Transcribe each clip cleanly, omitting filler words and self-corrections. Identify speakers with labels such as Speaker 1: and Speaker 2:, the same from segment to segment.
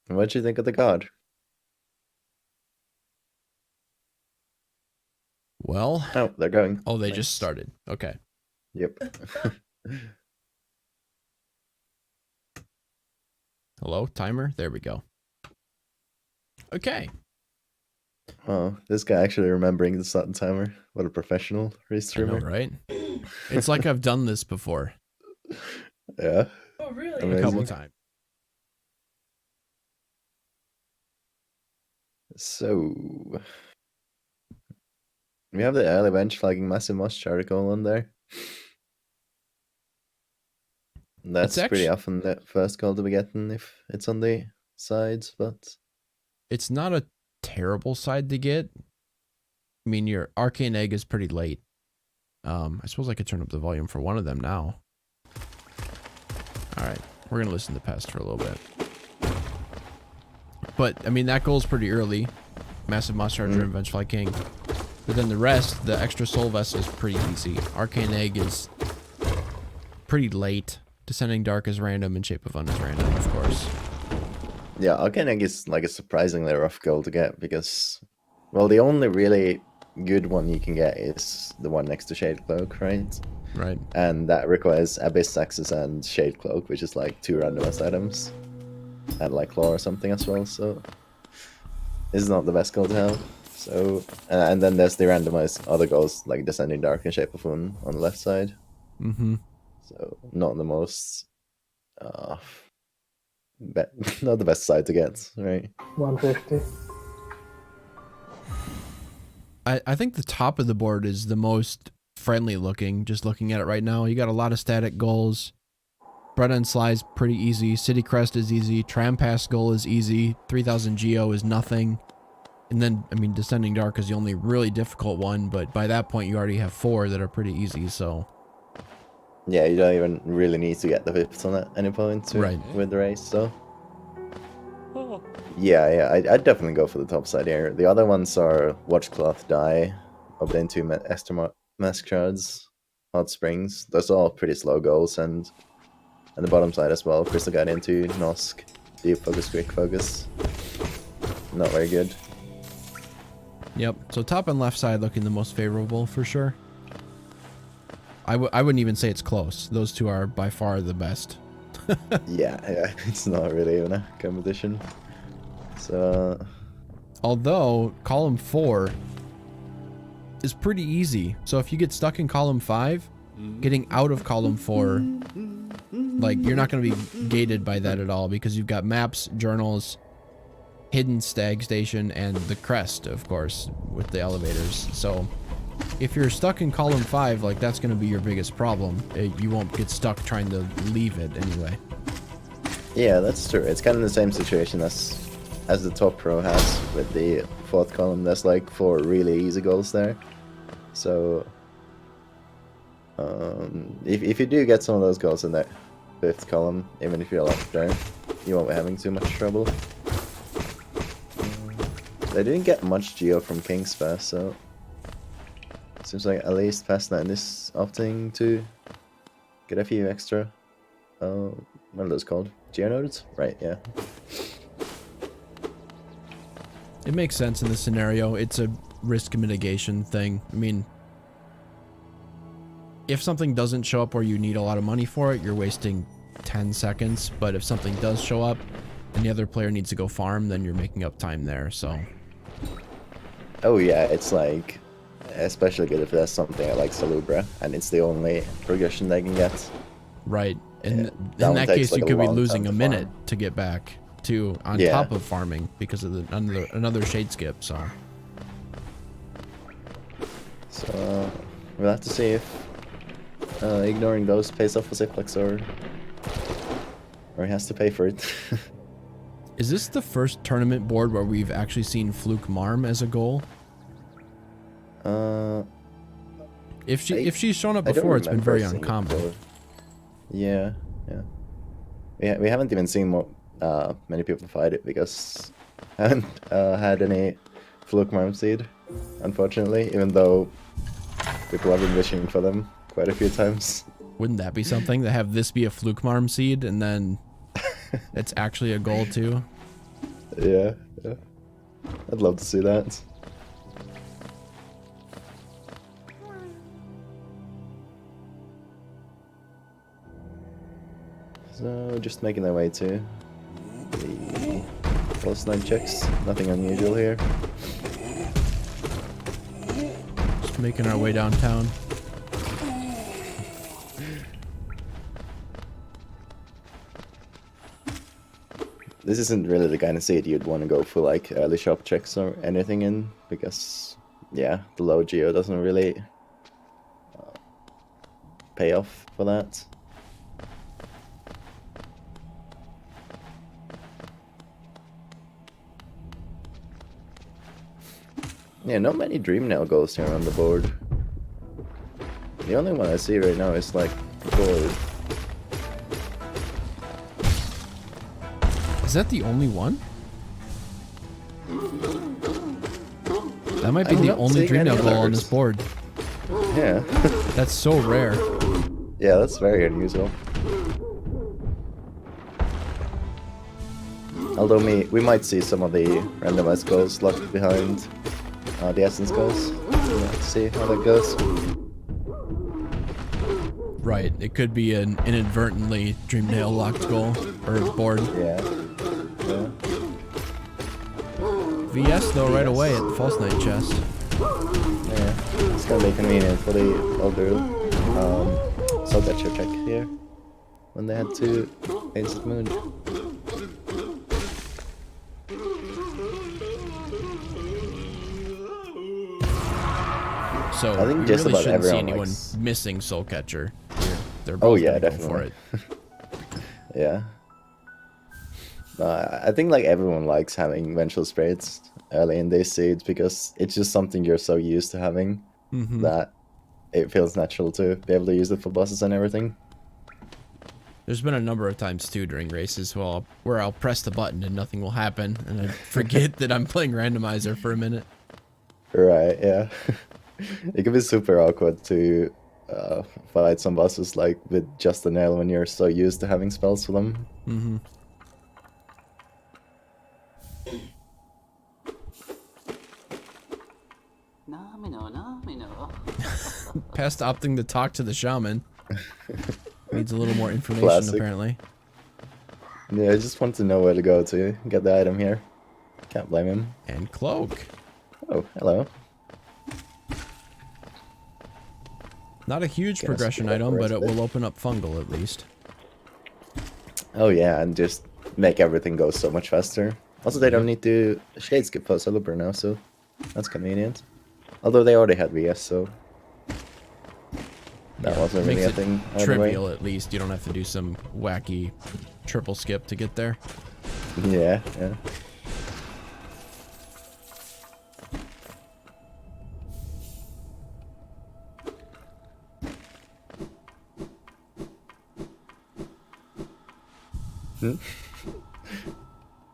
Speaker 1: What do you think of the god?
Speaker 2: Well,
Speaker 1: Oh, they're going.
Speaker 2: oh, they just
Speaker 1: Nice.
Speaker 2: started. Okay.
Speaker 1: Yep.
Speaker 2: Hello, timer. There we go. Okay.
Speaker 1: Oh, this guy actually remembering the Sutton timer. What a professional race
Speaker 2: I know,
Speaker 1: streamer.
Speaker 2: right? It's like I've done this before
Speaker 1: Yeah.
Speaker 3: Oh, really?
Speaker 2: a couple
Speaker 1: Amazing.
Speaker 2: times.
Speaker 1: So we have the early bench flagging massive moss charcoal on there.
Speaker 2: It's
Speaker 1: That's pretty
Speaker 2: actually
Speaker 1: often the first call to be getting if it's on the sides, but
Speaker 2: it's not a terrible side to get. I mean, your arcane egg is pretty late. I suppose I could turn up the volume for one of them now. All right, we're gonna listen to Pest for a little bit. But I mean, that goal's pretty early. Massive Moss Charger and Vengefly King. But then the rest, the extra Soul Vessel is pretty easy. Arcane Egg is pretty late. Descending Dark is random and Shape of Un is random, of course.
Speaker 1: yeah, Arcanic is like a surprisingly rough goal to get because, well, the only really good one you can get is the one next to Shade Cloak, right?
Speaker 2: Right.
Speaker 1: And that requires Abyss Axis and Shade Cloak, which is like 2 randomized items. And like Claw or something as well, so this is not the best goal to have. So, and then there's the randomized other goals like Descending Dark and Shape of Un on the left side.
Speaker 2: Mm-hmm.
Speaker 1: So, not the most, not the best side to get, right?
Speaker 4: 150.
Speaker 2: I think the top of the board is the most friendly looking, just looking at it right now. You got a lot of static goals. Bread and Sly's pretty easy. City Crest is easy. Trampass goal is easy. 3000 Geo is nothing. And then, I mean, Descending Dark is the only really difficult one, but by that point you already have 4 that are pretty easy, so...
Speaker 1: Yeah, you don't even really need to get the fifth on at any point to,
Speaker 2: Right.
Speaker 1: with the race, so... Yeah, I'd definitely go for the top side here. The other ones are Watchcloth, Die, Obtain 2 Esther Mask Shards, Hot Springs. Those are all pretty slow goals, and the bottom side as well. Crystal Guide into Nosk, Deep Focus, Quick Focus. Not very good.
Speaker 2: Yep, so top and left side looking the most favorable for sure. I wouldn't even say it's close. Those two are by far the best.
Speaker 1: Yeah, it's not really even a competition. So,
Speaker 2: Although, column 4 is pretty easy. So if you get stuck in column 5, getting out of column 4, like, you're not going to be gated by that at all because you've got maps, journals, hidden stag station, and the crest, of course, with the elevators. So if you're stuck in column 5, like, that's going to be your biggest problem. You won't get stuck trying to leave it anyway.
Speaker 1: yeah, that's true. It's kind of the same situation as the top row has with the fourth column. There's like 4 really easy goals there. So, if you do get some of those goals in that fifth column, even if you're left there, you won't be having too much trouble. They didn't get much geo from King's Pass, so seems like at least Past 9 is opting to get a few extra. What are those called? Geonodes? Right, yeah.
Speaker 2: It makes sense in this scenario. It's a risk mitigation thing. I mean, if something doesn't show up where you need a lot of money for it, you're wasting 10 seconds. But if something does show up and the other player needs to go farm, then you're making up time there. So,
Speaker 1: Oh yeah, it's like especially good if there's something like Salubra and it's the only progression they can get.
Speaker 2: right. And
Speaker 1: Yeah, that
Speaker 2: in
Speaker 1: one
Speaker 2: that
Speaker 1: takes,
Speaker 2: case,
Speaker 1: like,
Speaker 2: you
Speaker 1: a
Speaker 2: could be
Speaker 1: long
Speaker 2: losing
Speaker 1: time
Speaker 2: a
Speaker 1: to
Speaker 2: minute
Speaker 1: farm.
Speaker 2: to get back to on
Speaker 1: Yeah.
Speaker 2: top of farming because of another shade skip. So,
Speaker 1: So we'll have to see if ignoring those pays off for Ciplax or he has to pay for it.
Speaker 2: is this the first tournament board where we've actually seen Fluke Marm as a goal? If she's shown up
Speaker 1: I don't
Speaker 2: before, it's been
Speaker 1: remember
Speaker 2: very
Speaker 1: seeing it
Speaker 2: uncommon.
Speaker 1: before. Yeah. We haven't even seen many people fight it because I haven't had any Fluke Marm Seed, unfortunately, even though people have been wishing for them quite a few times.
Speaker 2: Wouldn't that be something to have this be a Fluke Marm seed and then it's actually a goal too?
Speaker 1: Yeah, yeah. I'd love to see that. So, just making their way to the False Night checks. Nothing unusual here.
Speaker 2: Just making our way downtown.
Speaker 1: This isn't really the kind of seed you'd want to go for like early shop checks or anything in, because yeah, the low geo doesn't really pay off for that. Yeah, not many Dream Nail goals here on the board. The only one I see right now is like gold.
Speaker 2: Is that the only one? That might be
Speaker 1: I'm
Speaker 2: the
Speaker 1: not
Speaker 2: only
Speaker 1: seeing
Speaker 2: Dream
Speaker 1: any
Speaker 2: Nail goal on
Speaker 1: others.
Speaker 2: this board.
Speaker 1: Yeah.
Speaker 2: That's so rare.
Speaker 1: Yeah, that's very unusual. Although we might see some of the randomized goals locked behind the essence goals. We'll have to see how that goes.
Speaker 2: Right. It could be an inadvertently Dream Nail locked goal or board.
Speaker 1: Yeah. Yeah.
Speaker 2: VS though right away at the False Night chest.
Speaker 1: Yeah. It's gonna be convenient for the older Soulcatcher check here when they had to Ancient Moon.
Speaker 2: So
Speaker 1: I think
Speaker 2: we
Speaker 1: just
Speaker 2: really
Speaker 1: about
Speaker 2: shouldn't see
Speaker 1: everyone
Speaker 2: anyone
Speaker 1: likes-
Speaker 2: missing Soul Catcher here. They're
Speaker 1: Oh
Speaker 2: both
Speaker 1: yeah,
Speaker 2: gonna go for
Speaker 1: definitely.
Speaker 2: it.
Speaker 1: Yeah. I think like everyone likes having Vengeful Spirits early in these seeds because it's just something you're so used to having that it feels natural to be able to use it for bosses and everything.
Speaker 2: There's been a number of times too during races where I'll press the button and nothing will happen, and I forget that I'm playing randomizer for a minute.
Speaker 1: Right, yeah. It can be super awkward to fight some bosses like with just a nail when you're so used to having spells for them.
Speaker 2: Mm-hmm. Pest opting to talk to the shaman. Needs a little more information
Speaker 1: Classic.
Speaker 2: apparently.
Speaker 1: Yeah, I just want to know where to go to get the item here. Can't blame him.
Speaker 2: And cloak.
Speaker 1: Oh, hello.
Speaker 2: Not a huge
Speaker 1: Guess
Speaker 2: progression
Speaker 1: we'll go
Speaker 2: item,
Speaker 1: for
Speaker 2: but
Speaker 1: a
Speaker 2: it
Speaker 1: bit.
Speaker 2: will open up fungal at least.
Speaker 1: Oh yeah, and just make everything go so much faster. Also, they don't need to shade skip for Celebrate now, so that's convenient. Although they already had VS, so that wasn't
Speaker 2: Makes
Speaker 1: really a
Speaker 2: it
Speaker 1: thing. either way.
Speaker 2: trivial at least. You don't have to do some wacky triple skip to get there.
Speaker 1: Yeah, yeah.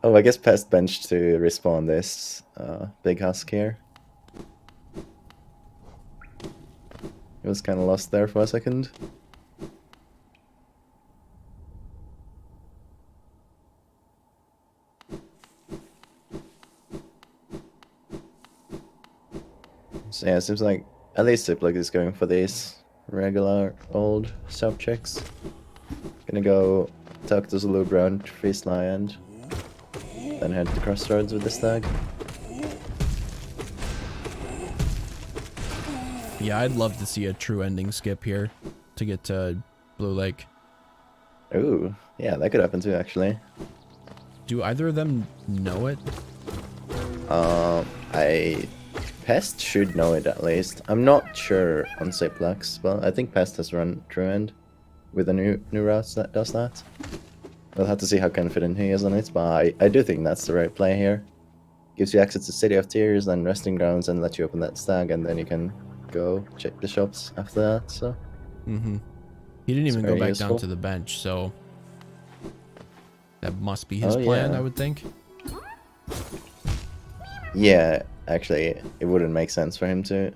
Speaker 1: Oh, I guess Pest benched to respawn this big husk here. It was kind of lost there for a second. So yeah, it seems like at least Ciplax is going for these regular old sub checks. Gonna go talk to Zulu Brown, Free Sly, and then head to Crossroads with the stag.
Speaker 2: Yeah, I'd love to see a true ending skip here to get to Blue Lake.
Speaker 1: Ooh, yeah, that could happen too, actually.
Speaker 2: Do either of them know it?
Speaker 1: Pest should know it at least. I'm not sure on Ciplax, but I think Pest has run True End with a new route that does that. We'll have to see how confident he is on it, but I do think that's the right play here. Gives you access to City of Tears and Resting Grounds and let you open that stag, and then you can go check the shops after that, so...
Speaker 2: Mm-hmm. He didn't
Speaker 1: It's
Speaker 2: even go
Speaker 1: very
Speaker 2: back
Speaker 1: useful.
Speaker 2: down to the bench, so that must be his
Speaker 1: Oh,
Speaker 2: plan,
Speaker 1: yeah.
Speaker 2: I would think.
Speaker 1: Yeah, actually, it wouldn't make sense for him to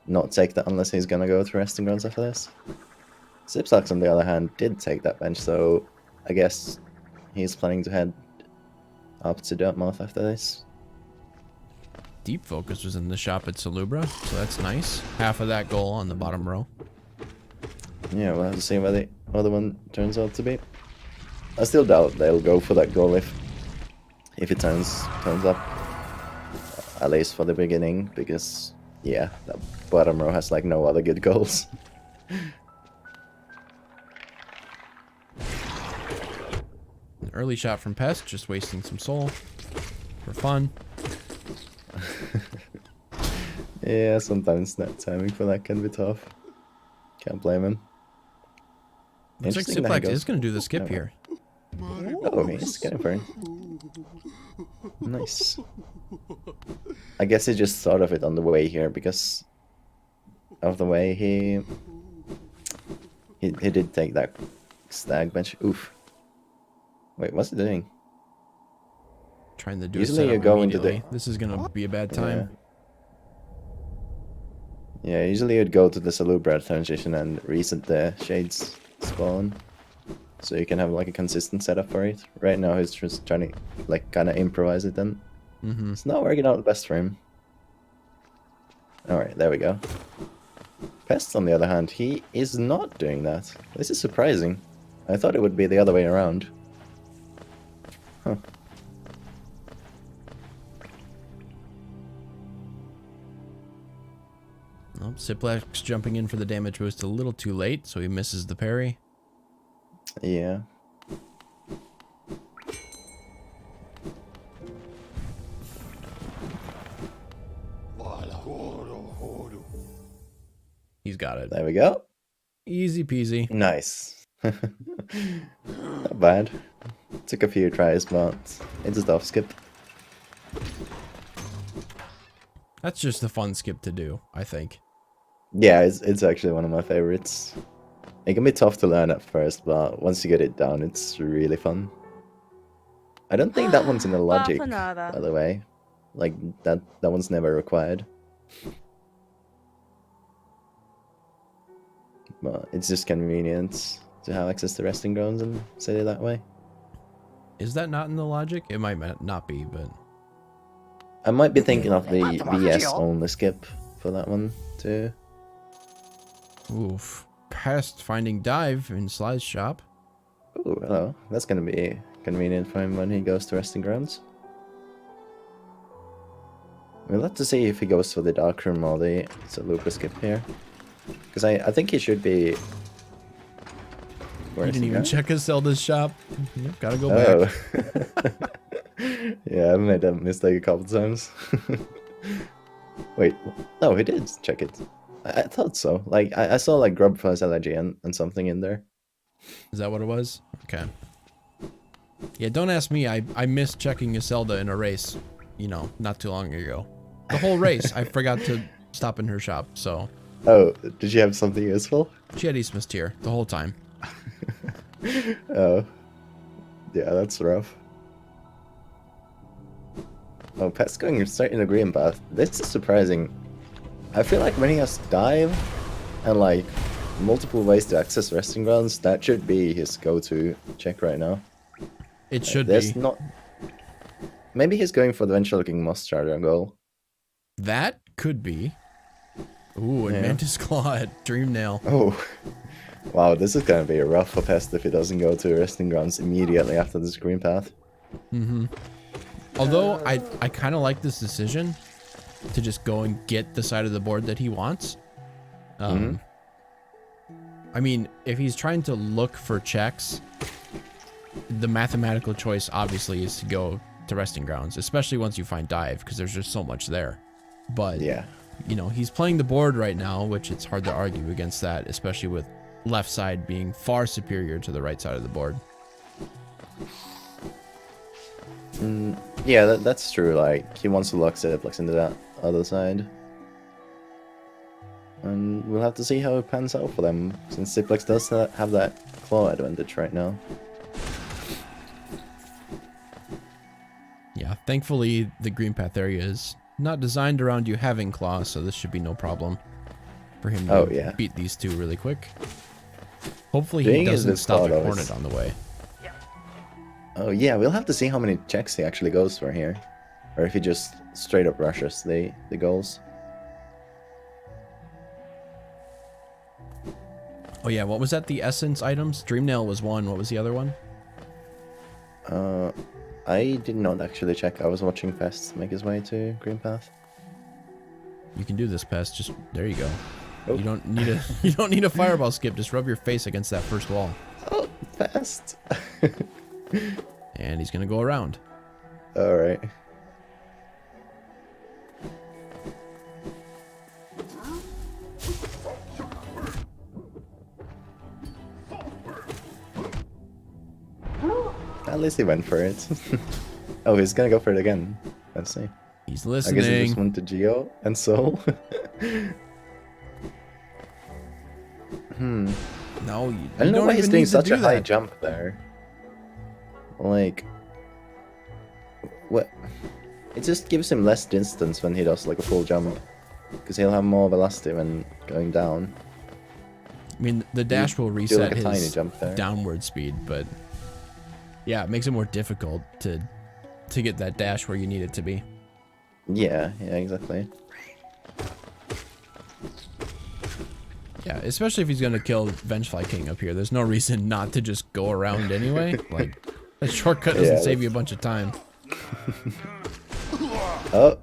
Speaker 1: not take that unless he's gonna go through Resting Grounds after this. Ciplax, on the other hand, did take that bench, so I guess he's planning to head up to Dartmouth after this.
Speaker 2: Deep Focus was in the shop at Salubra, so that's nice. Half of that goal on the bottom row.
Speaker 1: Yeah, we'll have to see what the other one turns out to be. I still doubt they'll go for that goal if it turns up. At least for the beginning, because yeah, that bottom row has like no other good goals.
Speaker 2: An early shot from Pest, just wasting some soul for fun.
Speaker 1: Yeah, sometimes net timing for that can be tough. Can't blame him.
Speaker 2: Looks like
Speaker 1: Interesting that he
Speaker 2: Ciplax is
Speaker 1: goes-
Speaker 2: going to do the skip here.
Speaker 1: Oh, he's getting for it. Nice. I guess he just thought of it on the way here because of the way he did take that stag bench. Oof. Wait, what's he doing?
Speaker 2: Trying to do
Speaker 1: Usually
Speaker 2: a setup
Speaker 1: you go into the-
Speaker 2: immediately. This is going to be a bad time.
Speaker 1: Yeah, usually you'd go to the Salubra transition and reset the shades spawn. So you can have like a consistent setup for it. Right now he's just trying to like kind of improvise it and it's not working out the best for him. Alright, there we go. Pest on the other hand, he is not doing that. This is surprising. I thought it would be the other way around. Huh.
Speaker 2: Oh, Ciplax jumping in for the damage boost a little too late, so he misses the parry.
Speaker 1: Yeah.
Speaker 2: He's got it.
Speaker 1: There we go.
Speaker 2: Easy peasy.
Speaker 1: Nice. Not bad. Took a few tries, but it's a tough skip.
Speaker 2: That's just a fun skip to do, I think.
Speaker 1: Yeah, it's actually one of my favorites. It can be tough to learn at first, but once you get it down, it's really fun. I don't think that one's in the logic, by the way. Like, that one's never required. But it's just convenient to have access to resting grounds and set it that way.
Speaker 2: Is that not in the logic? It might not be, but...
Speaker 1: I might be thinking of the VS only skip for that one, too.
Speaker 2: Oof. Pest finding dive in Sly's shop.
Speaker 1: Ooh, hello. That's gonna be convenient for him when he goes to resting grounds. We'll have to see if he goes for the dark room or the Salubra skip here. Because I think he should be...
Speaker 2: He didn't even check his Zelda's shop. Yep, gotta go back.
Speaker 1: Yeah, I made that mistake a couple times. Wait, no, he did check it. I thought so. Like, I saw like grub fuzz allergy and something in there.
Speaker 2: Is that what it was? Okay. Yeah, don't ask me. I missed checking a Zelda in a race, you know, not too long ago. The whole race, I forgot to stop in her shop, so...
Speaker 1: Oh, did you have something useful?
Speaker 2: She had Eastmas tier the whole time.
Speaker 1: Oh. Yeah, that's rough. Oh, Pet's going straight in the green path. This is surprising. I feel like when he has dive and like multiple ways to access resting grounds, that should be his go-to check right now.
Speaker 2: It should
Speaker 1: There's
Speaker 2: be.
Speaker 1: not... Maybe he's going for the venture-looking moss charger goal.
Speaker 2: That could be. Ooh, and
Speaker 1: Yeah.
Speaker 2: Mantis Claw at Dream Nail.
Speaker 1: Oh. Wow, this is gonna be rough for Pest if he doesn't go to resting grounds immediately after this green path.
Speaker 2: Mm-hmm. Although, I kind of like this decision to just go and get the side of the board that he wants. I mean, if he's trying to look for checks, the mathematical choice obviously is to go to resting grounds, especially once you find dive, because there's just so much there. But,
Speaker 1: Yeah.
Speaker 2: you know, he's playing the board right now, which it's hard to argue against that, especially with left side being far superior to the right side of the board.
Speaker 1: Yeah, that's true. Like, he wants to lock Ciplax into that other side. And we'll have to see how it pans out for them, since Ciplax does have that claw advantage right now.
Speaker 2: Yeah, thankfully the green path area is not designed around you having claws, so this should be no problem for him to beat these two really quick. Hopefully he doesn't stop a Hornet on the way.
Speaker 1: Oh yeah, we'll have to see how many checks he actually goes for here. Or if he just straight up rushes the goals.
Speaker 2: Oh yeah, what was that? The essence items? Dreamnail was one. What was the other one?
Speaker 1: I did not actually check. I was watching Pest make his way to Green Path.
Speaker 2: You can do this, Pest. Just there you go.
Speaker 1: Oh.
Speaker 2: You don't need a you don't need a fireball skip. Just rub your face against that first wall.
Speaker 1: Oh, Pest.
Speaker 2: And he's gonna go around.
Speaker 1: All right. At least he went for it. Oh, he's gonna go for it again. Let's see.
Speaker 2: He's
Speaker 1: I
Speaker 2: listening.
Speaker 1: guess he just went to Geo and Soul.
Speaker 2: No, you
Speaker 1: I don't know
Speaker 2: don't
Speaker 1: why he's
Speaker 2: even
Speaker 1: doing
Speaker 2: need to
Speaker 1: such
Speaker 2: do
Speaker 1: a high
Speaker 2: that.
Speaker 1: jump there. Like, what? It just gives him less distance when he does like a full jump, because he'll have more velocity when going down.
Speaker 2: I mean, the dash will
Speaker 1: do
Speaker 2: reset
Speaker 1: like a tiny
Speaker 2: his
Speaker 1: jump there.
Speaker 2: downward speed, but yeah, it makes it more difficult to get that dash where you need it to be.
Speaker 1: Yeah, exactly.
Speaker 2: Yeah, especially if he's gonna kill Vengefly King up here. There's no reason not to just go around anyway. Like, that shortcut doesn't save you a bunch of time.
Speaker 1: Oh,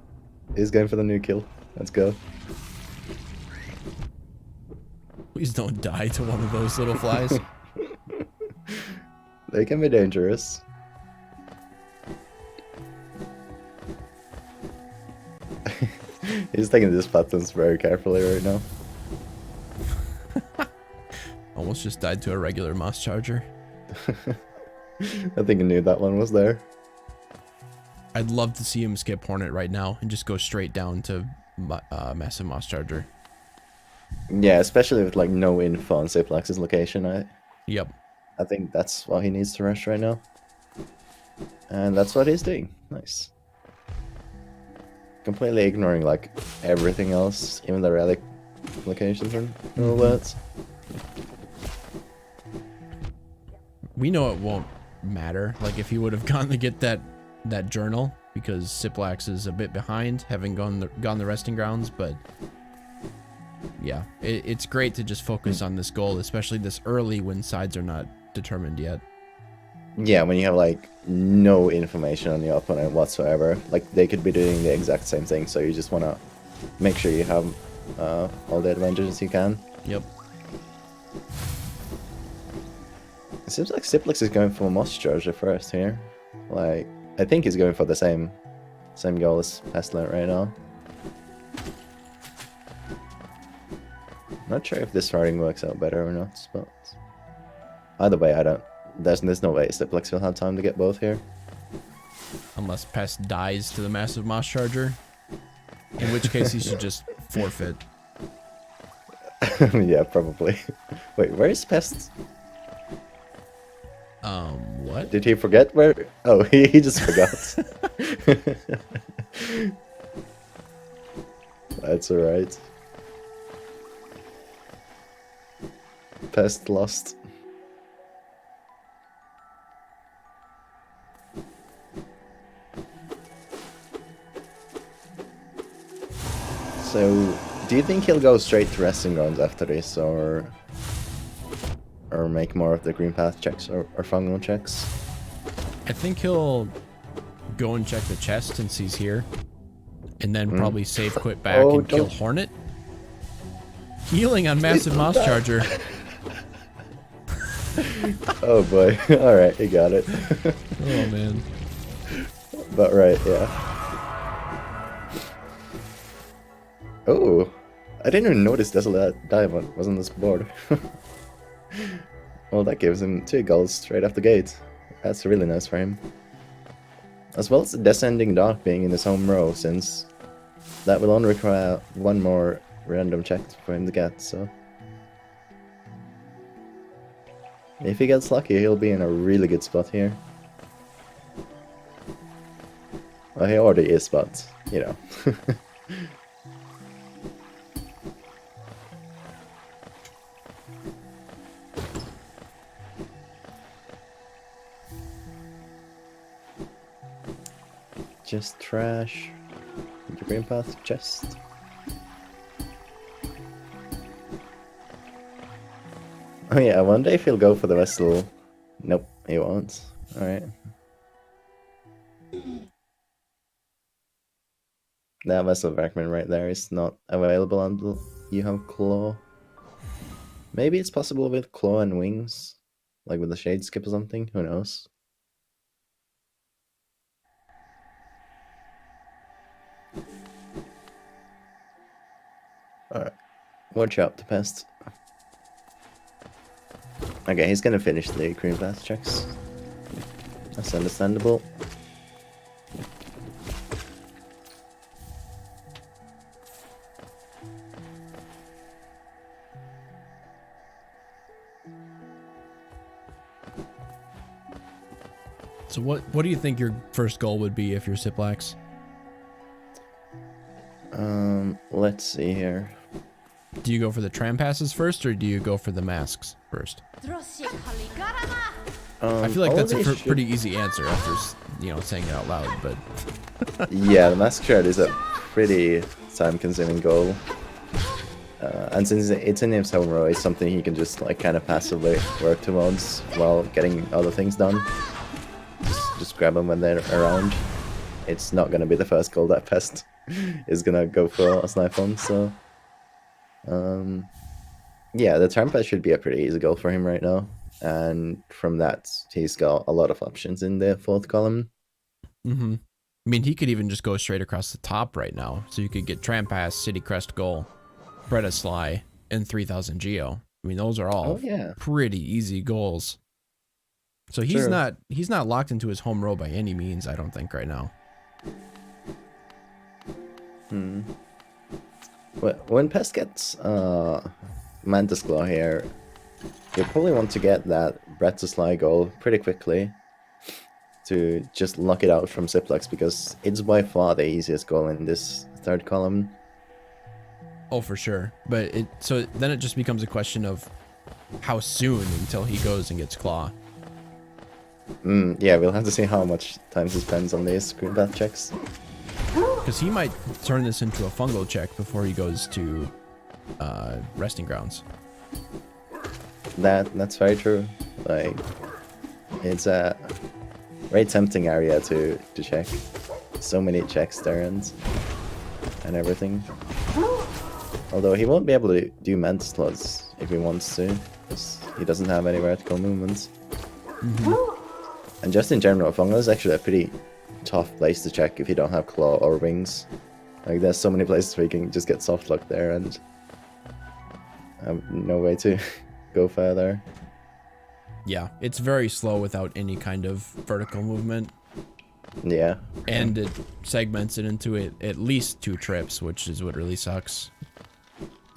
Speaker 1: he's going for the new kill. Let's go.
Speaker 2: Please don't die to one of those little flies.
Speaker 1: They can be dangerous. He's taking these buttons very carefully right now.
Speaker 2: Almost just died to a regular moss charger.
Speaker 1: I think he knew that one was there.
Speaker 2: I'd love to see him skip Hornet right now and just go straight down to massive moss charger.
Speaker 1: Yeah, especially with like no info on Ciplax's location.
Speaker 2: Yep.
Speaker 1: I think that's what he needs to rush right now. And that's what he's doing. Nice. Completely ignoring like everything else, even the relic locations and all that.
Speaker 2: We know it won't matter. Like, if he would have gone to get that journal, because Ciplax is a bit behind, having gone the resting grounds, but yeah, it's great to just focus on this goal, especially this early when sides are not determined yet.
Speaker 1: Yeah, when you have like no information on your opponent whatsoever, like they could be doing the exact same thing, so you just want to make sure you have all the advantages you can.
Speaker 2: Yep.
Speaker 1: It seems like Ciplax is going for Moss Charger first here. Like, I think he's going for the same goal as Pestilent right now. Not sure if this starting works out better or not, but either way, there's no way Ciplax will have time to get both here.
Speaker 2: Unless Pest dies to the massive moss charger, in which case he should just forfeit.
Speaker 1: Yeah, probably. Wait, where is Pest?
Speaker 2: What?
Speaker 1: Did he forget where? Oh, he just forgot. That's alright. Pest lost. So, do you think he'll go straight to resting grounds after this, or make more of the green path checks or fungal checks?
Speaker 2: I think he'll go and check the chest since he's here, and then probably save quit back and kill Hornet. Healing on massive moss charger.
Speaker 1: Oh boy! All right, he got it.
Speaker 2: Oh man.
Speaker 1: But right, yeah. Oh, I didn't even notice Desolate Diamond was on this board. Well, that gives him 2 goals straight off the gate. That's really nice for him. As well as the Descending Dark being in his home row, since that will only require 1 more random check for him to get, so... If he gets lucky, he'll be in a really good spot here. Well, he already is, but, you know. just trash the green path chest. Oh yeah, I wonder if he'll go for the vessel. Nope, he won't. Alright. That vessel fragment right there is not available until you have claw. Maybe it's possible with claw and wings, like with the shade skip or something. Who knows? Alright, watch out, the pest. Okay, he's gonna finish the green path checks. That's understandable.
Speaker 2: So what do you think your first goal would be if you're Ciplax?
Speaker 1: Let's see here.
Speaker 2: Do you go for the tram passes first, or do you go for the masks first? I feel like that's a pretty easy answer after, you know, saying it out loud, but...
Speaker 1: Yeah, the mask shard is a pretty time-consuming goal. And since it's in his home row, it's something he can just, like, kind of passively work towards while getting other things done. Just grab them when they're around. It's not gonna be the first goal that Pest is gonna go for a snipe on, so... yeah, the tram should be a pretty easy goal for him right now. And from that, he's got a lot of options in the fourth column.
Speaker 2: Mm-hmm. I mean, he could even just go straight across the top right now. So you could get Tram Pass, City Crest Goal, Bretta Sly, and 3000 Geo. I mean, those are all pretty easy goals. So he's not locked into his home row by any means, I don't think, right now.
Speaker 1: When Pest gets Mantis Claw here, you'll probably want to get that Bretta Sly goal pretty quickly to just lock it out from Ciplax, because it's by far the easiest goal in this third column.
Speaker 2: Oh, for sure. But so then it just becomes a question of how soon until he goes and gets Claw.
Speaker 1: Yeah, we'll have to see how much time he spends on these green path checks.
Speaker 2: Because he might turn this into a fungal check before he goes to resting grounds.
Speaker 1: That's very true. Like, it's a very tempting area to check. So many checks there and everything. Although he won't be able to do Mantis slots if he wants to, because he doesn't have any vertical movements. And just in general, fungal is actually a pretty tough place to check if you don't have claw or wings. Like, there's so many places where you can just get soft lock there and have no way to go further.
Speaker 2: Yeah, it's very slow without any kind of vertical movement.
Speaker 1: Yeah.
Speaker 2: And it segments it into at least 2 trips, which is what really sucks.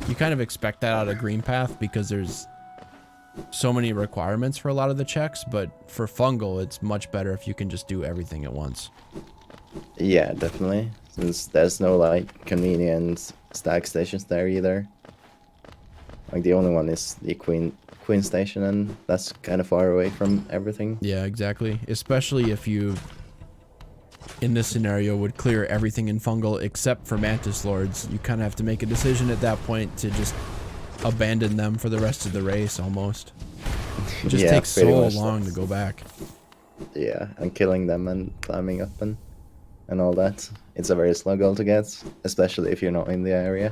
Speaker 2: You kind of expect that out of Green Path because there's so many requirements for a lot of the checks, but for fungal, it's much better if you can just do everything at once.
Speaker 1: Yeah, definitely. Since there's no, like, convenient stack stations there either. Like, the only one is the Queen Station, and that's kind of far away from everything.
Speaker 2: Yeah, exactly. Especially if you, in this scenario, would clear everything in fungal except for Mantis Lords. You kind of have to make a decision at that point to just abandon them for the rest of the race, almost. It just takes so long to go back.
Speaker 1: Yeah, and killing them and climbing up and all that. It's a very slow goal to get, especially if you're not in the area.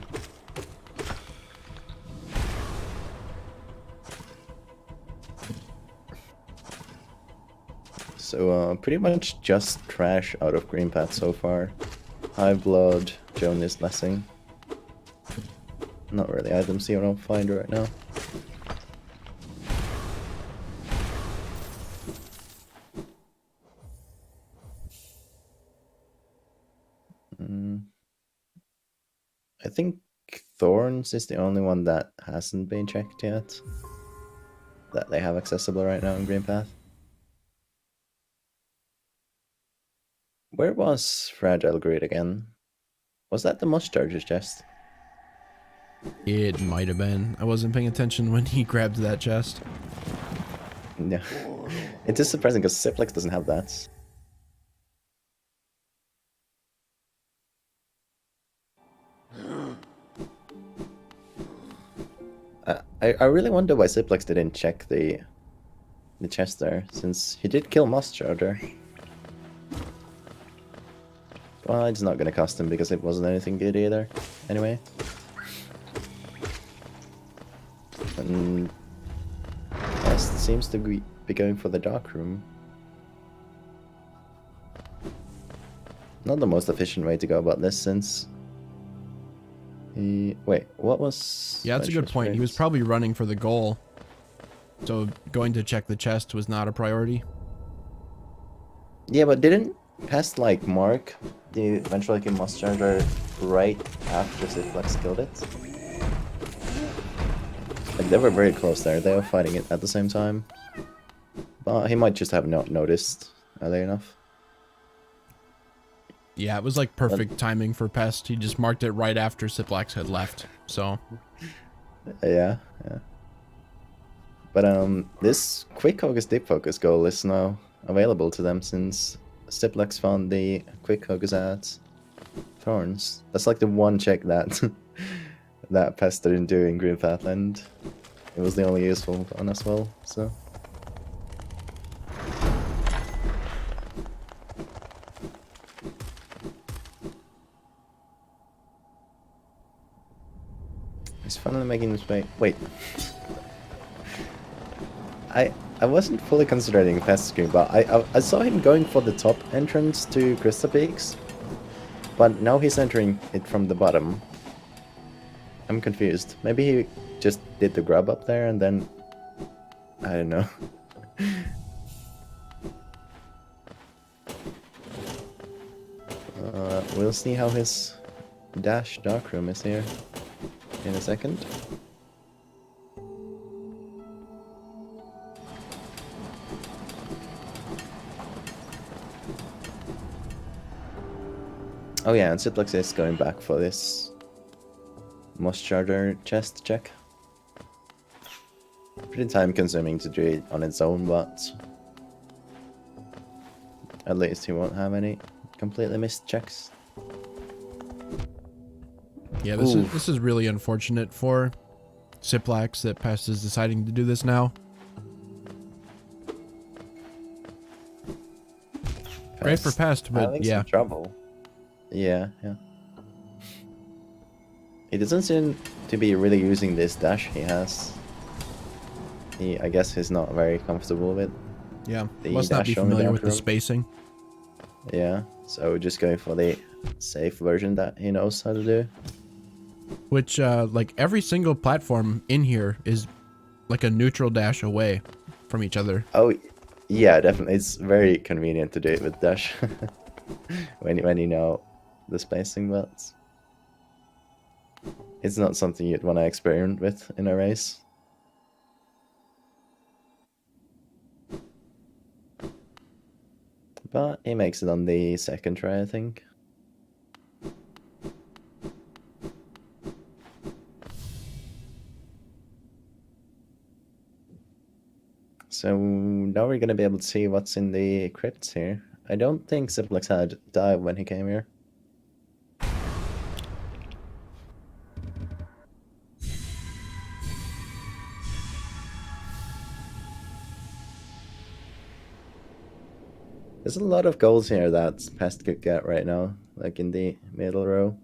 Speaker 1: So pretty much just trash out of Green Path so far. High Blood, Jonas Blessing. Not really items you don't find right now. I think Thorns is the only one that hasn't been checked yet. That they have accessible right now in Green Path. Where was Fragile Greed again? Was that the Mushcharger's chest?
Speaker 2: It might have been. I wasn't paying attention when he grabbed that chest.
Speaker 1: Yeah. It is surprising because Ciplax doesn't have that. I really wonder why Ciplax didn't check the chest there, since he did kill Moss Charger. Well, it's not gonna cost him because it wasn't anything good either. Anyway. And Pest seems to be going for the dark room. Not the most efficient way to go about this, since wait, what was...
Speaker 2: Yeah, that's a good point. He was probably running for the goal, so going to check the chest was not a priority.
Speaker 1: Yeah, but didn't Pest like mark the ventriloquy Moss Charger right after Ciplax killed it? Like, they were very close there. They were fighting it at the same time. But he might just have not noticed early enough.
Speaker 2: Yeah, it was like perfect timing for Pest. He just marked it right after Ciplax had left. So
Speaker 1: yeah. But this quick focus deep focus goal is now available to them, since Ciplax found the quick focus at Thorns. That's like the one check that that Pest didn't do in Green Pathland. It was the only useful one as well, so. He's finally making his way. Wait. I wasn't fully considering Pest screen, but I saw him going for the top entrance to Crystal Peaks. But now he's entering it from the bottom. I'm confused. Maybe he just did the grub up there and then... I don't know. We'll see how his dash darkroom is here in a second. Oh yeah, and Ciplax is going back for this Moss Charger chest check. Pretty time consuming to do it on its own, but at least he won't have any completely missed checks.
Speaker 2: yeah, this is really unfortunate for Ciplax that Pest is deciding to do this now. Great for Pest, but
Speaker 1: having
Speaker 2: yeah.
Speaker 1: some trouble. Yeah. He doesn't seem to be really using this dash he has. I guess he's not very comfortable with.
Speaker 2: Yeah,
Speaker 1: The
Speaker 2: must not be
Speaker 1: dash on the
Speaker 2: familiar with the
Speaker 1: dark room.
Speaker 2: spacing.
Speaker 1: Yeah, so just going for the safe version that he knows how to do.
Speaker 2: Which, like, every single platform in here is like a neutral dash away from each other.
Speaker 1: Oh, yeah, definitely. It's very convenient to do it with dash when you know the spacing, but it's not something you'd want to experiment with in a race. But he makes it on the second try, I think. So now we're gonna be able to see what's in the crypts here. I don't think Ciplax had dive when he came here. There's a lot of goals here that Pest could get right now, like in the middle row.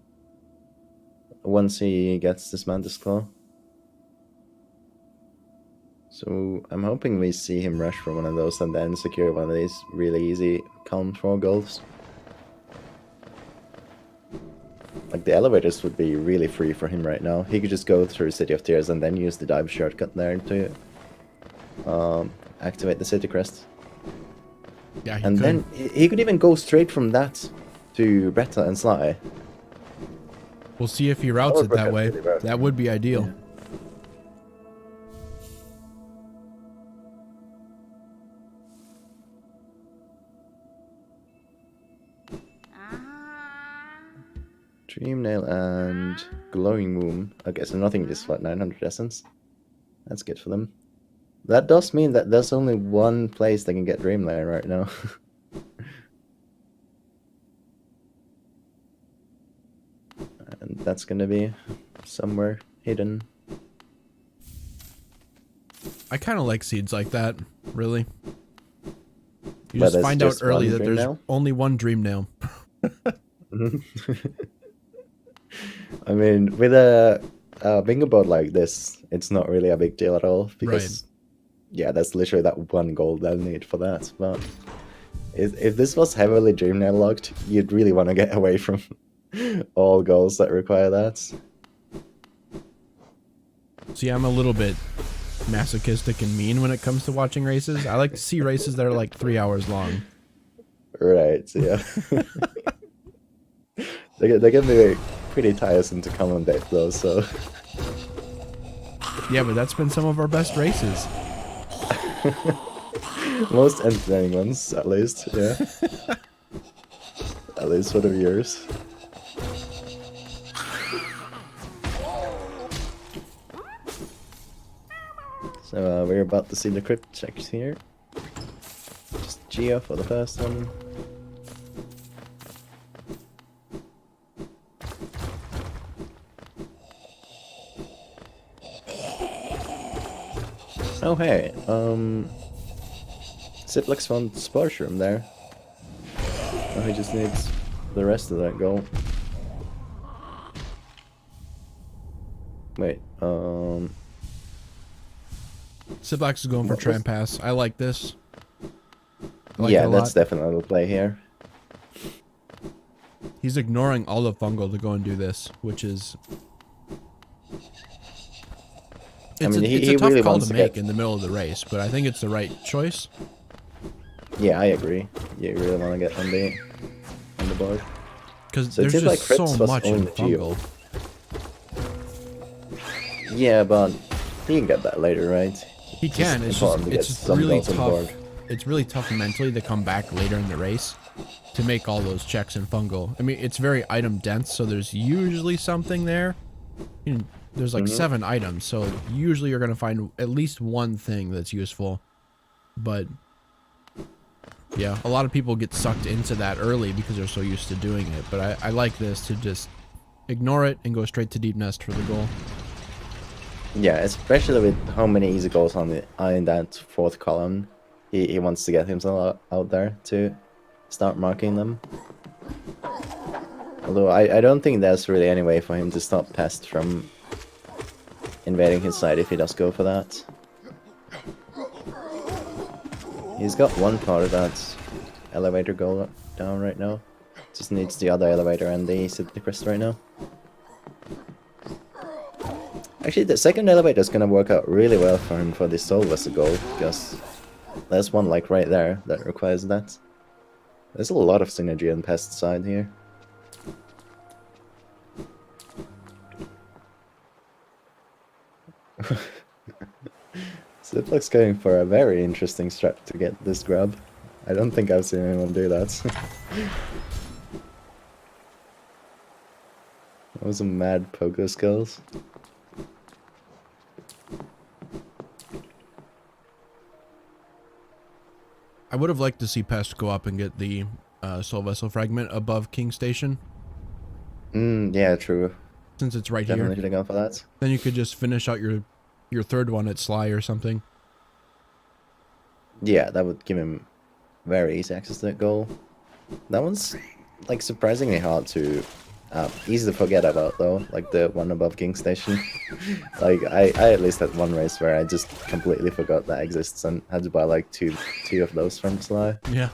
Speaker 1: Once he gets this Mantis Claw. So I'm hoping we see him rush for one of those and then secure one of these really easy Calm 4 goals. Like, the elevators would be really free for him right now. He could just go through City of Tears and then use the dive shortcut there to activate the City Crest.
Speaker 2: Yeah, he
Speaker 1: And
Speaker 2: could.
Speaker 1: then he could even go straight from that to Bretta and Sly.
Speaker 2: We'll see if he routes
Speaker 1: Or
Speaker 2: it that
Speaker 1: Bretta
Speaker 2: way.
Speaker 1: City route.
Speaker 2: That would be ideal.
Speaker 1: Yeah. Dream Nail and Glowing Womb. Okay, so nothing just flat 900 essence. That's good for them. That does mean that there's only one place they can get Dream Nail right now. And that's gonna be somewhere hidden.
Speaker 2: I kind of like seeds like that, really. You
Speaker 1: But
Speaker 2: just
Speaker 1: there's
Speaker 2: find
Speaker 1: just
Speaker 2: out early
Speaker 1: one
Speaker 2: that
Speaker 1: dream
Speaker 2: there's
Speaker 1: nail?
Speaker 2: only one dream nail.
Speaker 1: I mean, with a bingo board like this, it's not really a big deal at all because, yeah, that's literally that one gold they'll need for that. But if this was heavily dream nail locked, you'd really want to get away from all goals that require that.
Speaker 2: See, I'm a little bit masochistic and mean when it comes to watching races. I like to see races that are like 3 hours long.
Speaker 1: Right, yeah. they can be pretty tiresome to commentate though, so...
Speaker 2: Yeah, but that's been some of our best races.
Speaker 1: Most entertaining ones, at least, yeah. At least for the viewers. So we're about to see the crypt checks here. Just Geo for the first one. Oh hey, Ciplax found Splash Room there. Oh, he just needs the rest of that goal. Wait,
Speaker 2: Ciplax is going for
Speaker 1: What was-
Speaker 2: Trampass. I like this. I like it
Speaker 1: yeah,
Speaker 2: a
Speaker 1: that's
Speaker 2: lot.
Speaker 1: definitely the play here.
Speaker 2: He's ignoring all the fungal to go and do this, which is... It's
Speaker 1: mean,
Speaker 2: a,
Speaker 1: he
Speaker 2: it's a tough
Speaker 1: really
Speaker 2: call
Speaker 1: wants
Speaker 2: to
Speaker 1: to
Speaker 2: make
Speaker 1: get-
Speaker 2: in the middle of the race, but I think it's the right choice.
Speaker 1: Yeah, I agree. You really want to get on the board.
Speaker 2: Because
Speaker 1: So it
Speaker 2: there's
Speaker 1: seems like
Speaker 2: just so
Speaker 1: Crypts was
Speaker 2: much in
Speaker 1: only Geo.
Speaker 2: fungal.
Speaker 1: Yeah, but he can get that later, right?
Speaker 2: He can. It's just
Speaker 1: important to get
Speaker 2: it's
Speaker 1: some
Speaker 2: really
Speaker 1: goals on the
Speaker 2: tough.
Speaker 1: board.
Speaker 2: It's really tough mentally to come back later in the race to make all those checks in fungal. I mean, it's very item dense, so there's usually something there. You know, there's like 7 items, so usually you're gonna find at least one thing that's useful. But yeah, a lot of people get sucked into that early because they're so used to doing it. But I like this to just ignore it and go straight to deep nest for the goal.
Speaker 1: Yeah, especially with how many easy goals on in that fourth column. He wants to get himself out there to start marking them. Although I don't think there's really any way for him to stop Pest from invading his side if he does go for that. He's got one part of that elevator goal down right now. Just needs the other elevator and the City Crest right now. Actually, the second elevator is gonna work out really well for him for this Soul Vessel goal, because there's one like right there that requires that. There's a lot of synergy on Pest's side here. Ciplax going for a very interesting strat to get this grab. I don't think I've seen anyone do that. That was some mad poker skills.
Speaker 2: I would have liked to see Pest go up and get the Soul Vessel fragment above King Station,
Speaker 1: Yeah, true.
Speaker 2: since it's right
Speaker 1: Definitely
Speaker 2: here.
Speaker 1: should have gone for that.
Speaker 2: Then you could just finish out your third one at Sly or something.
Speaker 1: Yeah, that would give him very easy access to that goal. That one's like surprisingly hard to, easy to forget about though. Like the one above King Station. Like I at least had one race where I just completely forgot that exists and had to buy like two of those from Sly.
Speaker 2: Yeah.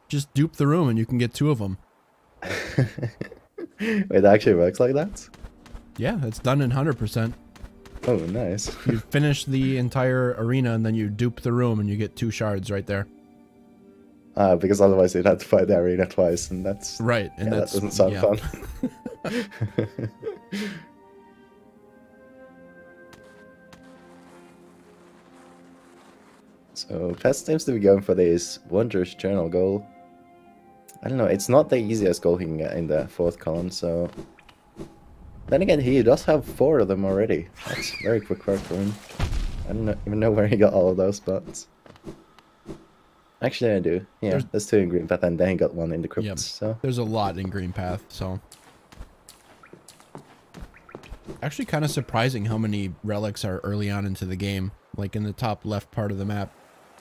Speaker 2: Just dupe the room and you can get 2 of them.
Speaker 1: Wait, it actually works like that?
Speaker 2: Yeah, it's done in 100%.
Speaker 1: Oh, nice.
Speaker 2: You finish the entire arena and then you dupe the room and you get 2 shards right there.
Speaker 1: Because otherwise you'd have to fight the arena twice, and that's
Speaker 2: Right, and
Speaker 1: yeah,
Speaker 2: that's
Speaker 1: that doesn't sound
Speaker 2: yeah.
Speaker 1: fun. So Pest seems to be going for this Wondrous Journal goal. I don't know, it's not the easiest goal he can get in the fourth column, so... Then again, he does have 4 of them already. That's very quick work for him. I don't even know where he got all of those spots. Actually, I do. Yeah, there's 2 in Green Path, and then he got 1 in the Crypt,
Speaker 2: Yep.
Speaker 1: so...
Speaker 2: There's a lot in Green Path, so... Actually kind of surprising how many relics are early on into the game. like in the top left part of the map.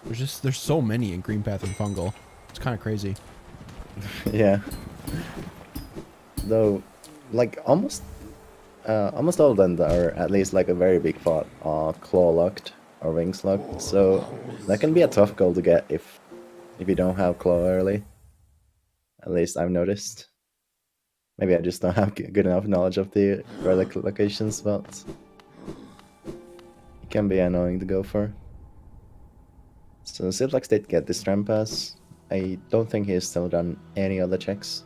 Speaker 2: There's so many in Green Path and Fungal. It's kind of crazy.
Speaker 1: Yeah. Though, like almost all of them are at least like a very big pot are claw locked or wings locked. So that can be a tough goal to get if you don't have claw early. At least I've noticed. Maybe I just don't have good enough knowledge of the relic locations, but it can be annoying to go for. So Ciplax did get this tram pass. I don't think he's still done any other checks.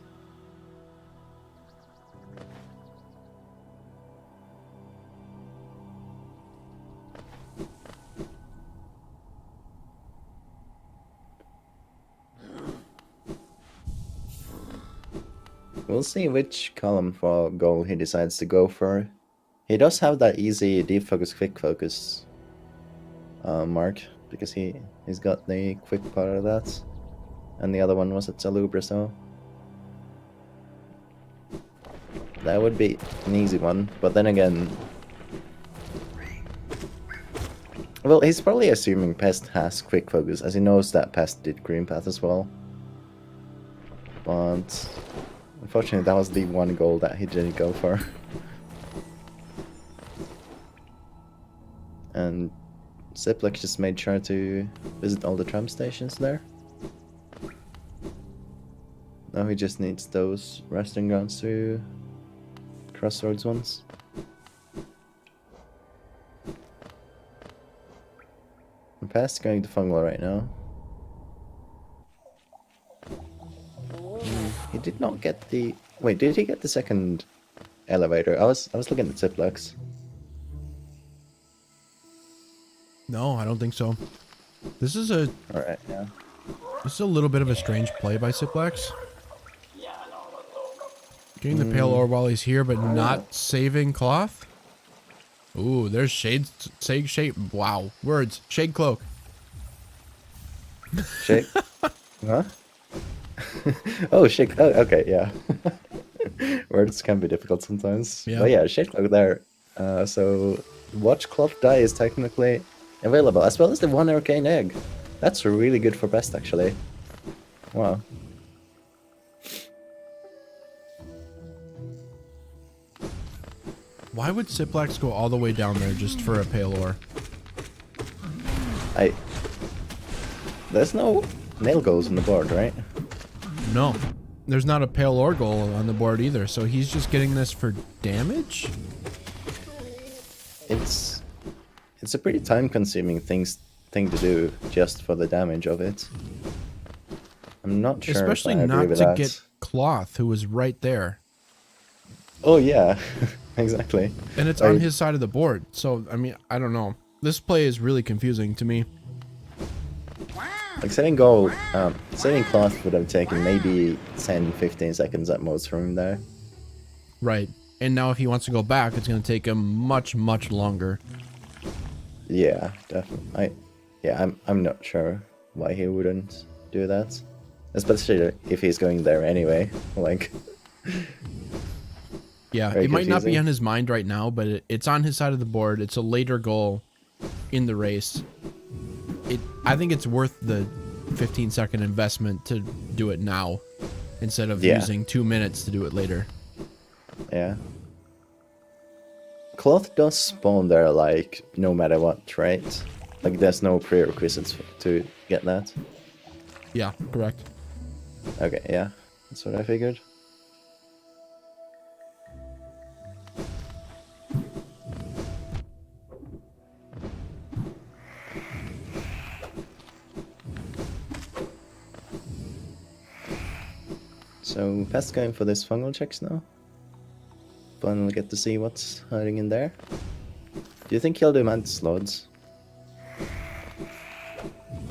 Speaker 1: We'll see which column for goal he decides to go for. He does have that easy deep focus, quick focus mark, because he's got the quick part of that. And the other one was at Salubra, so that would be an easy one. But then again, well, he's probably assuming Pest has quick focus, as he knows that Pest did Green Path as well. But unfortunately, that was the one goal that he didn't go for. And Ciplax just made sure to visit all the tram stations there. Now he just needs those resting grounds to crossroads ones. I'm past going to Fungal right now. He did not get the... Wait, did he get the second elevator? I was looking at Ciplax.
Speaker 2: No, I don't think so. This is a...
Speaker 1: Alright, yeah.
Speaker 2: This is a little bit of a strange play by Ciplax. Getting the pale ore while he's here, but not saving cloth. Ooh, there's shade. Wow, words. Shade cloak.
Speaker 1: Shake. Huh? Oh, shake. Oh, okay, yeah. Words can be difficult sometimes.
Speaker 2: Yeah.
Speaker 1: But yeah, shade cloak there. So watch cloth die is technically available, as well as the 1 arcane egg. That's really good for Pest, actually. Wow.
Speaker 2: Why would Ciplax go all the way down there just for a pale ore?
Speaker 1: There's no nail goals on the board, right?
Speaker 2: No. There's not a pale ore goal on the board either, so he's just getting this for damage?
Speaker 1: It's a pretty time-consuming thing to do just for the damage of it. I'm not sure.
Speaker 2: Especially
Speaker 1: if I agree
Speaker 2: not
Speaker 1: with
Speaker 2: to
Speaker 1: that.
Speaker 2: get cloth, who was right there.
Speaker 1: Oh yeah, exactly.
Speaker 2: And it's on his side of the board, so I mean, I don't know. This play is really confusing to me.
Speaker 1: Like setting goal, setting cloth would have taken maybe 10-15 seconds at most from him there.
Speaker 2: Right. And now if he wants to go back, it's going to take him much, much longer.
Speaker 1: Yeah, definitely. I'm not sure why he wouldn't do that, especially if he's going there anyway. Like,
Speaker 2: yeah, it might not be on his mind right now, but it's on his side of the board. It's a later goal in the race. I think it's worth the 15-second investment to do it now instead of using 2 minutes to do it later.
Speaker 1: Yeah. Cloth does spawn there, like, no matter what, right? Like, there's no prerequisites to get that.
Speaker 2: Yeah, correct.
Speaker 1: Okay, yeah. That's what I figured. So, Pest going for this fungal checks now. Finally get to see what's hiding in there. Do you think he'll do mantis loads?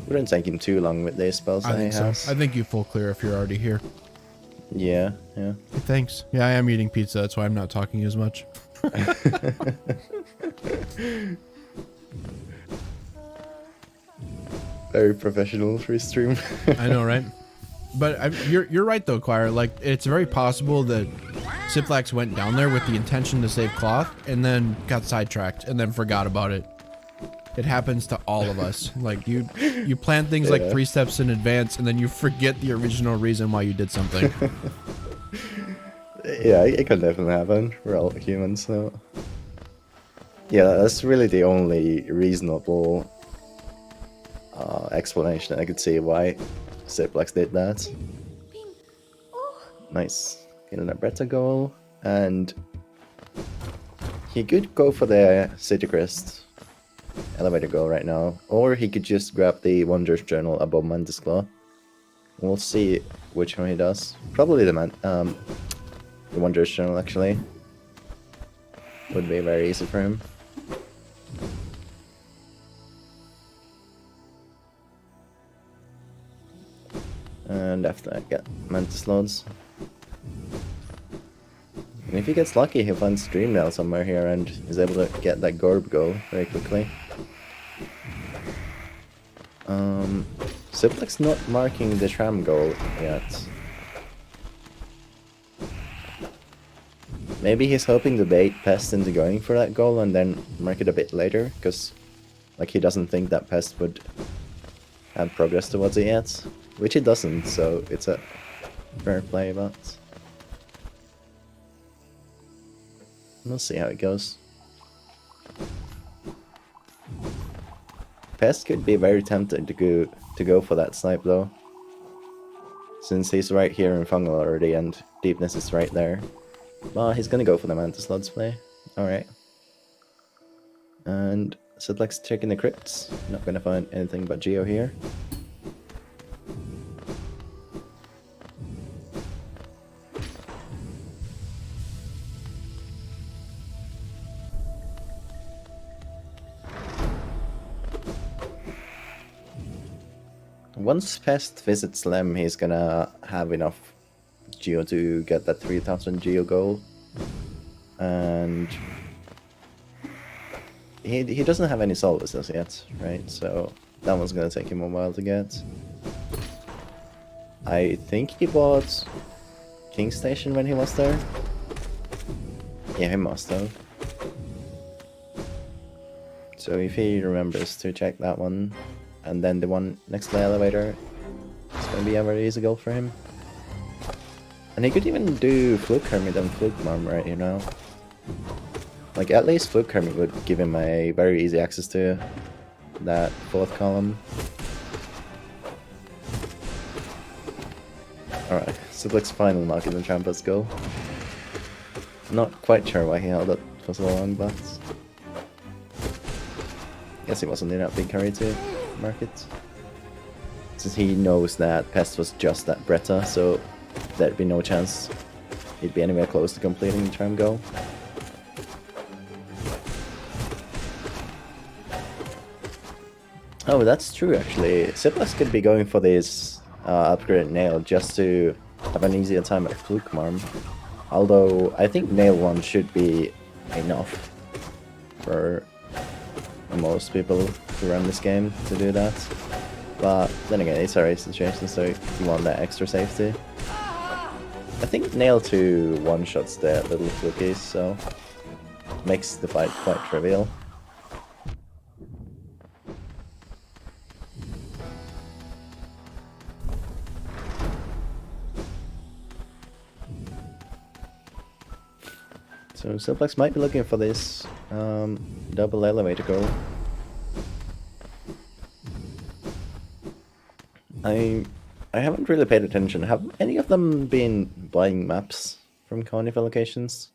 Speaker 1: Wouldn't take him too long with these spells that he has.
Speaker 2: I think so. I think you full clear if you're already here.
Speaker 1: Yeah, yeah.
Speaker 2: Thanks. Yeah, I am eating pizza, that's why I'm not talking as much.
Speaker 1: Very professional free stream.
Speaker 2: I know, right? But you're right though, Choir. Like, it's very possible that Ciplax went down there with the intention to save cloth and then got sidetracked and then forgot about it. It happens to all of us. Like you plan things like 3 steps in advance, and then you forget the original reason why you did something.
Speaker 1: Yeah, it can definitely happen. We're all humans, so yeah, that's really the only reasonable explanation I could see why Ciplax did that. Nice, getting a Bretta goal, and he could go for the City Crest elevator goal right now, or he could just grab the Wondrous Journal above Mantis Claw. We'll see which one he does. Probably the Wondrous Journal actually would be very easy for him. And after that, get Mantis Lords. And if he gets lucky, he'll find Streamnail somewhere here and is able to get that Gorb goal very quickly. Ciplax not marking the Tram goal yet. Maybe he's hoping to bait Pest into going for that goal and then mark it a bit later, because like he doesn't think that Pest would have progress towards it yet, which it doesn't, so it's a fair play, but we'll see how it goes. Pest could be very tempted to go for that snipe though, since he's right here in Fungal already and Deepness is right there. Well, he's gonna go for the Mantis Lords play. Alright. And Ciplax checking the crypts. Not gonna find anything but Geo here. Once Pest visits Lem, he's gonna have enough Geo to get that 3000 Geo goal. And he doesn't have any Solvases yet, right? So that one's gonna take him a while to get. I think he bought King Station when he was there. Yeah, he must have. So if he remembers to check that one, and then the one next to the elevator, it's gonna be a very easy goal for him. And he could even do Fluke Hermit and Fluke Mom right here now. Like, at least Fluke Hermit would give him a very easy access to that 4th column. Alright, so it looks finally knocking the Trampus goal. Not quite sure why he held it for so long, but guess he wasn't in that big hurry to mark it. Since he knows that Pest was just that Bretta, so there'd be no chance he'd be anywhere close to completing the Tram goal. Oh, that's true actually. Ciplax could be going for this upgraded Nail just to have an easier time at Fluke Marm. Although, I think Nail 1 should be enough for most people who run this game to do that. But then again, it's a race situation, so you want that extra safety. I think Nail 2 one-shots the little flukies, so makes the fight quite trivial. So Ciplax might be looking for this double elevator goal. I haven't really paid attention. Have any of them been buying maps from Carnival locations?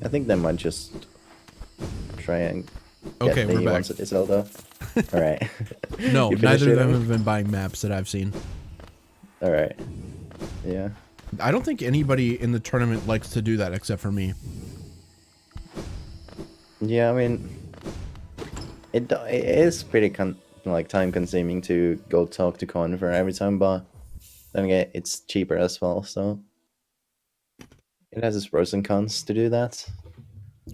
Speaker 1: I think they might just try and get
Speaker 2: Okay,
Speaker 1: the
Speaker 2: we're back.
Speaker 1: ones at Zelda. Alright.
Speaker 2: No, neither of them have been buying maps that I've seen.
Speaker 1: Alright. Yeah.
Speaker 2: I don't think anybody in the tournament likes to do that except for me.
Speaker 1: Yeah, I mean, it is pretty time consuming to go talk to Conver every time, but then again, it's cheaper as well, so it has its pros and cons to do that.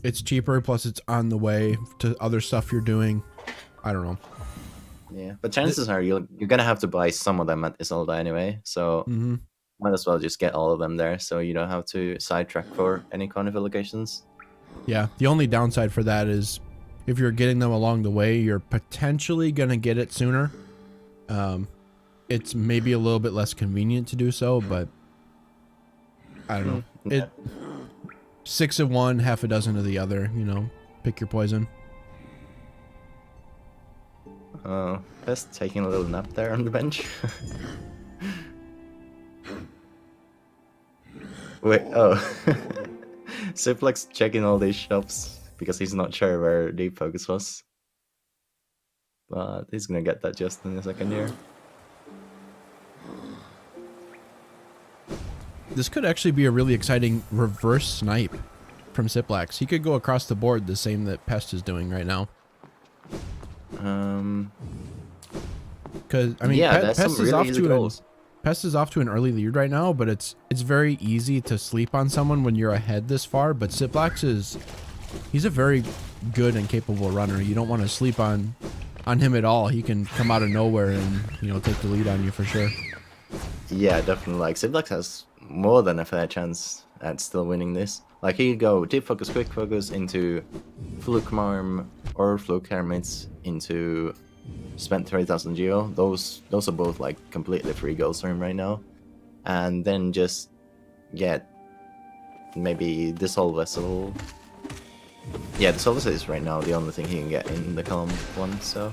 Speaker 2: It's cheaper, plus it's on the way to other stuff you're doing. I don't know.
Speaker 1: Yeah, but chances are you're gonna have to buy some of them at Isolde anyway, so might as well just get all of them there, so you don't have to sidetrack for any Carnival locations.
Speaker 2: Yeah, the only downside for that is if you're getting them along the way, you're potentially going to get it sooner. It's maybe a little bit less convenient to do so, but I don't know.
Speaker 1: Yeah.
Speaker 2: 6 of one, half a dozen of the other, you know, pick your poison.
Speaker 1: Pest taking a little nap there on the bench. Wait, oh. Ciplax checking all these shops because he's not sure where Deep Focus was. But he's gonna get that just in a second here.
Speaker 2: This could actually be a really exciting reverse snipe from Ciplax. He could go across the board the same that Pest is doing right now. Because I mean,
Speaker 1: yeah,
Speaker 2: Pest is off to an early lead right now, but it's very easy to sleep on someone when you're ahead this far. But Ciplax he's a very good and capable runner. You don't want to sleep on him at all. He can come out of nowhere and, you know, take the lead on you for sure.
Speaker 1: Yeah, definitely. Like, Ciplax has more than a fair chance at still winning this. Like, he'd go Deep Focus, Quick Focus into Fluke Marm or Fluke Hermits into spent 3000 Geo. Those are both like completely free goals for him right now. And then just get maybe Dissolve Vessel. Yeah, Dissolve Vessel is right now the only thing he can get in the column 1, so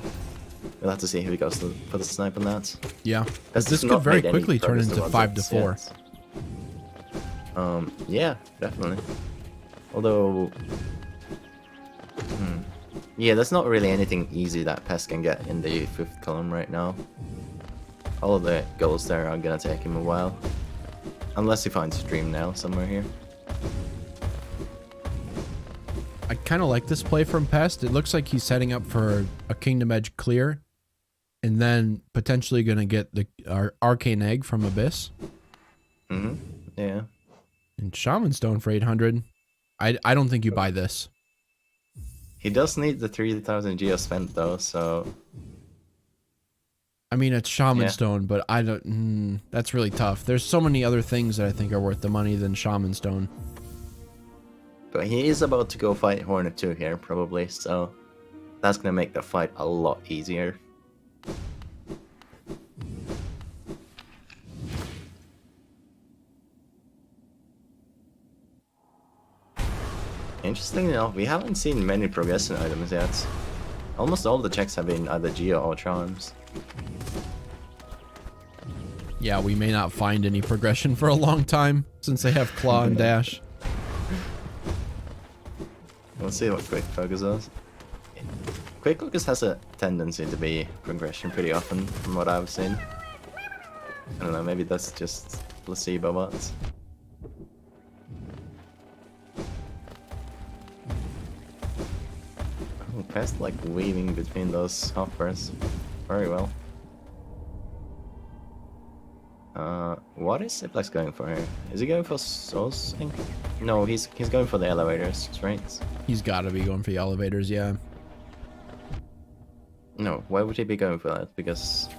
Speaker 1: we'll have to see who he goes for the snipe on that.
Speaker 2: Yeah, this could very quickly turn into 5 to 4.
Speaker 1: Yeah, definitely. Although, yeah, there's not really anything easy that Pest can get in the 5th column right now. All of the goals there are gonna take him a while. Unless he finds Dream now somewhere here.
Speaker 2: I kind of like this play from Pest. It looks like he's setting up for a Kingdom Edge clear, and then potentially gonna get the Arcane Egg from Abyss.
Speaker 1: Yeah.
Speaker 2: And Shaman Stone for 800. I don't think you buy this.
Speaker 1: He does need the 3000 Geo spent though, so...
Speaker 2: I mean, it's Shaman Stone, but I don't... that's really tough. There's so many other things that I think are worth the money than Shaman Stone.
Speaker 1: But he is about to go fight Hornet 2 here, probably, so... that's gonna make the fight a lot easier. Interestingly enough, we haven't seen many progression items yet. Almost all the checks have been either Geo or Charms.
Speaker 2: Yeah, we may not find any progression for a long time, since they have Claw and Dash.
Speaker 1: We'll see what Quick Focus does. Quick Focus has a tendency to be progression pretty often, from what I've seen. I don't know, maybe that's just placebo, but... oh, Pest like weaving between those hoppers. Very well. What is Ciplax going for here? Is he going for Soul Sync? No, he's going for the elevators, right?
Speaker 2: He's got to be going for the elevators, yeah.
Speaker 1: No, why would he be going for that? Because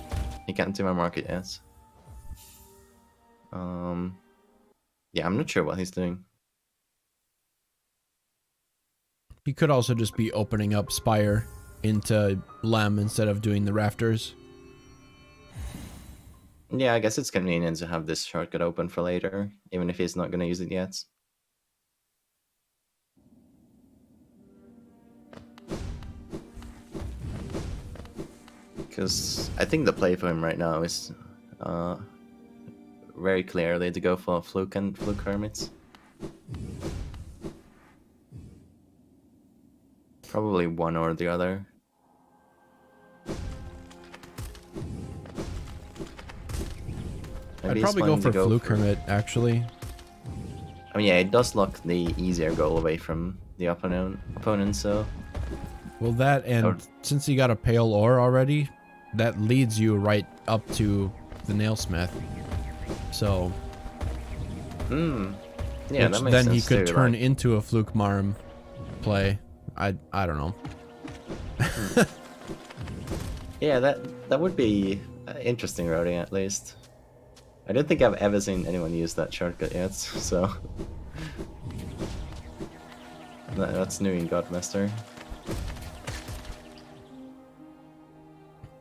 Speaker 1: he can't do my market yet. Yeah, I'm not sure what he's doing.
Speaker 2: He could also just be opening up Spire into Lem instead of doing the rafters.
Speaker 1: Yeah, I guess it's convenient to have this shortcut open for later, even if he's not going to use it yet. Because I think the play for him right now is very clearly to go for Fluke and Fluke Hermits. Probably one or the other.
Speaker 2: I'd probably go for Fluke Hermit, actually.
Speaker 1: I mean, yeah, it does lock the easier goal away from the opponent, so...
Speaker 2: well, that, and since you got a Pale Ore already, that leads you right up to the Nailsmith. So...
Speaker 1: yeah, that makes
Speaker 2: then
Speaker 1: sense
Speaker 2: he could
Speaker 1: too,
Speaker 2: turn
Speaker 1: like...
Speaker 2: into a Fluke Marm play. I don't know.
Speaker 1: Yeah, that would be interesting routing at least. I don't think I've ever seen anyone use that shortcut yet, so... That's new in Godmaster.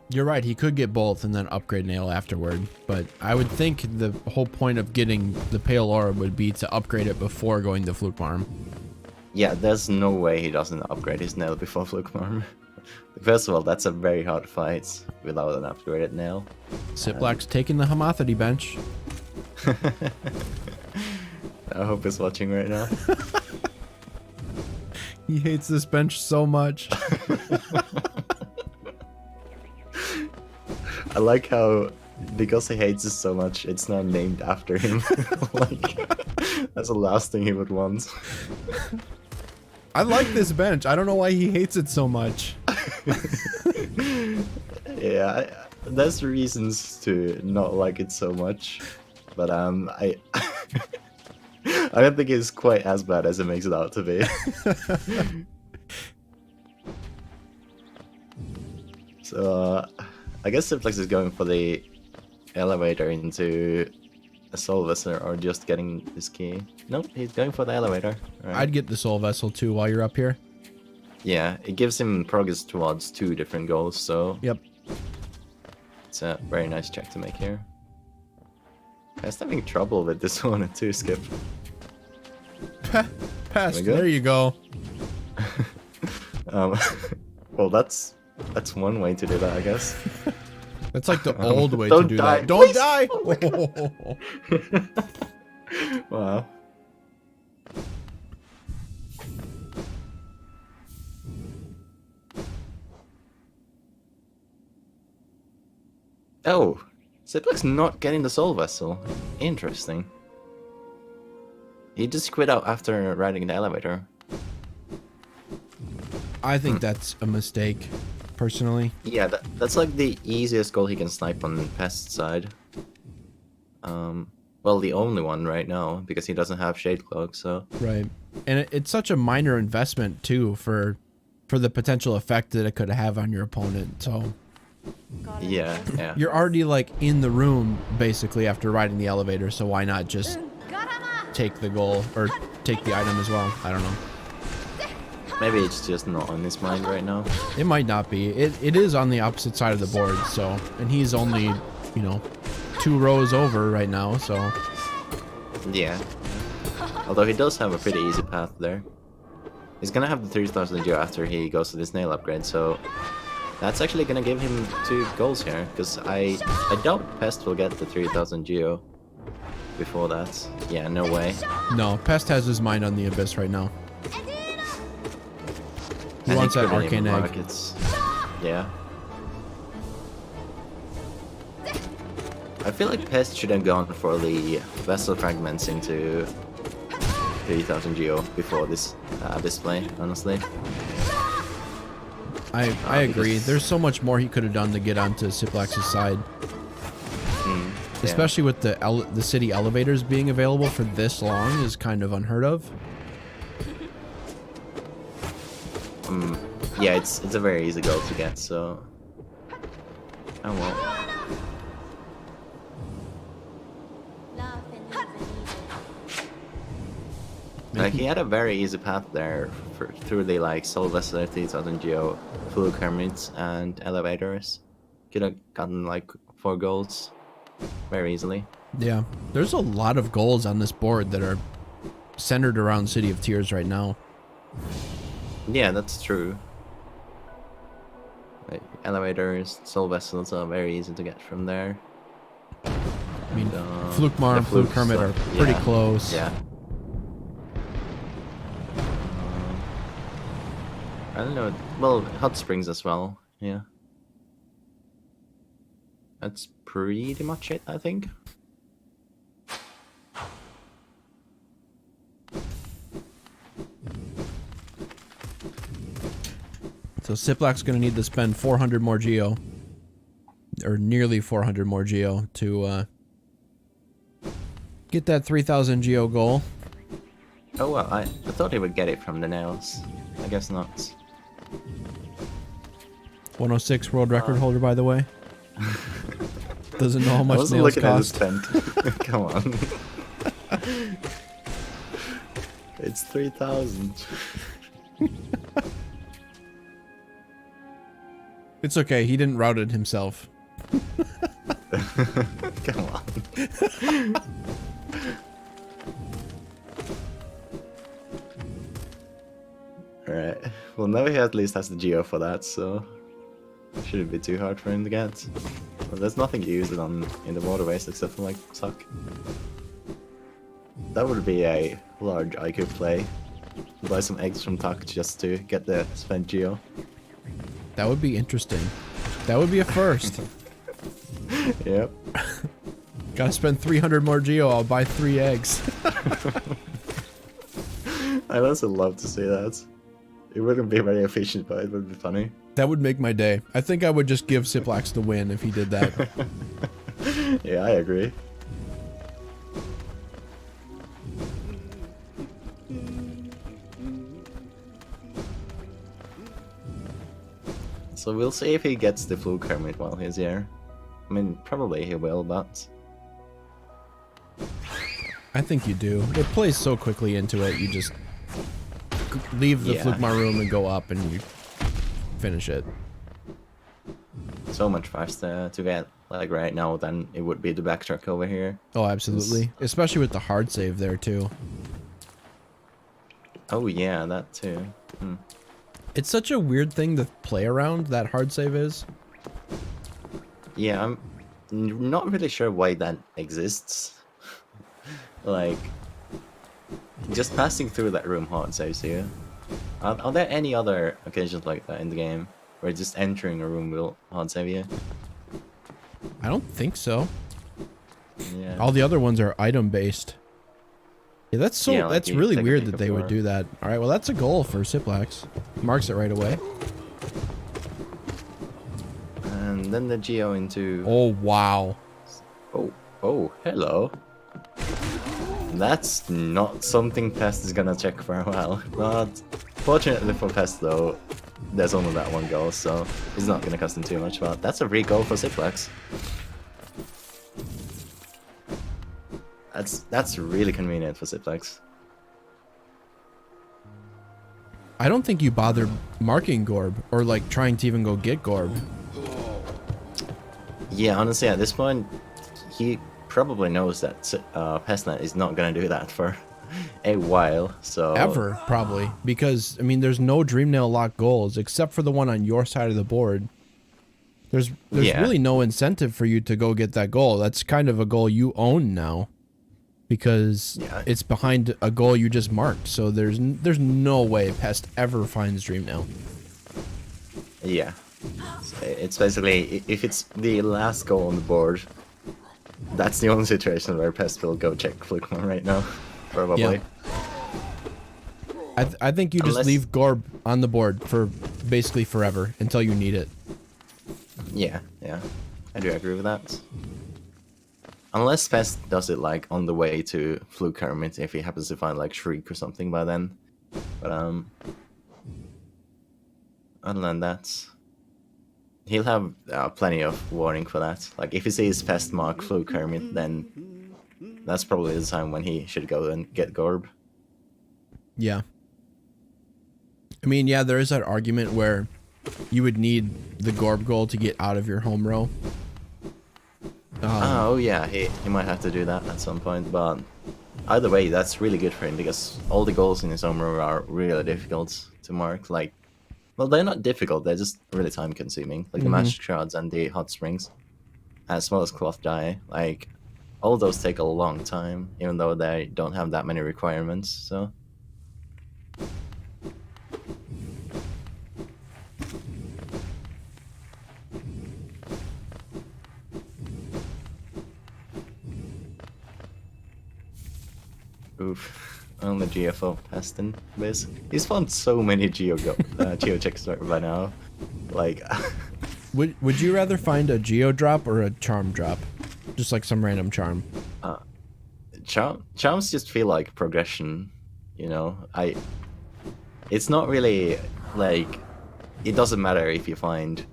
Speaker 2: You're right, he could get both and then upgrade Nail afterward, but I would think the whole point of getting the Pale Orb would be to upgrade it before going to Fluke Marm.
Speaker 1: Yeah, there's no way he doesn't upgrade his nail before Fluke Marm. First of all, that's a very hard fight without an upgraded nail.
Speaker 2: Ciplax taking the Homothety bench.
Speaker 1: I hope he's watching right now.
Speaker 2: He hates this bench so much.
Speaker 1: I like how, because he hates it so much, it's not named after him. Like, that's the last thing he would want.
Speaker 2: I like this bench. I don't know why he hates it so much.
Speaker 1: Yeah, there's reasons to not like it so much, but I I don't think it's quite as bad as it makes it out to be. So I guess Ciplax is going for the elevator into a soul vessel, or just getting this key. Nope, he's going for the elevator. Right.
Speaker 2: I'd get the Soul Vessel too while you're up here.
Speaker 1: Yeah, it gives him progress towards 2 different goals, so
Speaker 2: Yep.
Speaker 1: it's a very nice check to make here. I was having trouble with this one too, Skip.
Speaker 2: Pest.
Speaker 1: There
Speaker 2: There you go.
Speaker 1: Well, that's one way to do that, I guess.
Speaker 2: That's like the old way to
Speaker 1: Don't
Speaker 2: do
Speaker 1: die,
Speaker 2: that. Don't
Speaker 1: please.
Speaker 2: die!
Speaker 1: Wow. Oh, Ciplax not getting the soul vessel. Interesting. He just quit out after riding the elevator.
Speaker 2: I think that's a mistake, personally.
Speaker 1: Yeah, that's like the easiest goal he can snipe on Pest's side. Well, the only one right now, because he doesn't have Shade Cloak, so...
Speaker 2: Right. And it's such a minor investment, too, for the potential effect that it could have on your opponent, so...
Speaker 1: Yeah.
Speaker 2: You're already, like, in the room, basically, after riding the elevator, so why not just take the goal, or take the item as well? I don't know.
Speaker 1: Maybe it's just not on his mind right now.
Speaker 2: It might not be. It is on the opposite side of the board, so... And he's only, you know, 2 rows over right now, so...
Speaker 1: Yeah. Although he does have a pretty easy path there. He's gonna have the 3000 geo after he goes to this nail upgrade, so... That's actually gonna give him 2 goals here, because I doubt Pest will get the 3000 geo before that. Yeah, no way.
Speaker 2: No, Pest has his mind on the Abyss right now. He wants that arcane egg.
Speaker 1: Yeah. I feel like Pest should have gone for the vessel fragments into 3000 geo before this display, honestly.
Speaker 2: I agree. There's so much more he could have done to get onto Ciplax's side.
Speaker 1: Yeah.
Speaker 2: Especially with the city elevators being available for this long is kind of unheard of.
Speaker 1: Yeah, it's a very easy goal to get, so... Oh well. Like, he had a very easy path there through the, like, Soul Vessel, 3000 Geo, Fluke Hermits, and Elevators. Could have gotten, like, 4 goals very easily.
Speaker 2: Yeah, there's a lot of goals on this board that are centered around City of Tears right now.
Speaker 1: Yeah, that's true. Like, Elevators, Soul Vessels are very easy to get from there.
Speaker 2: I mean, Fluke Mar and Fluke Hermit are pretty close.
Speaker 1: Yeah. I don't know. Well, Hot Springs as well. Yeah. That's pretty much it, I think.
Speaker 2: So Ciplax's going to need to spend 400 more geo. Or nearly 400 more geo to get that 3000 geo goal.
Speaker 1: Oh well, I thought he would get it from the nails. I guess not.
Speaker 2: 106 world record holder, by the way. Doesn't know how much
Speaker 1: I wasn't
Speaker 2: nails
Speaker 1: looking at his
Speaker 2: cost.
Speaker 1: spend. Come on. It's 3000.
Speaker 2: It's okay. He didn't route it himself.
Speaker 1: Come on. Alright. Well, now he at least has the geo for that, so shouldn't be too hard for him to get. Well, there's nothing to use it on in the waterways except for like suck. That would be a large IQ play. Buy some eggs from Tuck just to get the spent geo.
Speaker 2: That would be interesting. That would be a first.
Speaker 1: Yep.
Speaker 2: Gotta spend 300 more geo. I'll buy 3 eggs.
Speaker 1: I'd also love to see that. It wouldn't be very efficient, but it would be funny.
Speaker 2: That would make my day. I think I would just give Ciplax the win if he did that.
Speaker 1: Yeah, I agree. So we'll see if he gets the fluke hermit while he's here. I mean, probably he will, but...
Speaker 2: I think you do. It plays so quickly into it, you just leave the Fluke room and go up and you finish it.
Speaker 1: So much faster to get, like, right now than it would be to backtrack over here.
Speaker 2: Oh, absolutely. Especially with the hard save there, too.
Speaker 1: Oh, yeah, that too. Hmm.
Speaker 2: It's such a weird thing to play around, that hard save is.
Speaker 1: Yeah, I'm not really sure why that exists. Like, just passing through that room hard saves you. Are there any other occasions like that in the game, where just entering a room will hard save you?
Speaker 2: I don't think so.
Speaker 1: Yeah.
Speaker 2: All the other ones are item based. Yeah, that's so.
Speaker 1: Yeah, like
Speaker 2: that's
Speaker 1: you
Speaker 2: really
Speaker 1: take a
Speaker 2: weird
Speaker 1: peek
Speaker 2: that they would
Speaker 1: before.
Speaker 2: do that. All right, well that's a goal for Ciplax. Marks it right away.
Speaker 1: And then the geo into...
Speaker 2: Oh wow.
Speaker 1: Oh, hello. That's not something Pest is gonna check for a while. But fortunately for Pest though, there's only that one goal, so it's not gonna cost him too much. But that's a free goal for Ciplax. That's really convenient for Ciplax.
Speaker 2: I don't think you bothered marking Gorb or like trying to even go get Gorb.
Speaker 1: Yeah, honestly, at this point, he probably knows that Pestnet is not gonna do that for a while. So
Speaker 2: Ever, probably. Because, I mean, there's no Dreamnail lock goals except for the one on your side of the board. There's really no incentive for you to go get that goal. That's kind of a goal you own now. Because it's behind a goal you just marked. So there's no way Pest ever finds Dreamnail.
Speaker 1: Yeah. It's basically, if it's the last goal on the board, that's the only situation where Pest will go check Flukemon right now. Probably.
Speaker 2: Yeah. I think you just leave Gorb on the board for basically forever until you need it.
Speaker 1: Yeah. I do agree with that. Unless Pest does it like on the way to Fluke Hermit if he happens to find like Shriek or something by then. But other than that, he'll have plenty of warning for that. Like if he sees Pest mark Fluke Hermit, then that's probably the time when he should go and get Gorb.
Speaker 2: Yeah. I mean, yeah, there is that argument where you would need the Gorb goal to get out of your home row.
Speaker 1: Oh yeah, he might have to do that at some point, but either way, that's really good for him because all the goals in his home row are really difficult to mark. Like, well, they're not difficult; they're just really time-consuming. Like the magic shards and the hot springs, as well as cloth dye. Like, all those take a long time, even though they don't have that many requirements. So. Oof. Only GFO Pestin base. He's found so many geo checks by now. Like
Speaker 2: Would you rather find a geo drop or a charm drop? Just like some random charm.
Speaker 1: Charms just feel like progression, you know. It's not really like it doesn't matter if you find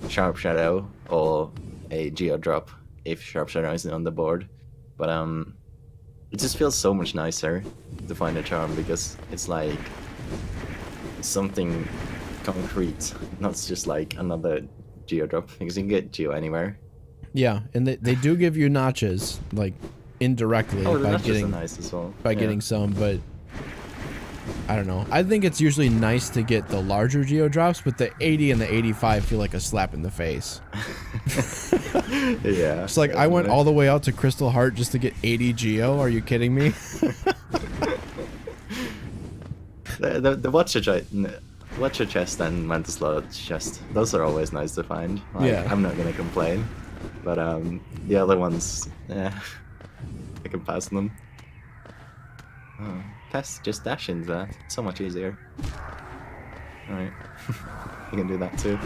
Speaker 1: Sharp Shadow or a geo drop if Sharp Shadow isn't on the board. But it just feels so much nicer to find a charm because it's like something concrete, not just like another geo drop, because you can get geo anywhere.
Speaker 2: Yeah, and they do give you notches, like indirectly
Speaker 1: Oh, the
Speaker 2: by
Speaker 1: notches are
Speaker 2: getting
Speaker 1: nice as well.
Speaker 2: getting some, but I don't know. I think it's usually nice to get the larger geo drops, but the 80 and the 85 feel like a slap in the face.
Speaker 1: Yeah.
Speaker 2: It's like I went all the way out to Crystal Heart just to get 80 geo. Are you kidding me?
Speaker 1: the watcher chest and Mantis Slot chest, those are always nice to find. Like,
Speaker 2: Yeah.
Speaker 1: I'm not gonna complain, but the other ones, yeah, I can pass them. Oh, Pest, just dash into that. It's so much easier. Alright. You can do that too.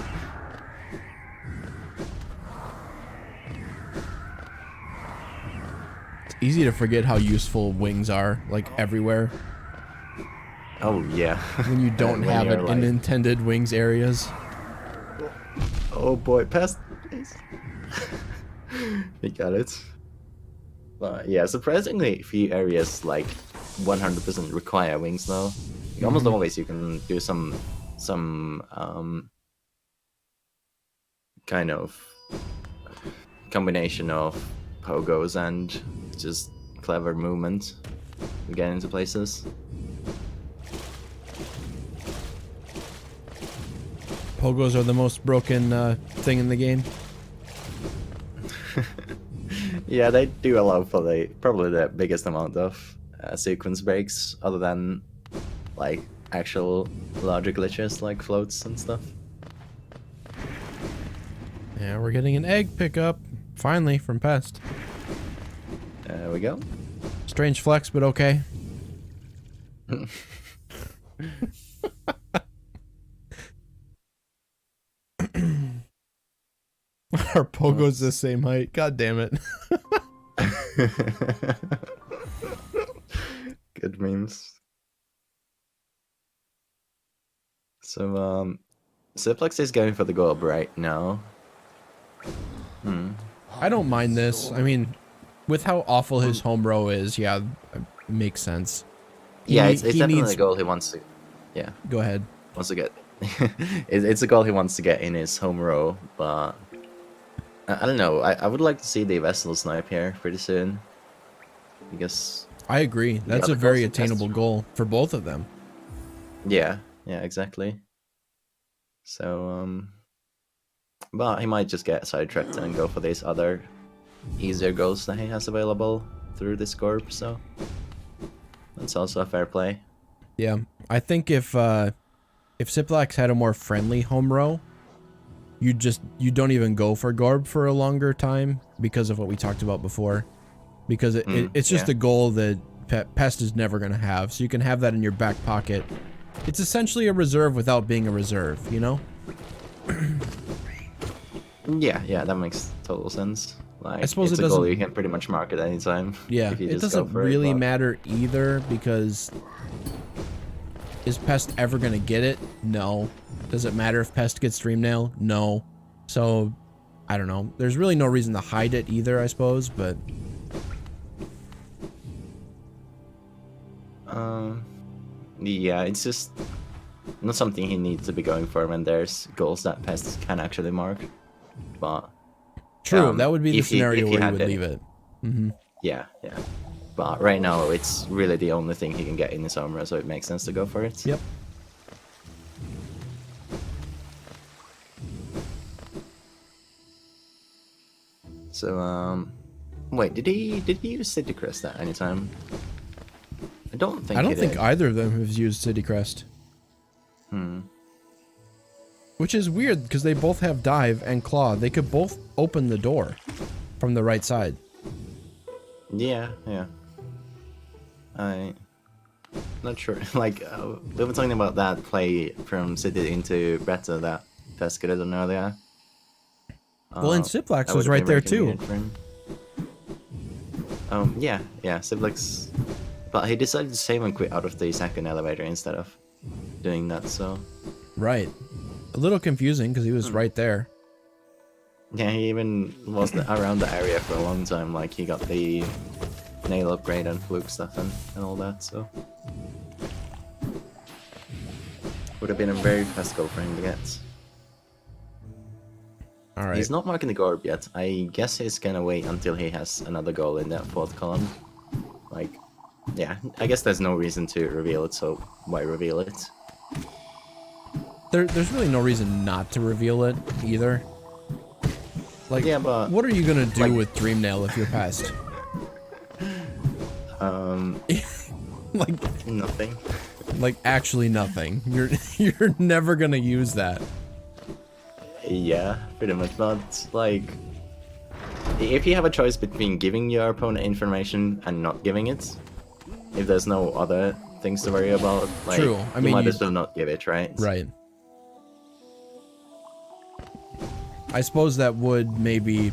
Speaker 2: It's easy to forget how useful wings are, like everywhere.
Speaker 1: Oh yeah.
Speaker 2: When you don't
Speaker 1: When
Speaker 2: have
Speaker 1: you're
Speaker 2: it
Speaker 1: like-
Speaker 2: in intended wings areas.
Speaker 1: Oh boy, Pest. Please. We got it. But yeah, surprisingly few areas like 100% require wings though. Almost always you can do some kind of combination of pogos and just clever movement to get into places.
Speaker 2: Pogos are the most broken thing in the game.
Speaker 1: Yeah, they do allow for probably the biggest amount of sequence breaks, other than like actual larger glitches like floats and stuff.
Speaker 2: Yeah, we're getting an egg pickup, finally, from Pest.
Speaker 1: There we go.
Speaker 2: Strange flex, but okay. Our Pogo's the same height. God damn it.
Speaker 1: Good memes. So, Ciplax is going for the gold right now.
Speaker 2: I don't mind this. I mean, with how awful his home row is, yeah, it makes sense.
Speaker 1: Yeah,
Speaker 2: He-
Speaker 1: it's
Speaker 2: he
Speaker 1: definitely
Speaker 2: needs-
Speaker 1: a goal he wants to. Yeah,
Speaker 2: Go ahead.
Speaker 1: wants to get. It's a goal he wants to get in his home row, but I don't know. I would like to see the vessel snipe here pretty soon, because
Speaker 2: I agree. That's
Speaker 1: other
Speaker 2: a very
Speaker 1: goals are
Speaker 2: attainable
Speaker 1: best.
Speaker 2: goal for both of them.
Speaker 1: yeah, exactly. So but he might just get sidetracked and go for these other easier goals that he has available through this corp. So that's also a fair play.
Speaker 2: Yeah, I think if Ciplax had a more friendly home row, you don't even go for Gorb for a longer time because of what we talked about before. Because it's just
Speaker 1: yeah.
Speaker 2: a goal that Pest is never going to have, so you can have that in your back pocket. It's essentially a reserve without being a reserve, you know?
Speaker 1: Yeah, that makes total sense. Like,
Speaker 2: I suppose
Speaker 1: it's
Speaker 2: it
Speaker 1: a goal
Speaker 2: doesn't-
Speaker 1: you can pretty much mark at any time.
Speaker 2: Yeah,
Speaker 1: if you
Speaker 2: it
Speaker 1: just go
Speaker 2: doesn't
Speaker 1: for
Speaker 2: really
Speaker 1: but-
Speaker 2: matter either, because is Pest ever going to get it? No. Does it matter if Pest gets Dream Nail? No. So, I don't know. There's really no reason to hide it either, I suppose, but...
Speaker 1: Yeah, it's just not something he needs to be going for when there's goals that Pest can actually mark. But
Speaker 2: True, that would be the
Speaker 1: if he-
Speaker 2: scenario
Speaker 1: if he
Speaker 2: where you
Speaker 1: had
Speaker 2: would
Speaker 1: it.
Speaker 2: leave it. Mm-hmm.
Speaker 1: Yeah. But right now, it's really the only thing he can get in his armor, so it makes sense to go for it.
Speaker 2: Yep.
Speaker 1: So, wait, did he use City Crest at any time? I don't think.
Speaker 2: I don't
Speaker 1: he
Speaker 2: think
Speaker 1: did.
Speaker 2: either of them have used City Crest. Which is weird, because they both have Dive and Claw. They could both open the door from the right side.
Speaker 1: Yeah. Not sure. Like, we were talking about that play from City into Bretta that Pest could have done earlier.
Speaker 2: Well, and Ciplax
Speaker 1: That
Speaker 2: was
Speaker 1: would've
Speaker 2: right
Speaker 1: been
Speaker 2: there
Speaker 1: very
Speaker 2: too.
Speaker 1: convenient for him. Yeah, Ciplax. But he decided to save and quit out of the second elevator instead of doing that, so...
Speaker 2: Right. A little confusing, because he was right there.
Speaker 1: Yeah, he even was around the area for a long time, like he got the nail upgrade and fluke stuff and all that, so... Would have been a very fast goal for him to get.
Speaker 2: All right.
Speaker 1: He's not marking the orb yet. I guess he's gonna wait until he has another goal in that fourth column. Like, yeah, I guess there's no reason to reveal it, so why reveal it?
Speaker 2: There's really no reason not to reveal it either. Like,
Speaker 1: yeah, but
Speaker 2: what are you gonna do with Dreamnail if you're Pest? Like
Speaker 1: nothing.
Speaker 2: Like actually nothing. You're never gonna use that.
Speaker 1: Yeah, pretty much. But like, if you have a choice between giving your opponent information and not giving it, if there's no other things to worry about, like,
Speaker 2: True. I mean,
Speaker 1: you might as well not give it, right?
Speaker 2: Right. I suppose that would maybe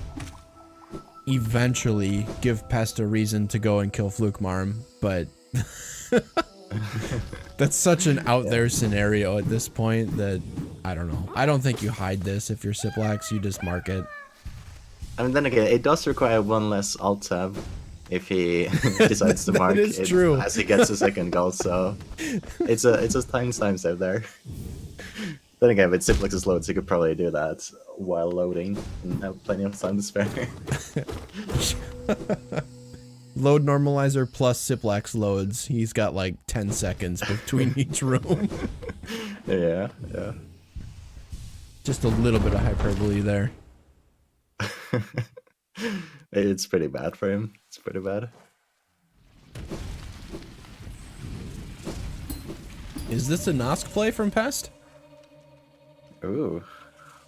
Speaker 2: eventually give Pest a reason to go and kill Flukmarm, but that's such an out there scenario at this point that I don't know. I don't think you hide this if you're Ciplax, you just mark it.
Speaker 1: I mean, then again, it does require one less alt tab if he decides to mark
Speaker 2: is
Speaker 1: it
Speaker 2: true.
Speaker 1: as he gets a second goal, so it's a time save there. Then again, with Ciplax's loads, he could probably do that while loading and have plenty of time to spare.
Speaker 2: Load normalizer plus Ciplax loads. He's got like 10 seconds between each room.
Speaker 1: Yeah.
Speaker 2: Just a little bit of hyperbole there.
Speaker 1: It's pretty bad for him. It's pretty bad.
Speaker 2: Is this a Nosk play from Pest?
Speaker 1: Ooh,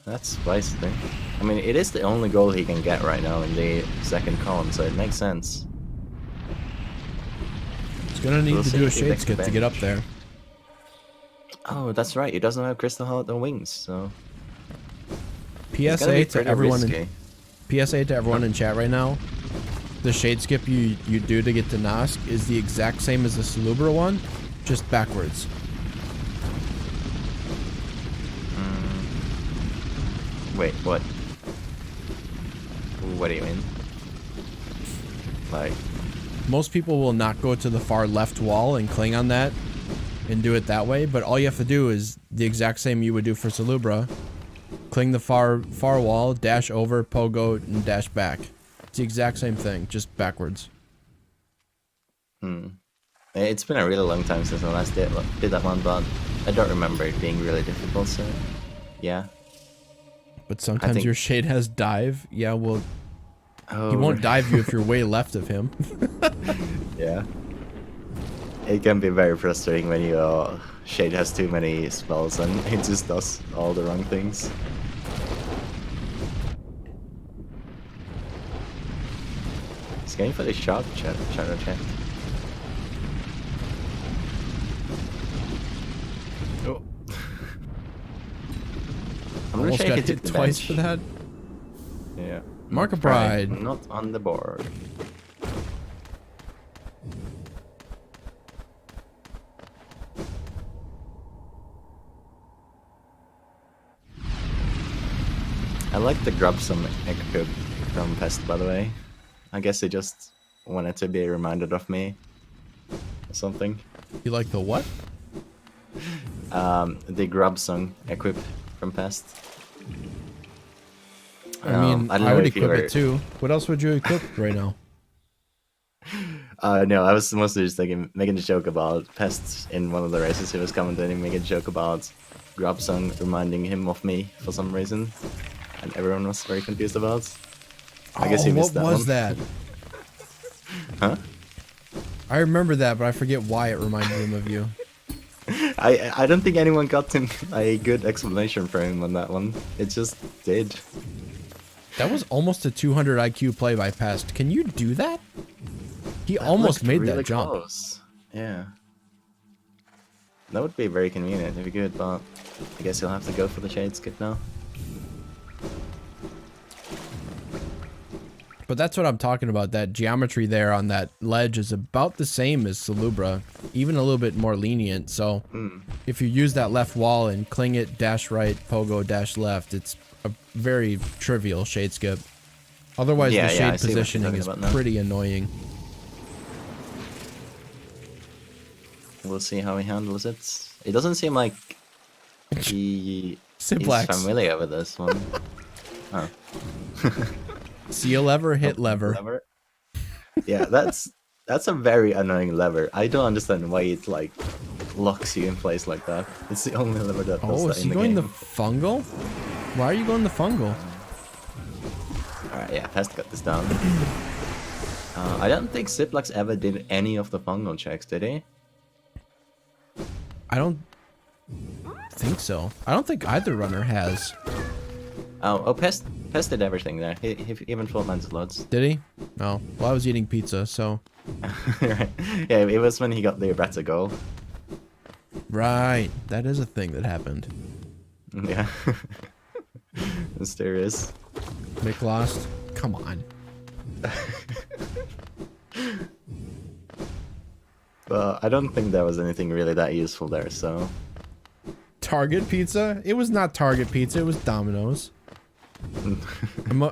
Speaker 1: that's spicy. I mean, it is the only goal he can get right now in the second column, so it makes sense.
Speaker 2: He's gonna need to do a shade skip to get up there.
Speaker 1: Oh, that's right. He doesn't have Crystal Heart or Wings, so...
Speaker 2: PSA to everyone in chat right now. The shade skip you do to get to Nosk is the exact same as the Salubra one, just backwards.
Speaker 1: Wait, what? What do you mean? Like...
Speaker 2: Most people will not go to the far left wall and cling on that and do it that way, but all you have to do is the exact same you would do for Salubra. Cling the far wall, dash over, pogo, and dash back. It's the exact same thing, just backwards.
Speaker 1: It's been a really long time since I last did that one, but I don't remember it being really difficult, so... Yeah.
Speaker 2: But sometimes your shade has dive. Yeah, well...
Speaker 1: Oh.
Speaker 2: He won't dive you if you're way left of him.
Speaker 1: Yeah. It can be very frustrating when your shade has too many spells and it just does all the wrong things. He's going for the sharp shadow check. Oh. I'm
Speaker 2: Almost got hit twice for that.
Speaker 1: Yeah.
Speaker 2: Mark of Pride.
Speaker 1: Not on the board. I like the grub some equip from Pest, by the way. I guess he just wanted to be reminded of me or something.
Speaker 2: You like the what?
Speaker 1: The grub song equip from Pest.
Speaker 2: I mean, I would equip it too. What else would you equip right now?
Speaker 1: No, I was mostly just making a joke about Pest in one of the races. He was commenting, making a joke about grub song reminding him of me for some reason. And everyone was very confused about. I guess he missed that one.
Speaker 2: What was that?
Speaker 1: Huh?
Speaker 2: I remember that, but I forget why it reminded him of you.
Speaker 1: I don't think anyone got him a good explanation for him on that one. It just did.
Speaker 2: That was almost a 200 IQ play by Pest. Can you do that? He almost made
Speaker 1: really
Speaker 2: that jump.
Speaker 1: Close. Yeah. That would be very convenient if he could, but I guess he'll have to go for the shade skip now.
Speaker 2: But that's what I'm talking about. That geometry there on that ledge is about the same as Salubra, even a little bit more lenient. So if you use that left wall and cling it, dash right, pogo, dash left, it's a very trivial shade skip. Otherwise, the shade positioning is pretty annoying.
Speaker 1: We'll see how he handles it. It doesn't seem like He's
Speaker 2: Ciplax.
Speaker 1: familiar with this one. Oh.
Speaker 2: Seal lever, hit lever.
Speaker 1: Yeah, that's a very annoying lever. I don't understand why it like locks you in place like that. It's the only lever that does
Speaker 2: Oh,
Speaker 1: that
Speaker 2: is
Speaker 1: in
Speaker 2: he
Speaker 1: the
Speaker 2: going
Speaker 1: game.
Speaker 2: the fungal? Why are you going the fungal?
Speaker 1: Alright, yeah, Pest got this down. I don't think Ciplax ever did any of the fungal checks, did he?
Speaker 2: I don't think so. I don't think either runner has.
Speaker 1: Oh, Pest did everything there. He even fought Lancelots.
Speaker 2: Did he? No. Well, I was eating pizza, so.
Speaker 1: Right. Yeah, it was when he got the better goal.
Speaker 2: Right. That is a thing that happened.
Speaker 1: Yeah. Mysterious.
Speaker 2: Mick lost. Come on.
Speaker 1: Well, I don't think there was anything really that useful there, so...
Speaker 2: Target pizza? It was not Target pizza, it was Domino's.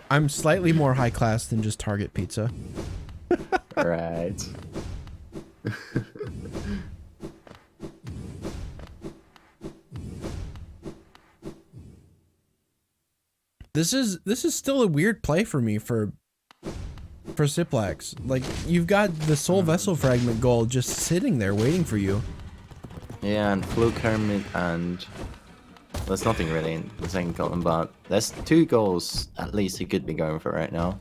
Speaker 2: I'm slightly more high class than just Target pizza.
Speaker 1: Right.
Speaker 2: This is still a weird play for me for Ciplax. Like, you've got the Soul Vessel Fragment goal just sitting there waiting for you.
Speaker 1: Yeah, and Fluke Hermit and... There's nothing really in the second column, but there's 2 goals at least he could be going for right now.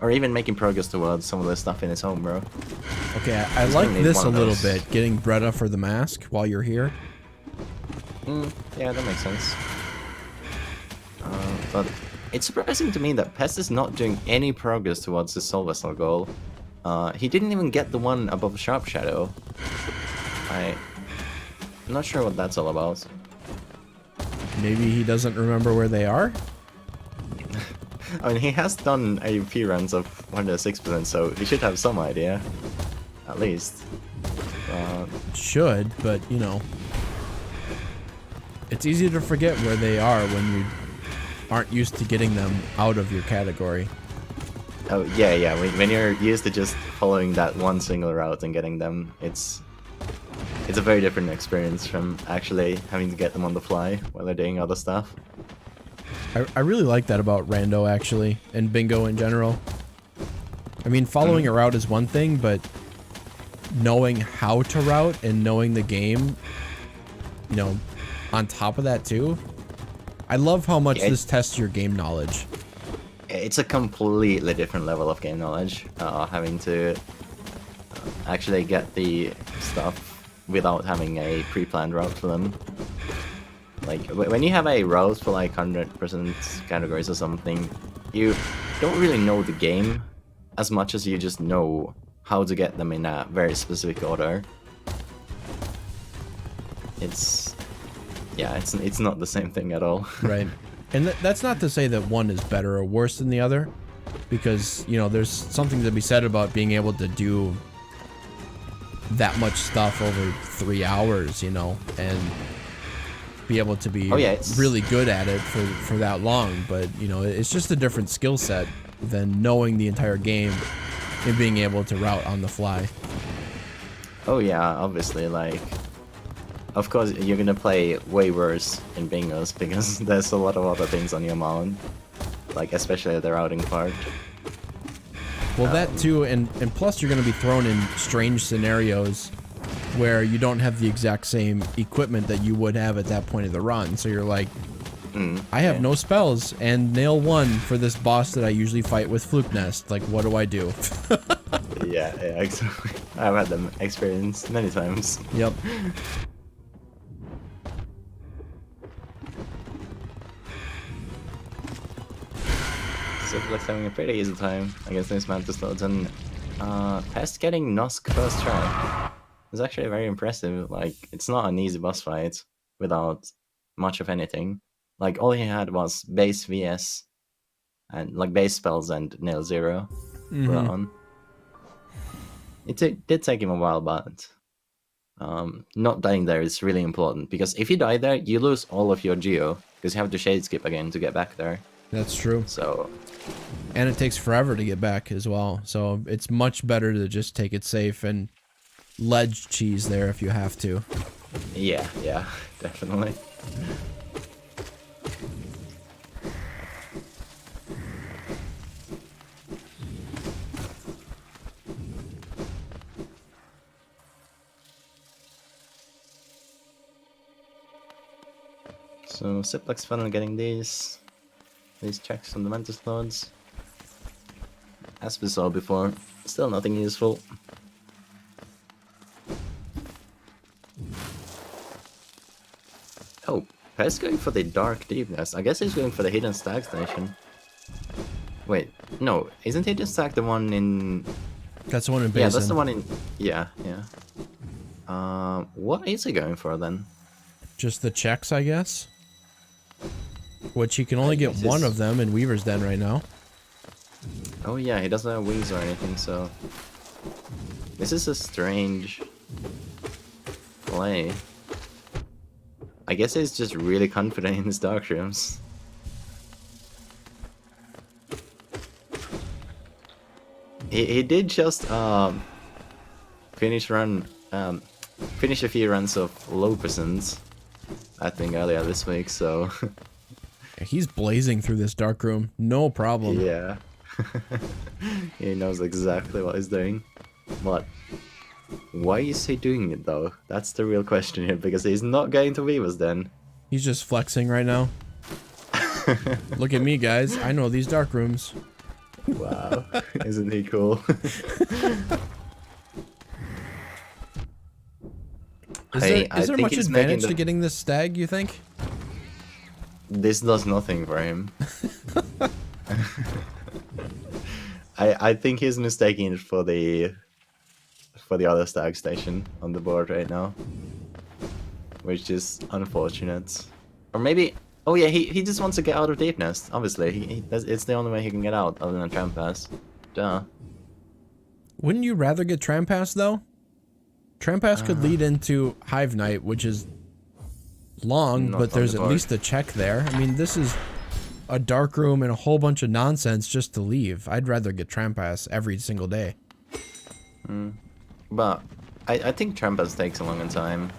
Speaker 1: Or even making progress towards some of the stuff in his home, bro.
Speaker 2: Okay, I like this a little bit, getting Bretta for the mask while you're here.
Speaker 1: Yeah, that makes sense. But it's surprising to me that Pest is not doing any progress towards his Soul Vessel goal. He didn't even get the one above Sharp Shadow. I'm not sure what that's all about.
Speaker 2: Maybe he doesn't remember where they are?
Speaker 1: I mean, he has done a few runs of 106%, so he should have some idea. At least.
Speaker 2: Should, but, you know. It's easy to forget where they are when you aren't used to getting them out of your category.
Speaker 1: Oh, yeah. When you're used to just following that one single route and getting them, it's a very different experience from actually having to get them on the fly while they're doing other stuff.
Speaker 2: I really like that about Rando, actually, and Bingo in general. I mean, following a route is one thing, but knowing how to route and knowing the game, you know, on top of that too. I love how much this tests your game knowledge.
Speaker 1: It's a completely different level of game knowledge, having to actually get the stuff without having a pre-planned route for them. Like, when you have a route for like 100% categories or something, you don't really know the game as much as you just know how to get them in a very specific order. It's not the same thing at all.
Speaker 2: Right. And that's not to say that one is better or worse than the other, because, you know, there's something to be said about being able to do that much stuff over 3 hours, you know, and be able to be really good at it for that long. But, you know, it's just a different skill set than knowing the entire game and being able to route on the fly.
Speaker 1: Oh yeah, obviously, like, of course you're gonna play way worse in bingos because there's a lot of other things on your mind, like especially the routing part.
Speaker 2: Well, that too, and plus you're going to be thrown in strange scenarios where you don't have the exact same equipment that you would have at that point of the run. So you're like, I have no spells and nail 1 for this boss that I usually fight with Fluke Nest. Like, what do I do?
Speaker 1: Yeah, exactly. I've had them experience many times.
Speaker 2: Yep.
Speaker 1: Ciplax having a pretty easy time against these Mantis Lords, and Pest getting Nosk first try is actually very impressive. Like, it's not an easy boss fight without much of anything. Like, all he had was base VS and like base spells and nail 0 on. It did take him a while, but not dying there is really important, because if you die there, you lose all of your geo, because you have to shade skip again to get back there.
Speaker 2: That's true.
Speaker 1: So,
Speaker 2: and it takes forever to get back as well. So it's much better to just take it safe and ledge cheese there if you have to.
Speaker 1: Yeah, definitely. So Ciplax finally getting these checks on the Mantis Lords. As we saw before, still nothing useful. Oh, Pest going for the Dark Deepness. I guess he's going for the Hidden Stag Station. Wait, no, isn't Hidden Stag the one in...
Speaker 2: That's the one in Basin.
Speaker 1: Yeah, that's the one in... Yeah. What is he going for then?
Speaker 2: Just the checks, I guess. Which he can only get one of them in Weaver's Den right now.
Speaker 1: Oh yeah, he doesn't have wings or anything, so... This is a strange play. I guess he's just really confident in his Dark Rooms. He did just finish a few runs of low percents, I think, earlier this week, so...
Speaker 2: He's blazing through this dark room, no problem.
Speaker 1: Yeah. He knows exactly what he's doing. But why is he doing it though? That's the real question here, because he's not going to Weaver's Den.
Speaker 2: He's just flexing right now. Look at me, guys. I know these dark rooms.
Speaker 1: Wow. Isn't he cool?
Speaker 2: Is there much advantage to getting this stag, you think?
Speaker 1: This does nothing for him. I think he's mistaking it for the other stag station on the board right now, which is unfortunate. Or maybe, oh yeah, he just wants to get out of Deep Nest. Obviously, it's the only way he can get out other than Trampas. Duh.
Speaker 2: Wouldn't you rather get Trampas though? Trampas could lead into Hive Night, which is long, but there's at least a check there. I mean, this is a dark room and a whole bunch of nonsense just to leave. I'd rather get Trampas every single day.
Speaker 1: But I think Trampas takes a longer time,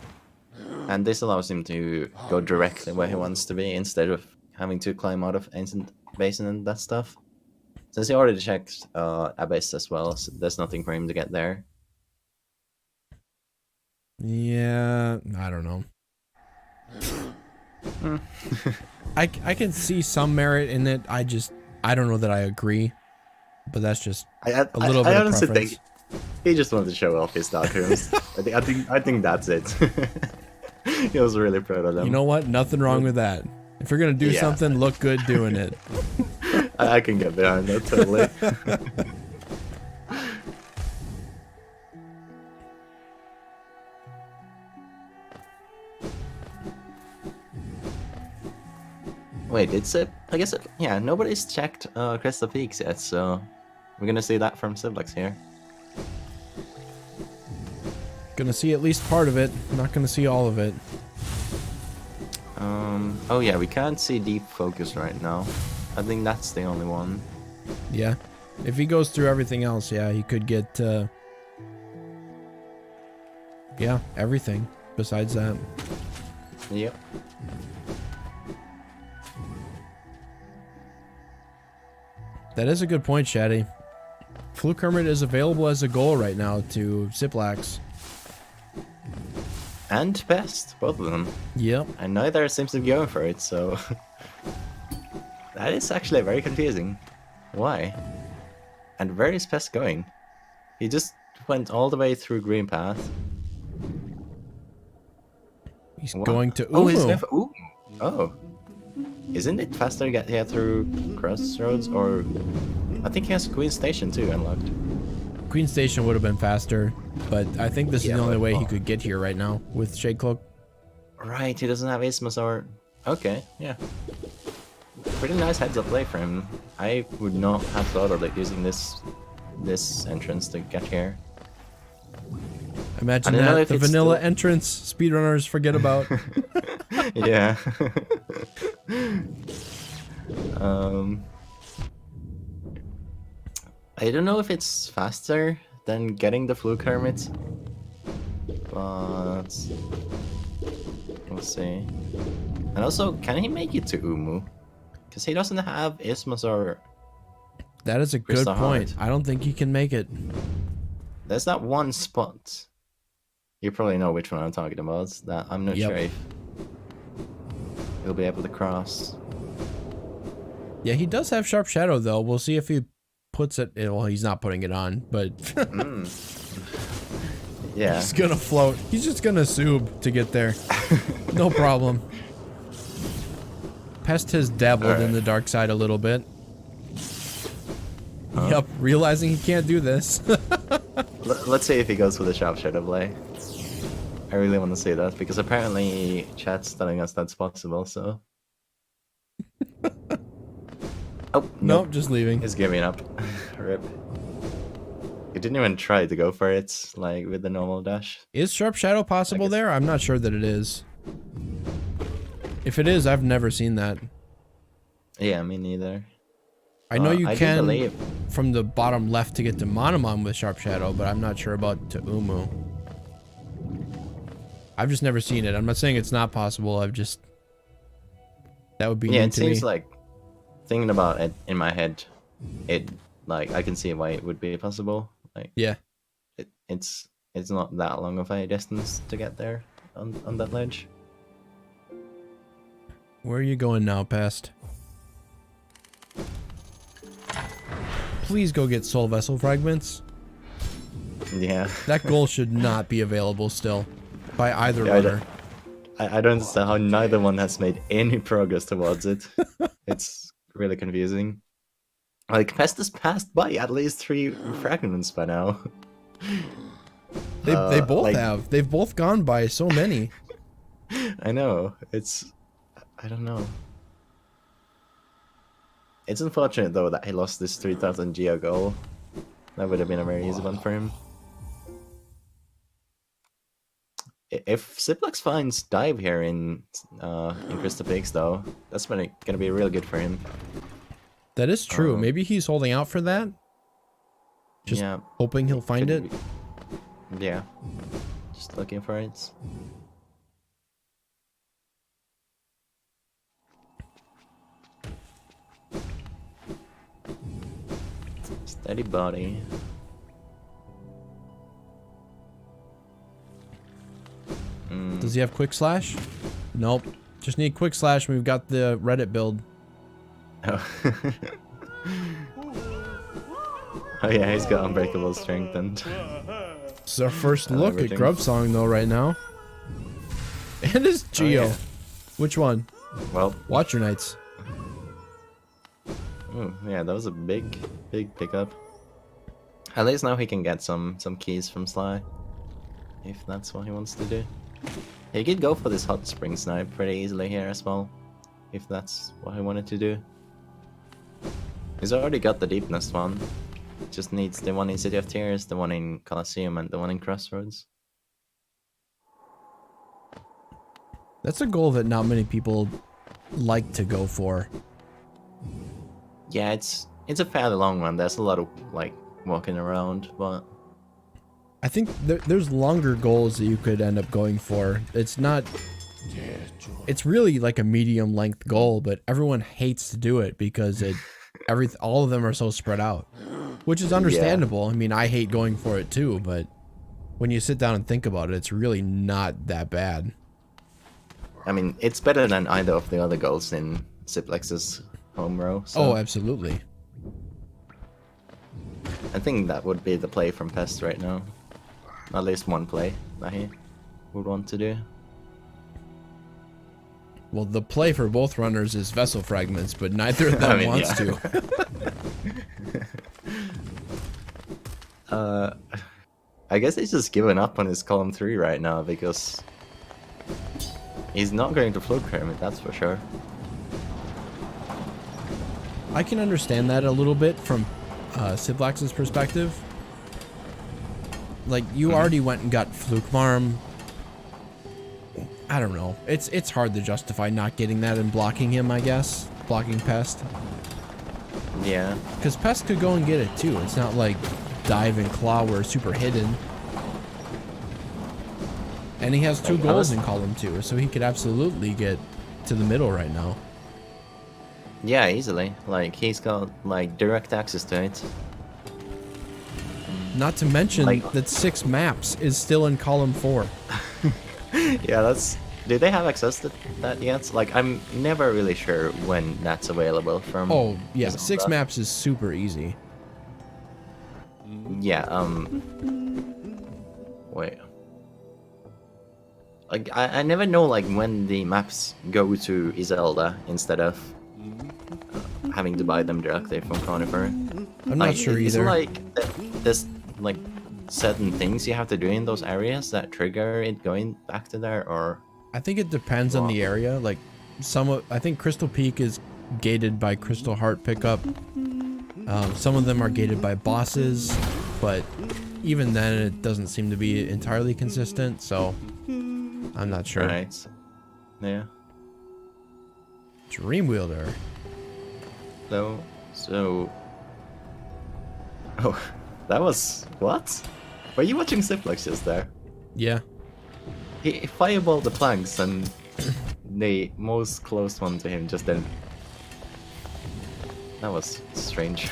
Speaker 1: and this allows him to go directly where he wants to be instead of having to climb out of Ancient Basin and that stuff. Since he already checked Abyss as well, so there's nothing for him to get there.
Speaker 2: Yeah, I don't know. I can see some merit in it. I don't know that I agree, but that's just a little bit of preference.
Speaker 1: Think he just wanted to show off his dark rooms. I think that's it. He was really proud of them.
Speaker 2: You know what? Nothing wrong with that. If you're gonna do something, look good doing it.
Speaker 1: I can get behind that totally. Wait, I guess yeah, nobody's checked Crystal Peaks yet, so we're gonna see that from Ciplax here.
Speaker 2: Gonna see at least part of it, not gonna see all of it.
Speaker 1: Oh yeah, we can't see Deep Focus right now. I think that's the only one.
Speaker 2: Yeah. If he goes through everything else, yeah, he could get yeah, everything besides that.
Speaker 1: Yep.
Speaker 2: That is a good point, Shaddy. Fluke Hermit is available as a goal right now to Ciplax.
Speaker 1: And Pest, both of them.
Speaker 2: Yep.
Speaker 1: And neither seems to be going for it, so... That is actually very confusing. Why? And where is Pest going? He just went all the way through Green Path.
Speaker 2: He's going to Umu.
Speaker 1: Oh, he's going for Umu. Oh. Isn't it faster to get here through Crossroads, or... I think he has Queen Station too unlocked.
Speaker 2: Queen Station would have been faster, but I think this is the only way he could get here right now with Shade Cloak.
Speaker 1: Right, he doesn't have Isthmus or... Okay, yeah. Pretty nice heads up play for him. I would not have thought of like using this entrance to get here.
Speaker 2: Imagine that, the vanilla entrance speedrunners forget about.
Speaker 1: Yeah. I don't know if it's faster than getting the Fluke Hermit, but we'll see. And also, can he make it to Umu? Because he doesn't have Isthmus or...
Speaker 2: That is a good point. I don't think he can make it.
Speaker 1: There's that one spot. You probably know which one I'm talking about. That I'm not sure he'll be able to cross.
Speaker 2: Yeah, he does have Sharp Shadow though. We'll see if he puts it. Well, he's not putting it on, but
Speaker 1: Yeah.
Speaker 2: he's gonna float. He's just gonna sub to get there. No problem. Pest has dabbled in the dark side a little bit. Yep, realizing he can't do this.
Speaker 1: Let's see if he goes with a Sharp Shadow Blade. I really want to see that, because apparently chat's telling us that's possible, so... Oh,
Speaker 2: nope, just leaving.
Speaker 1: He's giving up. Rip. He didn't even try to go for it, like, with the normal dash.
Speaker 2: Is Sharp Shadow possible there? I'm not sure that it is. If it is, I've never seen that.
Speaker 1: Yeah, me neither.
Speaker 2: I know you
Speaker 1: I do
Speaker 2: can
Speaker 1: believe.
Speaker 2: from the bottom left to get to Monomon with Sharp Shadow, but I'm not sure about to Umu. I've just never seen it. I'm not saying it's not possible. I've just... That would be
Speaker 1: Yeah,
Speaker 2: new
Speaker 1: it
Speaker 2: to
Speaker 1: seems
Speaker 2: me.
Speaker 1: like, thinking about it in my head, it, like, I can see why it would be possible. Like,
Speaker 2: Yeah.
Speaker 1: It's not that long of a distance to get there on that ledge.
Speaker 2: Where are you going now, Pest? Please go get Soul Vessel Fragments.
Speaker 1: Yeah.
Speaker 2: That goal should not be available still by either
Speaker 1: Yeah,
Speaker 2: runner.
Speaker 1: I don't understand how neither one has made any progress towards it. It's really confusing. Like, Pest has passed by at least 3 fragments by now.
Speaker 2: They both
Speaker 1: like-
Speaker 2: have. They've both gone by so many.
Speaker 1: I know. It's... I don't know. It's unfortunate, though, that he lost this 3000 Geo goal. That would have been a very easy one for him. If Ciplax finds dive here in Crystal Peaks, though, that's gonna be real good for him.
Speaker 2: That is true. Maybe he's holding out for that. Just
Speaker 1: yeah,
Speaker 2: hoping he'll find it.
Speaker 1: could be- Yeah, just looking for it. Steady body.
Speaker 2: Does he have Quick Slash? Nope. Just need Quick Slash. We've got the Reddit build.
Speaker 1: Oh. Oh yeah, he's got unbreakable strength and...
Speaker 2: This is our first look
Speaker 1: everything.
Speaker 2: at Grub Song though right now. And his Geo.
Speaker 1: yeah.
Speaker 2: Which one?
Speaker 1: Well,
Speaker 2: Watcher Knights.
Speaker 1: yeah, that was a big pickup. At least now he can get some keys from Sly, if that's what he wants to do. He could go for this hot spring snipe pretty easily here as well, if that's what he wanted to do. He's already got the deepness one. Just needs the one in City of Tears, the one in Colosseum, and the one in Crossroads.
Speaker 2: That's a goal that not many people like to go for.
Speaker 1: Yeah, it's a fairly long one. There's a lot of like walking around, but
Speaker 2: I think there's longer goals that you could end up going for. It's not... It's really like a medium length goal, but everyone hates to do it because all of them are so spread out. Which is understandable. I mean, I hate going for it too, but when you sit down and think about it, it's really not that bad.
Speaker 1: I mean, it's better than either of the other goals in Ciplax's home row. So
Speaker 2: Oh, absolutely.
Speaker 1: I think that would be the play from Pest right now. At least one play that he would want to do.
Speaker 2: Well, the play for both runners is Vessel Fragments, but neither of them wants to.
Speaker 1: I guess he's just given up on his column 3 right now because he's not going to float pyramid, that's for sure.
Speaker 2: I can understand that a little bit from Ciplax's perspective. Like, you already went and got Fluke Marm. I don't know. It's hard to justify not getting that and blocking him, I guess. Blocking Pest.
Speaker 1: Yeah.
Speaker 2: Because Pest could go and get it too. It's not like Dive and Claw were super hidden. And he has 2 goals in column 2, so he could absolutely get to the middle right now.
Speaker 1: Yeah, easily. Like, he's got, like, direct access to it.
Speaker 2: Not to mention
Speaker 1: Like-
Speaker 2: that 6 maps is still in column 4.
Speaker 1: Yeah, Do they have access to that yet? Like, I'm never really sure when that's available from.
Speaker 2: Oh, yeah,
Speaker 1: Zelda.
Speaker 2: 6 maps is super easy.
Speaker 1: Yeah, wait. Like, I never know, like, when the maps go to Zelda instead of having to buy them directly from Conifer.
Speaker 2: I'm not sure
Speaker 1: is it
Speaker 2: either.
Speaker 1: like, there's, like, certain things you have to do in those areas that trigger it going back to there, or...
Speaker 2: I think it depends on the area. Like, I think Crystal Peak is gated by Crystal Heart pickup. Some of them are gated by bosses, but even then it doesn't seem to be entirely consistent, so I'm not sure.
Speaker 1: Right. Yeah.
Speaker 2: Dream Wielder.
Speaker 1: So... Oh, that was... What? Were you watching Ciplax just there?
Speaker 2: Yeah.
Speaker 1: He fireballed the planks and the most close one to him just didn't. That was strange.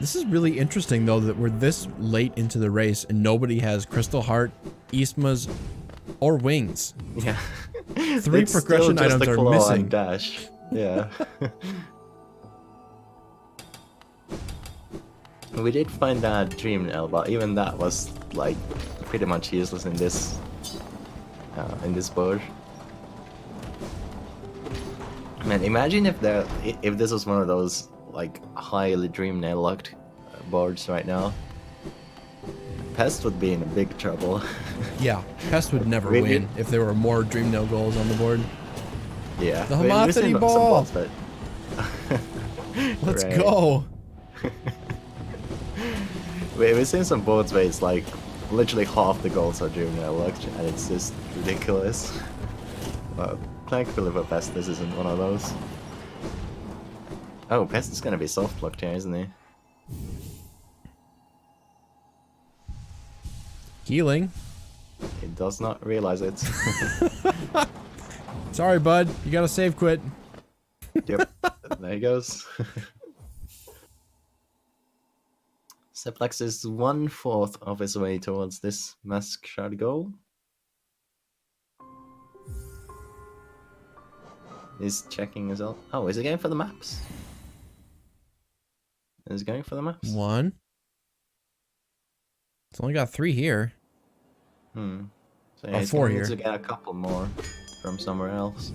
Speaker 2: This is really interesting though that we're this late into the race and nobody has Crystal Heart, Ismas, or Wings.
Speaker 1: Yeah.
Speaker 2: 3
Speaker 1: It's
Speaker 2: progression
Speaker 1: still just
Speaker 2: items
Speaker 1: a
Speaker 2: are
Speaker 1: claw
Speaker 2: missing.
Speaker 1: and dash. Yeah. We did find that dream nail, but even that was like pretty much useless in this board. Man, imagine if this was one of those like highly dream nail locked boards right now. Pest would be in big trouble.
Speaker 2: Yeah, Pest would never
Speaker 1: We-
Speaker 2: win if there were more Dream Nail goals on the board.
Speaker 1: Yeah.
Speaker 2: The
Speaker 1: we've
Speaker 2: Hamathity
Speaker 1: seen some
Speaker 2: ball!
Speaker 1: bots, but-
Speaker 2: Let's
Speaker 1: Right.
Speaker 2: go!
Speaker 1: We've seen some boards where it's like literally half the goals are dream nail locked, and it's just ridiculous. But thankfully for Pest, this isn't one of those. Oh, Pest is gonna be soft locked here, isn't he?
Speaker 2: Healing.
Speaker 1: He does not realize it.
Speaker 2: Sorry, bud. You gotta save quit.
Speaker 1: Yep, there he goes. Ciplax is 1/4 of his way towards this mask shard goal. He's checking as well. Oh, is he going for the maps? Is he going for the maps?
Speaker 2: 1. It's only got 3 here.
Speaker 1: So
Speaker 2: Oh,
Speaker 1: yeah, he's
Speaker 2: 4
Speaker 1: gonna need
Speaker 2: here.
Speaker 1: to get a couple more from somewhere else.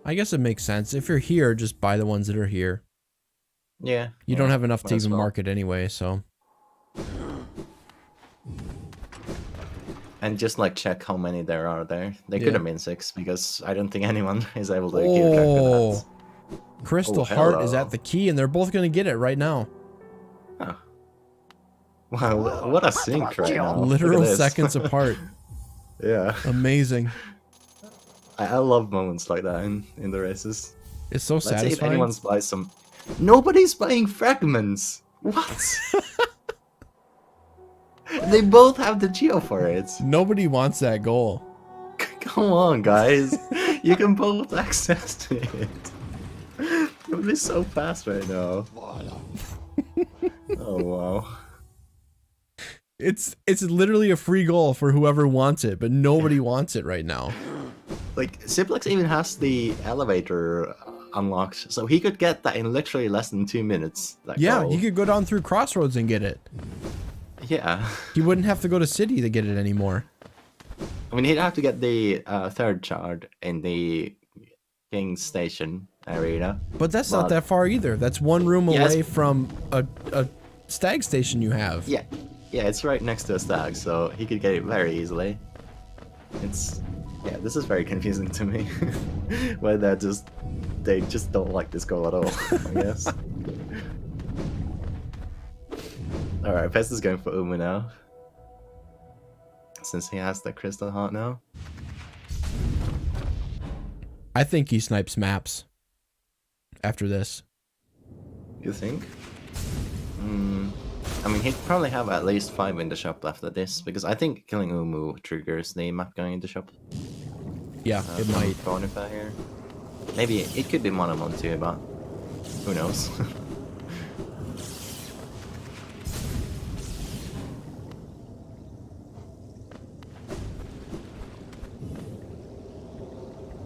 Speaker 2: I guess it makes sense. If you're here, just buy the ones that are here.
Speaker 1: Yeah.
Speaker 2: You don't have enough to
Speaker 1: might as
Speaker 2: even
Speaker 1: well.
Speaker 2: mark it anyway, so.
Speaker 1: And just like check how many there are there. They
Speaker 2: Yeah.
Speaker 1: could have been 6 because I don't think anyone is able to keep track of
Speaker 2: Oh,
Speaker 1: that.
Speaker 2: Crystal
Speaker 1: Oh,
Speaker 2: Heart is
Speaker 1: hello.
Speaker 2: at the key, and they're both gonna get it right now.
Speaker 1: Huh. Wow, what a sync right now. Look at
Speaker 2: Literal
Speaker 1: this.
Speaker 2: seconds apart.
Speaker 1: Yeah.
Speaker 2: Amazing.
Speaker 1: I love moments like that in the races.
Speaker 2: It's so
Speaker 1: Let's see if
Speaker 2: satisfying.
Speaker 1: anyone's buy some. Nobody's buying fragments. What? They both have the geo for it.
Speaker 2: Nobody wants that goal.
Speaker 1: Come on, guys. You can both access to it. It would be so fast right now. Oh wow.
Speaker 2: It's literally a free goal for whoever wants it, but nobody wants it right now.
Speaker 1: Like Ciplax even has the elevator unlocked, so he could get that in literally less than 2 minutes. That
Speaker 2: Yeah,
Speaker 1: goal.
Speaker 2: he could go down through Crossroads and get it.
Speaker 1: Yeah.
Speaker 2: He wouldn't have to go to City to get it anymore.
Speaker 1: I mean, he'd have to get the 3rd shard in the King's Station arena.
Speaker 2: But that's not that far either. That's 1 room
Speaker 1: Yeah,
Speaker 2: away
Speaker 1: it's-
Speaker 2: from a stag station you have.
Speaker 1: Yeah, it's right next to a stag, so he could get it very easily. Yeah, this is very confusing to me. Where they just don't like this goal at all, I guess. Alright, Pest is going for Umu now. Since he has the Crystal Heart now.
Speaker 2: I think he snipes maps after this.
Speaker 1: You think? I mean, he'd probably have at least 5 in the shop after this, because I think killing Umu triggers the map going into shop.
Speaker 2: Yeah, it might.
Speaker 1: Bonifa here. Maybe it could be Monomon too, but who knows?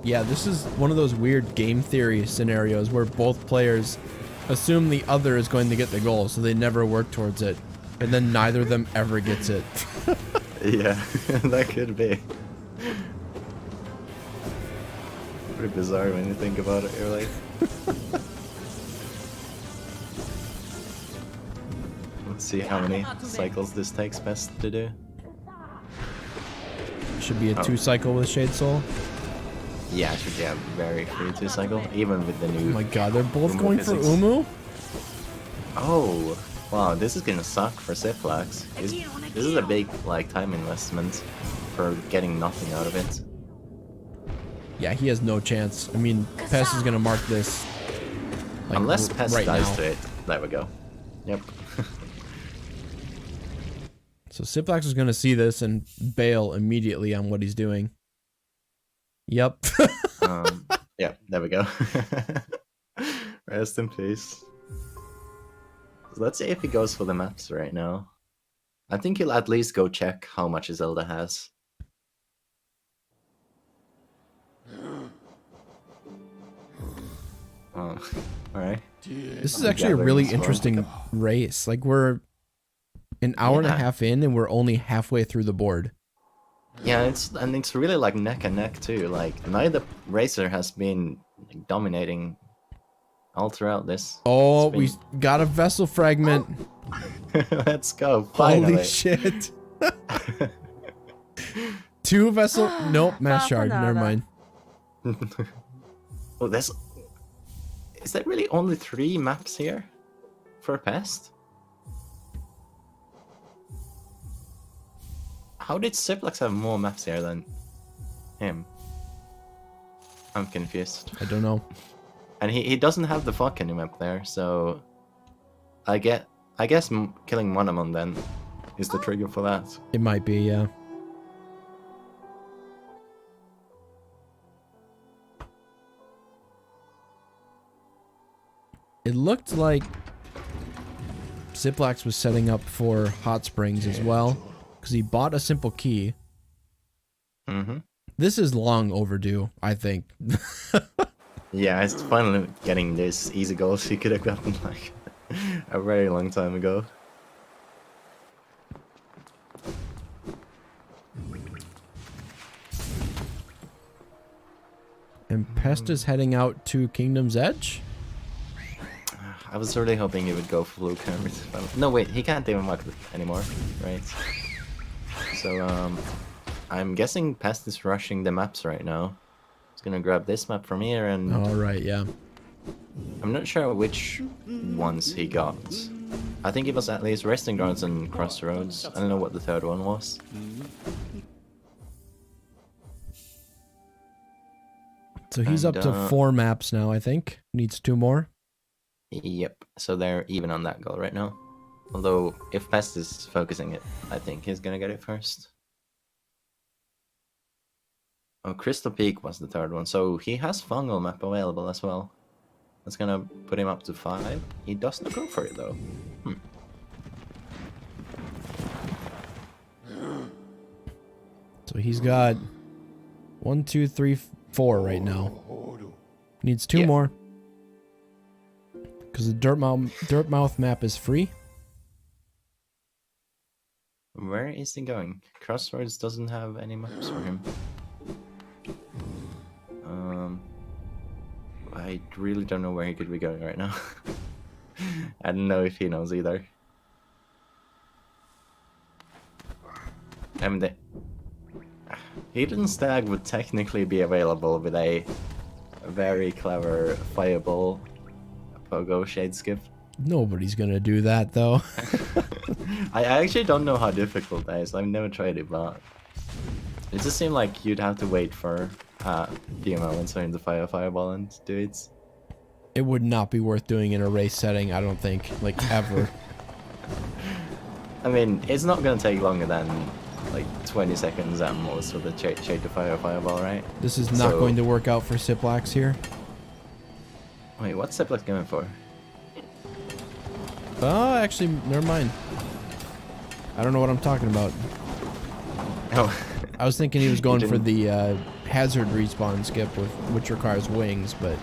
Speaker 2: Yeah, this is one of those weird game theory scenarios where both players assume the other is going to get the goal, so they never work towards it. And then neither of them ever gets it.
Speaker 1: Yeah, that could be. Pretty bizarre when you think about it, you're like... Let's see how many cycles this takes Pest to do.
Speaker 2: Should be a 2-cycle with Shade Soul.
Speaker 1: Yeah, it should be a very free 2-cycle, even with the new...
Speaker 2: Oh my god, they're both
Speaker 1: Umu
Speaker 2: going
Speaker 1: physics.
Speaker 2: for Umu?
Speaker 1: Oh, wow, this is gonna suck for Ciplax. This is a big, like, time investment for getting nothing out of it.
Speaker 2: Yeah, he has no chance. I mean, Pest is gonna mark this. Like,
Speaker 1: Unless Pest
Speaker 2: right
Speaker 1: dies
Speaker 2: now.
Speaker 1: to it. There we go. Yep.
Speaker 2: So Ciplax is gonna see this and bail immediately on what he's doing. Yep.
Speaker 1: Yeah, there we go. Rest in peace. So let's see if he goes for the maps right now. I think he'll at least go check how much Zelda has. Oh, alright.
Speaker 2: This is actually a really interesting race. Like, we're an hour and a half in and we're only halfway through the board.
Speaker 1: Yeah, it's really like neck and neck too. Like neither racer has been like, dominating all throughout this.
Speaker 2: Oh, we got a vessel fragment.
Speaker 1: Let's go! Finally.
Speaker 2: Holy shit! 2 vessel. Nope, mass shard. Never mind.
Speaker 1: Oh, is there really only 3 maps here for Pest? How did Ciplax have more maps here than him? I'm confused.
Speaker 2: I don't know.
Speaker 1: And he doesn't have the Falcon map there, so I guess killing Monomon then is the trigger for that.
Speaker 2: It might be, yeah. It looked like Ciplax was setting up for Hot Springs as well, because he bought a simple key.
Speaker 1: Mm-hmm.
Speaker 2: This is long overdue, I think.
Speaker 1: Yeah, it's finally getting this easy goals he could have gotten like a very long time ago.
Speaker 2: And Pest is heading out to Kingdom's Edge?
Speaker 1: I was really hoping he would go fluke. No, wait, he can't even mark it anymore, right? So, I'm guessing Pest is rushing the maps right now. He's gonna grab this map from here and...
Speaker 2: All right, yeah.
Speaker 1: I'm not sure which ones he got. I think it was at least Resting Grounds and Crossroads. I don't know what the third one was.
Speaker 2: So he's up to 4 maps now, I think. Needs 2 more.
Speaker 1: Yep, so they're even on that goal right now. Although, if Pest is focusing it, I think he's gonna get it first. Oh, Crystal Peak was the third one, so he has Fungal map available as well. That's gonna put him up to 5. He does not go for it though.
Speaker 2: So he's got 1, 2, 3, 4 right now. Needs 2 more. Because the Dirtmouth map is free.
Speaker 1: Where is he going? Crossroads doesn't have any maps for him. I really don't know where he could be going right now. I don't know if he knows either. I mean, the Hidden Stag would technically be available with a very clever Fireball Pogo Shade Skip.
Speaker 2: Nobody's gonna do that though.
Speaker 1: I actually don't know how difficult that is. I've never tried it, but it just seemed like you'd have to wait for DML and turn the Fireball and do it.
Speaker 2: It would not be worth doing in a race setting, I don't think, like ever.
Speaker 1: I mean, it's not gonna take longer than like 20 seconds at most for the shade to Fireball, right?
Speaker 2: This is not going to work out for Ciplax here.
Speaker 1: Wait, what's Ciplax going for?
Speaker 2: Oh, actually, never mind. I don't know what I'm talking about.
Speaker 1: Oh,
Speaker 2: I was thinking he was going for the hazard respawn skip, which requires wings, but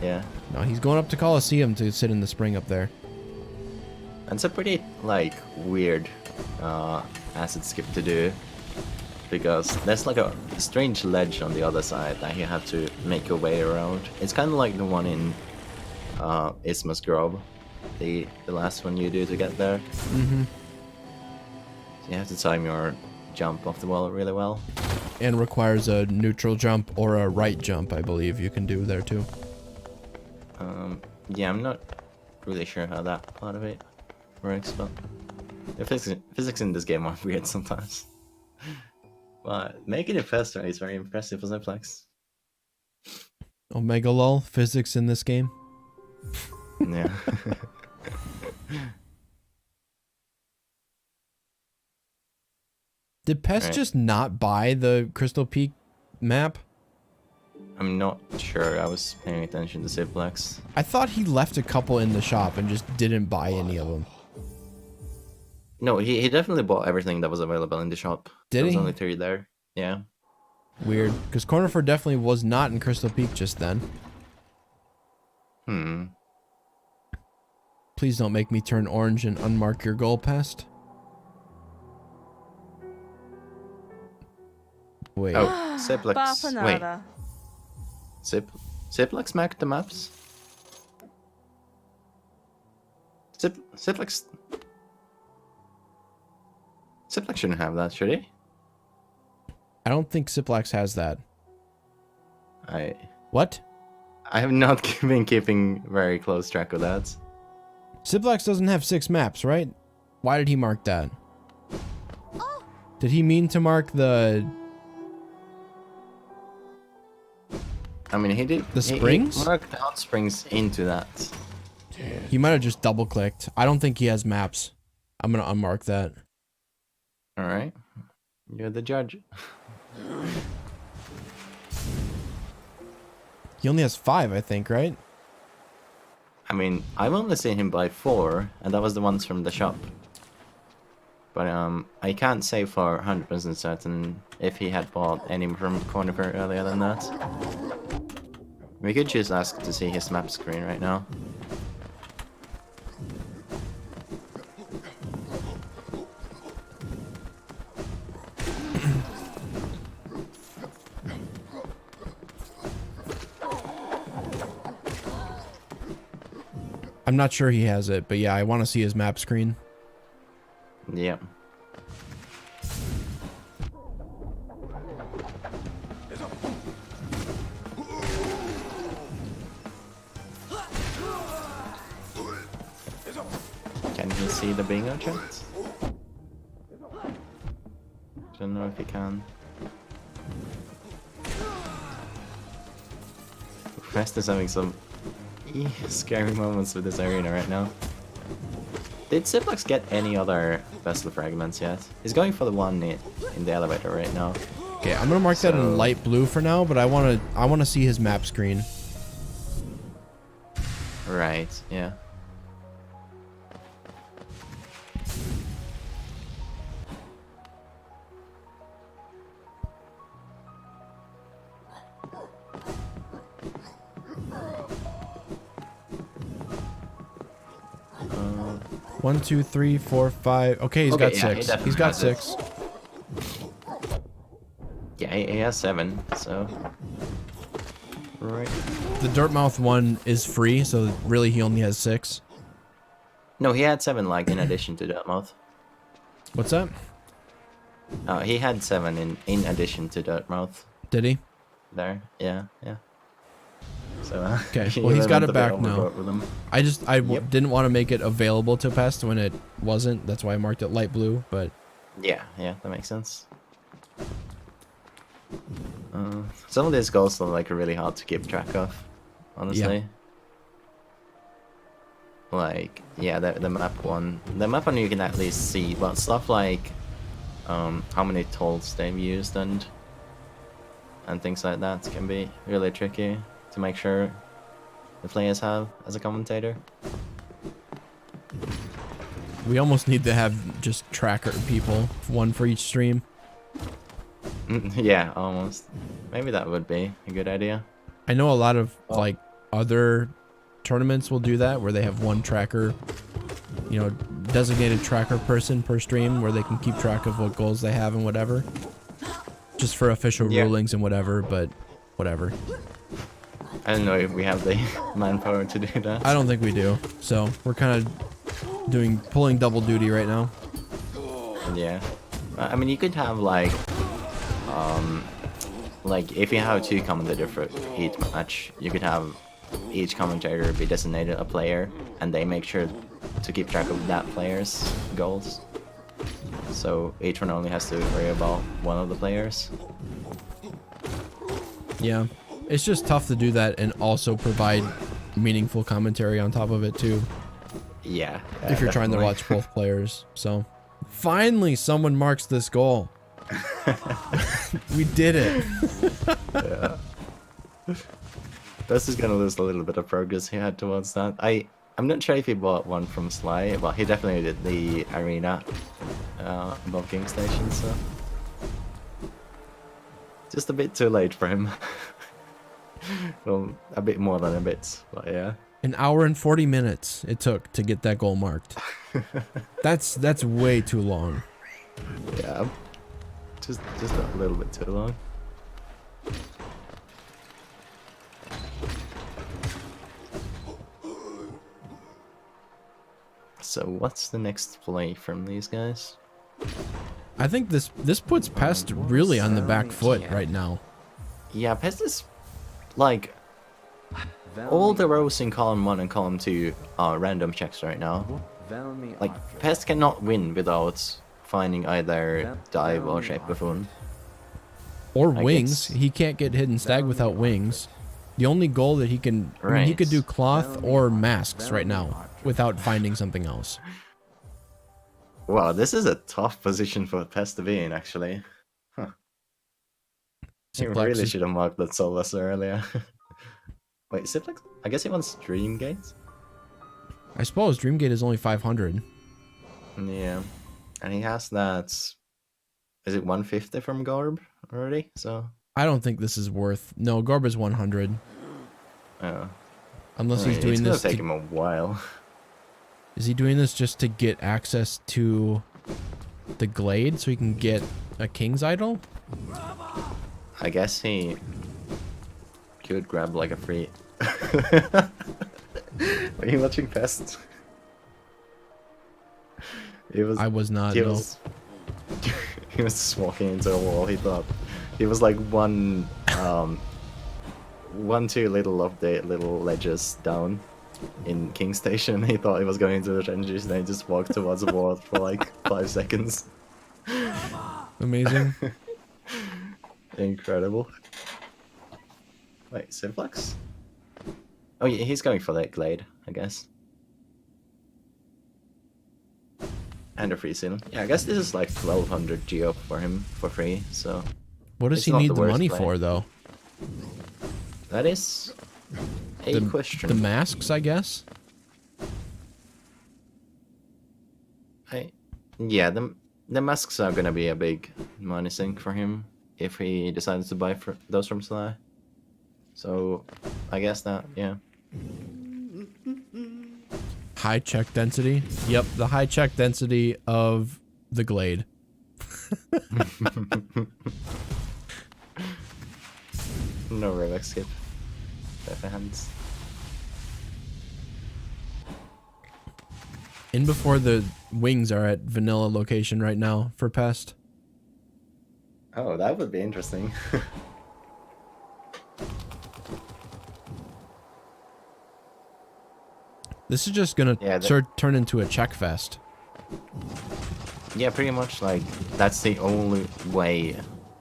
Speaker 1: yeah.
Speaker 2: no, he's going up to Coliseum to sit in the spring up there.
Speaker 1: It's a pretty like weird acid skip to do, because there's like a strange ledge on the other side that you have to make your way around. It's kind of like the one in Isthmus Grove, the last one you do to get there.
Speaker 2: Mm-hmm.
Speaker 1: So you have to time your jump off the wall really well.
Speaker 2: And requires a neutral jump or a right jump, I believe you can do there too.
Speaker 1: Yeah, I'm not really sure how that part of it works, but the physics in this game are weird sometimes. But making it faster is very impressive for Ciplax.
Speaker 2: Omega lol, physics in this game.
Speaker 1: Yeah.
Speaker 2: Did Pest just not buy the Crystal Peak map?
Speaker 1: I'm not sure. I was paying attention to Ciplax.
Speaker 2: I thought he left a couple in the shop and just didn't buy any of them.
Speaker 1: No, he definitely bought everything that was available in the shop.
Speaker 2: Did he?
Speaker 1: There was only 3 there. Yeah.
Speaker 2: Weird, because Cornifer definitely was not in Crystal Peak just then. Please don't make me turn orange and unmark your goal, Pest. Wait.
Speaker 1: Oh, Ciplax. Wait. Ciplax marked the maps? Ciplax shouldn't have that, should he?
Speaker 2: I don't think Ciplax has that. What?
Speaker 1: I have not been keeping very close track of that.
Speaker 2: Ciplax doesn't have 6 maps, right? Why did he mark that? Did he mean to mark the...
Speaker 1: I mean, he did...
Speaker 2: The springs?
Speaker 1: He marked the hot springs into that.
Speaker 2: He might have just double-clicked. I don't think he has maps. I'm gonna unmark that.
Speaker 1: Alright. You're the judge.
Speaker 2: He only has 5, I think, right?
Speaker 1: I mean, I've only seen him buy 4, and that was the ones from the shop. But I can't say for 100% certain if he had bought any from Cornifer earlier than that. We could just ask to see his map screen right now.
Speaker 2: I'm not sure he has it, but yeah, I want to see his map screen.
Speaker 1: Yep. Can he see the bingo chat? Don't know if he can. Pest is having some scary moments with this arena right now. Did Ciplax get any other vessel fragments yet? He's going for the one in the elevator right now.
Speaker 2: Okay, I'm gonna mark that in light blue for now, but I wanna see his map screen.
Speaker 1: Right, yeah.
Speaker 2: One, 2, 3, 4, 5. Okay, he's got 6. He's got 6.
Speaker 1: Yeah, he has 7, so... Right.
Speaker 2: The Dirtmouth one is free, so really he only has 6.
Speaker 1: No, he had 7, like, in addition to Dirtmouth.
Speaker 2: What's that?
Speaker 1: He had 7 in addition to Dirtmouth.
Speaker 2: Did he?
Speaker 1: There, yeah. So,
Speaker 2: okay, well, he's got it back now. I didn't want to make it available to Pest when it wasn't. That's why I marked it light blue, but...
Speaker 1: Yeah, that makes sense. Some of these goals are, like, really hard to keep track of, honestly. Yeah. Like, yeah, the map one. The map one you can at least see, but stuff like how many tolls they've used and things like that can be really tricky to make sure the players have as a commentator.
Speaker 2: We almost need to have just tracker people, one for each stream.
Speaker 1: Yeah, almost. Maybe that would be a good idea.
Speaker 2: I know a lot of
Speaker 1: Oh.
Speaker 2: like other tournaments will do that where they have one tracker, you know, designated tracker person per stream where they can keep track of what goals they have and whatever. Just for official
Speaker 1: Yeah.
Speaker 2: rulings and whatever, but whatever.
Speaker 1: I don't know if we have the manpower to do that.
Speaker 2: I don't think we do. So we're kind of pulling double duty right now.
Speaker 1: Yeah. I mean, you could have like if you have two commentators for each match, you could have each commentator be designated a player, and they make sure to keep track of that player's goals. So each one only has to worry about one of the players.
Speaker 2: Yeah. It's just tough to do that and also provide meaningful commentary on top of it too.
Speaker 1: Yeah.
Speaker 2: If you're trying to watch both players. So finally someone marks this goal. We did it.
Speaker 1: Yeah. Pest is gonna lose a little bit of progress he had towards that. I'm not sure if he bought one from Sly, but he definitely did the arena above King Station, so just a bit too late for him. Well, a bit more than a bit, but yeah.
Speaker 2: An hour and 40 minutes it took to get that goal marked. That's way too long.
Speaker 1: Yeah. Just a little bit too long. So what's the next play from these guys?
Speaker 2: I think this puts Pest really on the back foot right now.
Speaker 1: Yeah, Pest is like all the rows in column 1 and column 2 are random checks right now. Like Pest cannot win without finding either dive or shape buffoon.
Speaker 2: Or
Speaker 1: Like,
Speaker 2: wings.
Speaker 1: it's-
Speaker 2: He can't get hidden stag without wings. The only goal that he can, I mean, he could do
Speaker 1: Right.
Speaker 2: cloth or masks right now without finding something else.
Speaker 1: Wow, this is a tough position for Pest to be in, actually. Huh. He
Speaker 2: Ciplax
Speaker 1: really
Speaker 2: is-
Speaker 1: should have marked that Solus earlier. Wait, Ciplax? I guess he wants Dreamgate?
Speaker 2: I suppose Dreamgate is only 500.
Speaker 1: Yeah. And he has that... Is it 150 from Garb already? So...
Speaker 2: I don't think this is worth. No, Gorb is 100. Unless he's
Speaker 1: Alright,
Speaker 2: doing
Speaker 1: it's
Speaker 2: this.
Speaker 1: gonna take him a while.
Speaker 2: Is he doing this just to get access to the glade so he can get a king's idol?
Speaker 1: I guess he could grab like a free... Are you watching Pest? He was...
Speaker 2: I was not.
Speaker 1: He
Speaker 2: No.
Speaker 1: was... he was just walking into a wall. He thought he was like one, two little of the little ledges down in King Station. He thought he was going into the trenches, and then he just walked towards the wall for like 5 seconds.
Speaker 2: Amazing.
Speaker 1: Incredible. Wait, Ciplax? Oh yeah, he's going for that glade, I guess. And a free ceiling. Yeah, I guess this is like 1200 geo for him for free, so...
Speaker 2: What does
Speaker 1: It's
Speaker 2: he
Speaker 1: not
Speaker 2: need
Speaker 1: the
Speaker 2: the
Speaker 1: worst
Speaker 2: money
Speaker 1: play.
Speaker 2: for, though?
Speaker 1: That is a question.
Speaker 2: The masks, I guess?
Speaker 1: Yeah, the masks are gonna be a big money sink for him if he decides to buy those from Sly. So, I guess that, yeah.
Speaker 2: High check density? Yep, the high check density of the glade.
Speaker 1: No relic skip. Left hands.
Speaker 2: In before the wings are at vanilla location right now for Pest.
Speaker 1: Oh, that would be interesting.
Speaker 2: This is just gonna
Speaker 1: Yeah, that-
Speaker 2: turn into a check fest.
Speaker 1: Yeah, pretty much like that's the only way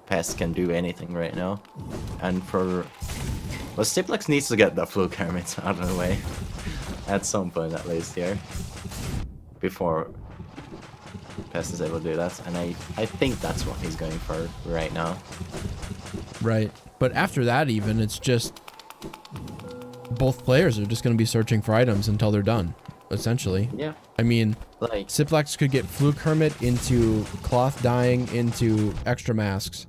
Speaker 1: Pest can do anything right now. And for... Well, Ciplax needs to get that fluke hermit out of the way. At some point at least here. Before Pest is able to do that. And I think that's what he's going for right now.
Speaker 2: Right. But after that even, it's just... Both players are just gonna be searching for items until they're done, essentially.
Speaker 1: Yeah,
Speaker 2: I mean,
Speaker 1: like...
Speaker 2: Ciplax could get Fluke Hermit into cloth dyeing into extra masks.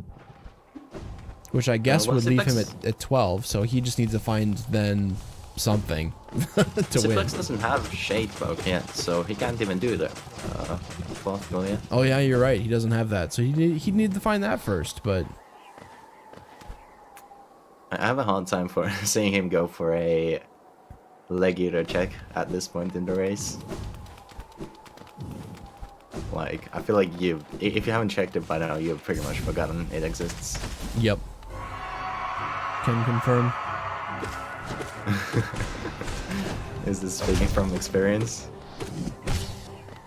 Speaker 2: Which I guess
Speaker 1: well,
Speaker 2: would leave him
Speaker 1: Ciplax-
Speaker 2: at 12, so he just needs to find then something to win.
Speaker 1: Ciplax doesn't have Shade Cloak yet, so he can't even do the cloth goal yet.
Speaker 2: Oh yeah, you're right. He doesn't have that, so he'd need to find that first. But
Speaker 1: I have a hard time for seeing him go for a leg eater check at this point in the race. Like, I feel like if you haven't checked it by now, you've pretty much forgotten it exists.
Speaker 2: yep, can confirm.
Speaker 1: Is this speaking from experience?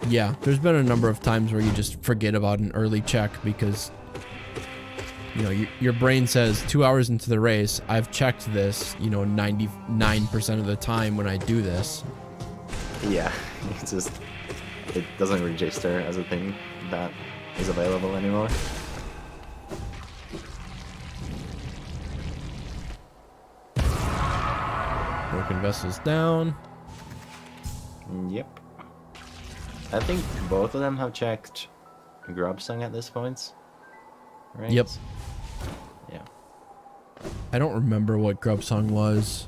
Speaker 2: Yeah, there's been a number of times where you just forget about an early check because, you know, your brain says 2 hours into the race, I've checked this, you know, 99% of the time when I do this.
Speaker 1: Yeah, it doesn't register as a thing that is available anymore.
Speaker 2: Broken vessels down.
Speaker 1: Yep. I think both of them have checked Grubsong at this point. Right?
Speaker 2: Yep.
Speaker 1: Yeah.
Speaker 2: I don't remember what Grub Song was.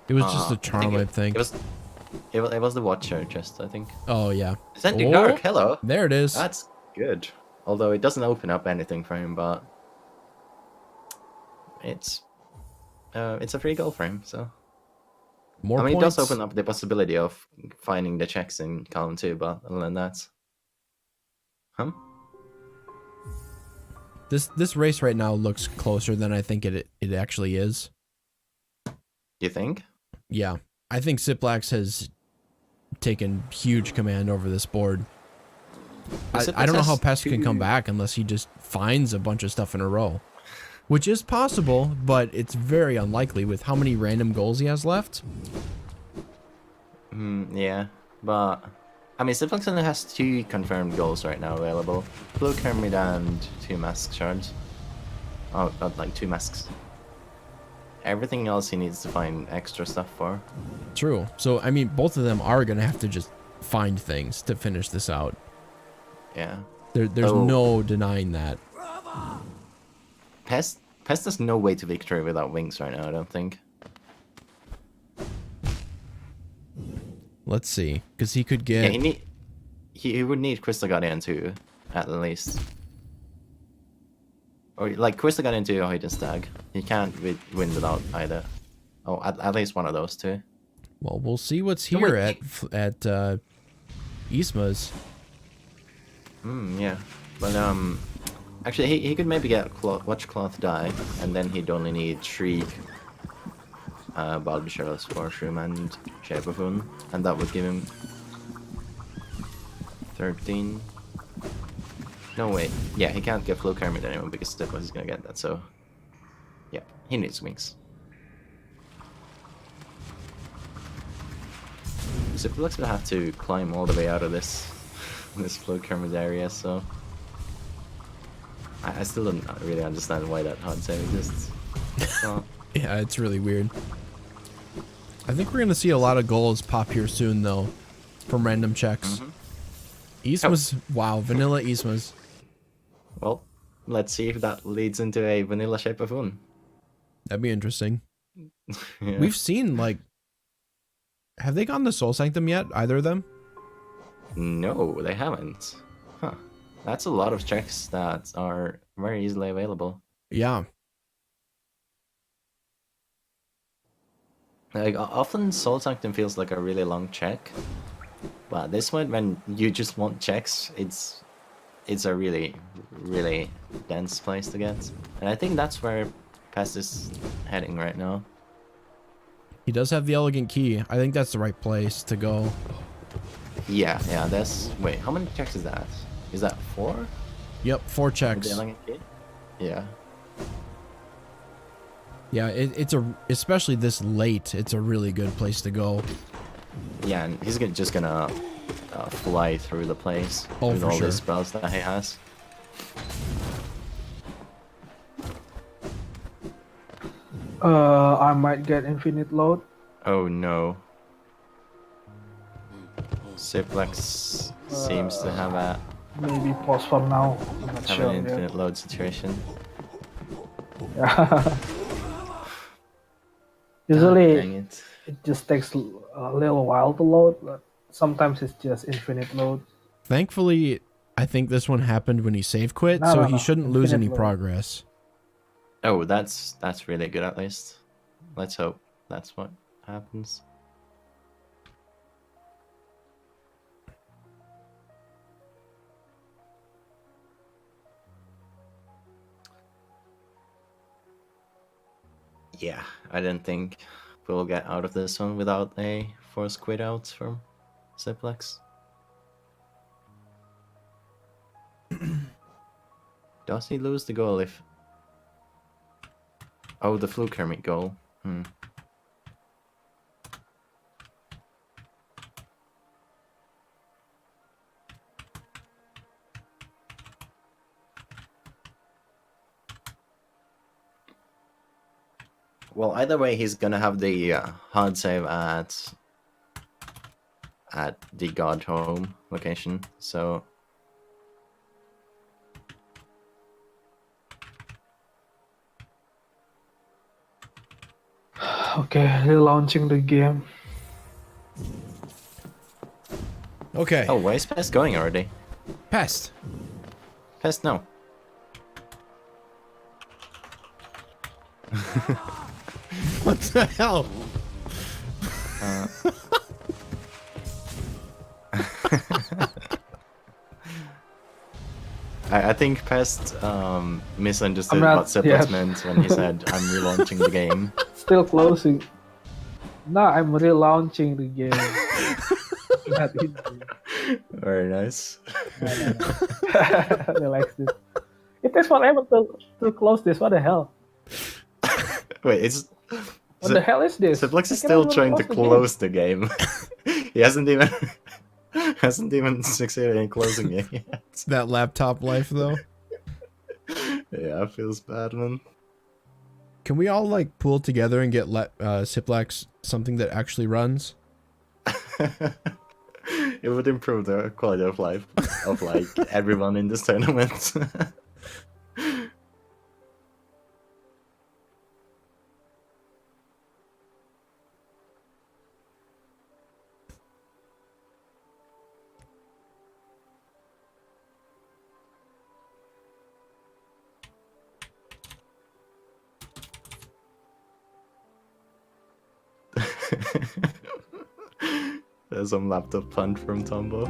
Speaker 2: It was just a charm, I think.
Speaker 1: It was the Watcher chest, I think.
Speaker 2: Oh, yeah.
Speaker 1: Sending Dark, hello.
Speaker 2: There it is.
Speaker 1: That's good. Although it doesn't open up anything for him, but it's a free goal for him, so.
Speaker 2: More
Speaker 1: I mean,
Speaker 2: points.
Speaker 1: it does open up the possibility of finding the checks in column 2, but other than that. Huh?
Speaker 2: This race right now looks closer than I think it actually is.
Speaker 1: You think?
Speaker 2: Yeah. I think Ciplax has taken huge command over this board. I don't know how Pest can come back unless he just finds a bunch of stuff in a row. Which is possible, but it's very unlikely with how many random goals he has left.
Speaker 1: Yeah, but I mean, Ciplax only has 2 confirmed goals right now available. Blue Kermit and 2 mask shards. Oh, not like 2 masks. Everything else he needs to find extra stuff for.
Speaker 2: True. So, I mean, both of them are going to have to just find things to finish this out.
Speaker 1: Yeah.
Speaker 2: There's no denying that.
Speaker 1: Pest has no way to victory without wings right now, I don't think.
Speaker 2: Let's see, because he could get.
Speaker 1: Yeah, he would need Crystal Guardian too, at least. Or like Crystal Guardian 2 or Hidden Stag. He can't win without either. Oh, at least one of those 2.
Speaker 2: Well, we'll see what's here at Isma's.
Speaker 1: Yeah, but actually he could maybe get Watch Cloth Die, and then he'd only need Shriek, Balbisher's Forshroom, and Shapefoon, and that would give him 13. No, wait. Yeah, he can't get Flow Kermit anymore because Ciplax is gonna get that, so. Yeah, he needs wings. Ciplax will have to climb all the way out of this Flow Kermit area, so. I still don't really understand why that hard save exists. Oh.
Speaker 2: Yeah, it's really weird. I think we're gonna see a lot of goals pop here soon, though, from random checks. Isma's, wow, vanilla Isma's.
Speaker 1: Well, let's see if that leads into a vanilla Shapefoon.
Speaker 2: That'd be interesting.
Speaker 1: Yeah.
Speaker 2: We've seen, like, have they gone to Soul Sanctum yet? Either of them?
Speaker 1: No, they haven't. Huh. That's a lot of checks that are very easily available.
Speaker 2: Yeah.
Speaker 1: Like, often Soul Sanctum feels like a really long check. But this one, when you just want checks, it's a really, really dense place to get. And I think that's where Pest is heading right now.
Speaker 2: He does have the elegant key. I think that's the right place to go.
Speaker 1: Yeah, that's... Wait, how many checks is that? Is that 4?
Speaker 2: Yep, 4 checks.
Speaker 1: The elegant key? Yeah.
Speaker 2: Yeah, it's especially this late, it's a really good place to go.
Speaker 1: Yeah, and he's just gonna fly through the place with
Speaker 2: for
Speaker 1: all
Speaker 2: sure.
Speaker 1: the spells that he has.
Speaker 3: I might get infinite load.
Speaker 1: Oh no. Ciplax seems to have
Speaker 3: Maybe pause for now. I'm not
Speaker 1: an
Speaker 3: sure.
Speaker 1: infinite load situation.
Speaker 3: Yeah.
Speaker 1: Dang
Speaker 3: Usually
Speaker 1: it.
Speaker 3: it just takes a little while to load, but sometimes it's just infinite load.
Speaker 2: Thankfully, I think this one happened when he save quit,
Speaker 3: No,
Speaker 2: so
Speaker 3: no,
Speaker 2: he
Speaker 3: no.
Speaker 2: shouldn't lose
Speaker 3: Infinite
Speaker 2: any
Speaker 3: load.
Speaker 2: progress.
Speaker 1: Oh, that's really good at least. Let's hope that's what happens. Yeah, I didn't think we'll get out of this one without a forced quit out from Ciplax. Does he lose the goal if... Oh, the fluke hermit goal. Well, either way, he's gonna have the hard save at the god home location, so...
Speaker 3: Okay, relaunching the game.
Speaker 2: Okay.
Speaker 1: Oh, where's Pest going already?
Speaker 2: Pest.
Speaker 1: Pest, no.
Speaker 2: What the hell?
Speaker 1: I think Pest misunderstood
Speaker 3: I'm not-
Speaker 1: what Ciplax
Speaker 3: yes.
Speaker 1: meant when he said, I'm relaunching the game.
Speaker 3: Still closing. No, I'm relaunching the game. Not in-game.
Speaker 1: Very nice.
Speaker 3: No. Relax this. It takes forever to close this. What the hell?
Speaker 1: Wait, it's...
Speaker 3: What the hell is this?
Speaker 1: Ciplax
Speaker 3: I
Speaker 1: is still
Speaker 3: cannot
Speaker 1: trying to
Speaker 3: the game.
Speaker 1: close the game. He hasn't even succeeded in closing it yet.
Speaker 2: That laptop life, though.
Speaker 1: Yeah, it feels bad, man.
Speaker 2: Can we all, like, pool together and get Ciplax something that actually runs?
Speaker 1: It would improve the quality of life of, like, everyone in this tournament. There's some laptop punch from Tombo.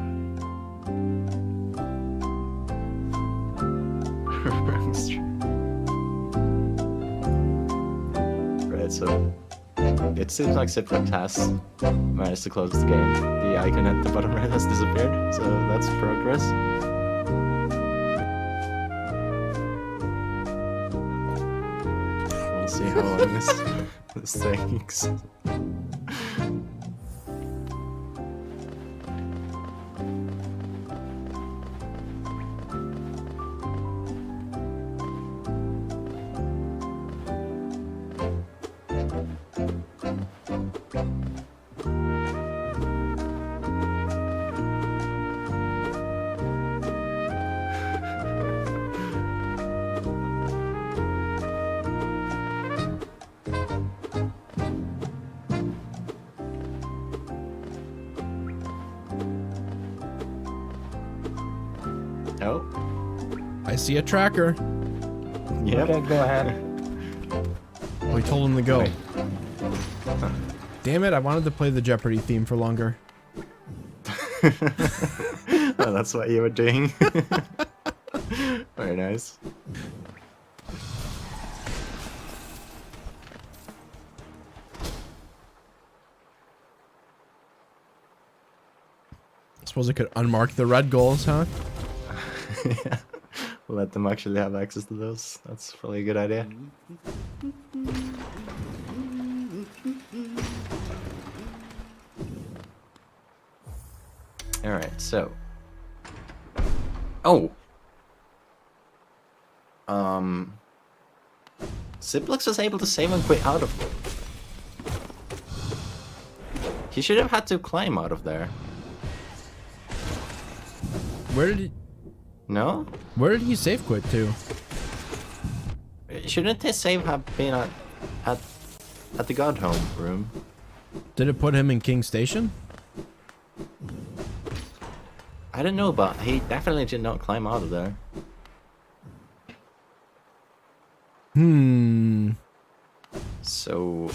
Speaker 1: Right, so it seems like Ciplax has managed to close the game. The icon at the bottom right has disappeared, so that's progress. We'll see how long this takes. Oh,
Speaker 2: I see a tracker.
Speaker 1: yep.
Speaker 3: Okay, go ahead.
Speaker 2: We told him to go.
Speaker 1: Wait.
Speaker 2: Damn it, I wanted to play the Jeopardy theme for longer.
Speaker 1: Oh, that's what you were doing. Very nice.
Speaker 2: Suppose I could unmark the red goals, huh?
Speaker 1: Yeah. Let them actually have access to those. That's probably a good idea. Alright, so. Oh! Ciplax was able to save and quit out of it. He should have had to climb out of there.
Speaker 2: Where did he
Speaker 1: No?
Speaker 2: Where did he save quit to?
Speaker 1: shouldn't his save have been at the god home room?
Speaker 2: Did it put him in King Station?
Speaker 1: I don't know, but he definitely did not climb out of there. So...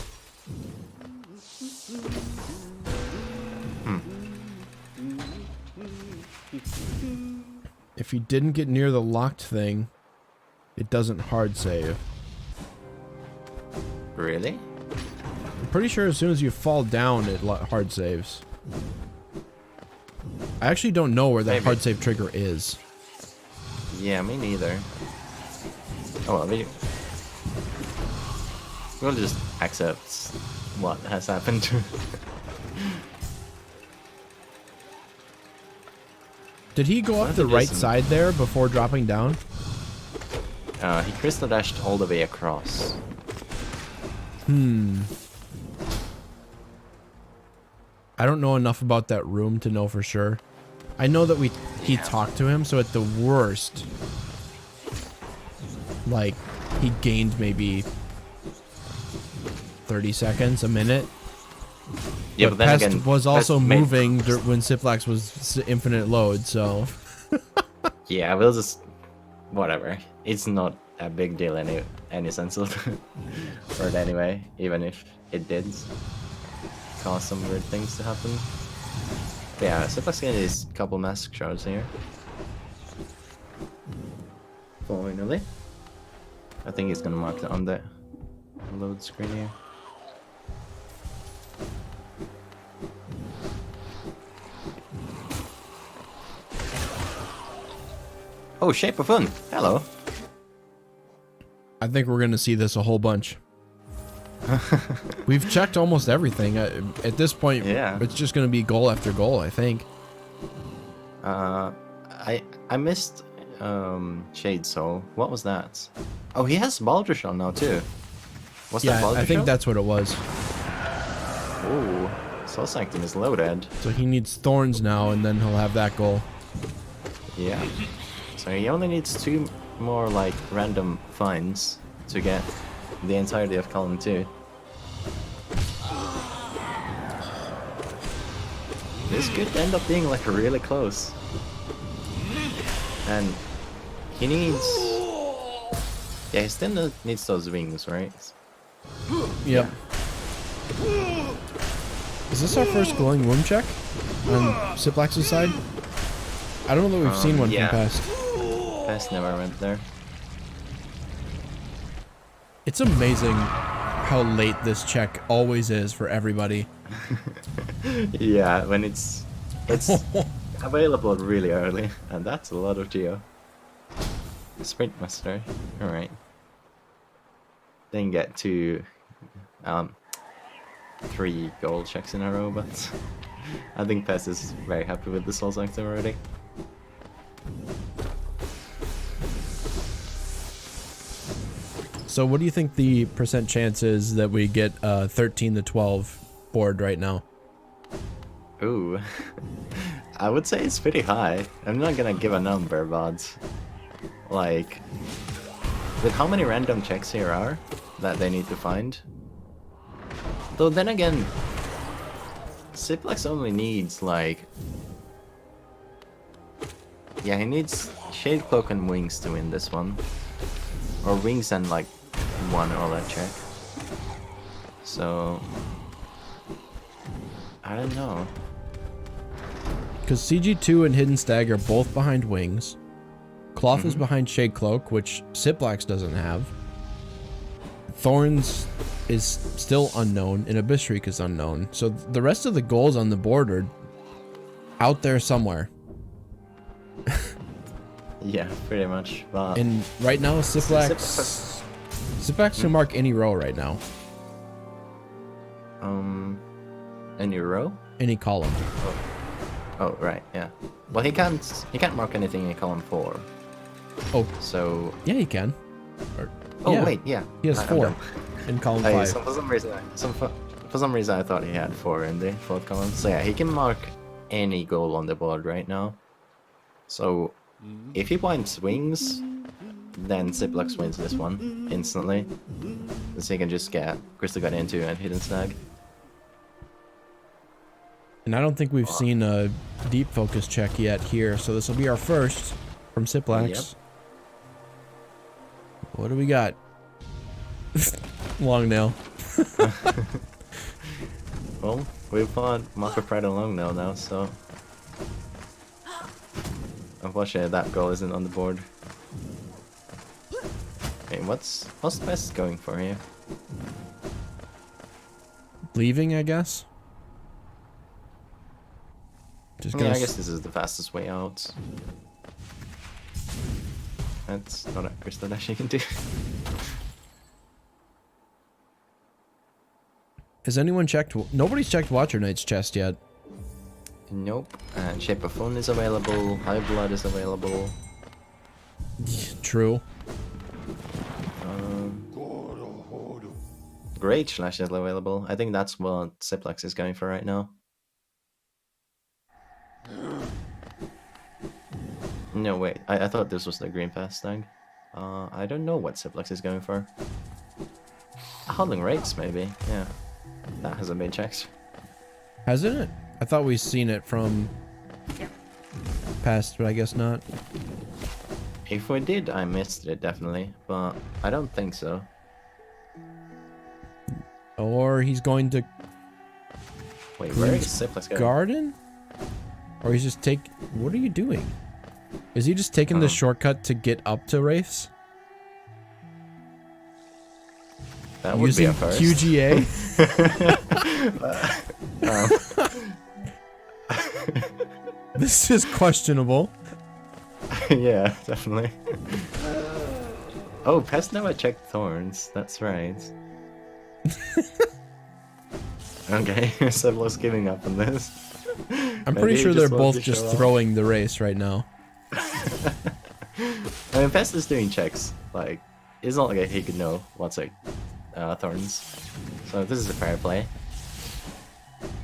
Speaker 2: If he didn't get near the locked thing, it doesn't hard save.
Speaker 1: Really?
Speaker 2: I'm pretty sure as soon as you fall down, it hard saves. I actually don't know where that
Speaker 1: Maybe.
Speaker 2: hard save trigger is.
Speaker 1: Yeah, me neither. Oh well, we'll just accept what has happened.
Speaker 2: Did he go up
Speaker 1: What
Speaker 2: the
Speaker 1: if it
Speaker 2: right
Speaker 1: isn't?
Speaker 2: side there before dropping down?
Speaker 1: He crystal dashed all the way across.
Speaker 2: I don't know enough about that room to know for sure. I know that he talked to him, so at the worst, like, he gained maybe 30 seconds, a minute.
Speaker 1: Yeah,
Speaker 2: but
Speaker 1: but then
Speaker 2: Pest
Speaker 1: again,
Speaker 2: was also
Speaker 1: Pest made-
Speaker 2: moving when Ciplax was infinite load, so...
Speaker 1: Yeah, we'll just whatever. It's not a big deal any sense of for it anyway, even if it did cause some weird things to happen. But yeah, Ciplax getting these couple mask shards here. Finally. I think he's gonna mark it on the load screen here. Oh, Shape of Fun! Hello!
Speaker 2: I think we're gonna see this a whole bunch. We've checked almost everything. At this point,
Speaker 1: Yeah.
Speaker 2: it's just gonna be goal after goal, I think.
Speaker 1: I missed Shade Soul. What was that? Oh, he has Baldrish Shell now too. What's that
Speaker 2: Yeah,
Speaker 1: Baldrish
Speaker 2: I think
Speaker 1: Shell?
Speaker 2: that's what it was.
Speaker 1: Ooh, Soul Sanctum is loaded.
Speaker 2: So he needs Thorns now, and then he'll have that goal.
Speaker 1: Yeah. So he only needs 2 more like random finds to get the entirety of column 2. This could end up being like really close. And he needs... Yeah, he still needs those wings, right?
Speaker 2: Yep. Is this our first glowing womb check on Ciplax's side? I don't know that we've seen one
Speaker 1: yeah.
Speaker 2: from Pest.
Speaker 1: Pest never went there.
Speaker 2: It's amazing how late this check always is for everybody.
Speaker 1: Yeah, when it's available really early, and that's a lot of geo. Sprint Master, alright. Didn't get 3 gold checks in a row, but I think Pest is very happy with the Soul Sanctum already.
Speaker 2: So what do you think the percent chance is that we get 13 to 12 board right now?
Speaker 1: Ooh, I would say it's pretty high. I'm not gonna give a number, but like, with how many random checks here are that they need to find. Though then again, Ciplax only needs like, yeah, he needs Shade Cloak and Wings to win this one, or Wings and like 1 all-out check. So I don't know.
Speaker 2: Because CG2 and Hidden Stag are both behind Wings. Cloth is behind Shade Cloak, which Ciplax doesn't have. Thorns is still unknown, and Abyss Shriek is unknown. So the rest of the goals on the board are out there somewhere.
Speaker 1: Yeah, pretty much. But
Speaker 2: And right now, Ciplax can mark any row right now.
Speaker 1: any row?
Speaker 2: Any column.
Speaker 1: Oh, right, yeah. Well, he can't mark anything in column 4.
Speaker 2: Oh,
Speaker 1: So,
Speaker 2: yeah, he can. Or,
Speaker 1: oh
Speaker 2: yeah,
Speaker 1: wait, yeah.
Speaker 2: he has
Speaker 1: I'm
Speaker 2: 4
Speaker 1: dumb.
Speaker 2: in column
Speaker 1: Hey,
Speaker 2: 5.
Speaker 1: so for some reason I thought he had 4 in the 4th column. So yeah, he can mark any goal on the board right now. So if he points Wings, then Ciplax wins this one instantly. So he can just get Crystal Guard into and Hidden Snag.
Speaker 2: And I don't think we've seen a deep focus check yet here, so this will be our first from Ciplax.
Speaker 1: Yep.
Speaker 2: What do we got? Long nail.
Speaker 1: Well, we've fought Marco Pride and Long Nail now, so unfortunately that goal isn't on the board. Okay, what's Pest going for here?
Speaker 2: Leaving, I guess. Just gonna
Speaker 1: Yeah, I guess this is the fastest way out. That's not a crystal dash you can do.
Speaker 2: Has anyone checked? Nobody's checked Watcher Knight's chest yet.
Speaker 1: Nope. And Shape of Phone is available. High Blood is available.
Speaker 2: True.
Speaker 1: Great Slash is available. I think that's what Ciplax is going for right now. No, wait. I thought this was the Green Fast thing. I don't know what Ciplax is going for. Huddling Rates, maybe. Yeah. That hasn't been checked.
Speaker 2: Hasn't it? I thought we've seen it from Pest, but I guess not.
Speaker 1: If we did, I missed it, definitely. But I don't think so.
Speaker 2: Or he's going to
Speaker 1: Wait, where is Ciplax going?
Speaker 2: garden? Or he's just what are you doing? Is he just taking the shortcut to get up to Wraiths?
Speaker 1: That would
Speaker 2: Using
Speaker 1: be a first.
Speaker 2: QGA? This is questionable.
Speaker 1: Yeah, definitely. Oh, Pest never checked Thorns. That's right. Okay, Ciplax giving up on this.
Speaker 2: I'm pretty sure they're both just throwing the race right now.
Speaker 1: I mean, Pest is doing checks. Like, it's not like he could know what's like Thorns. So this is a fair play.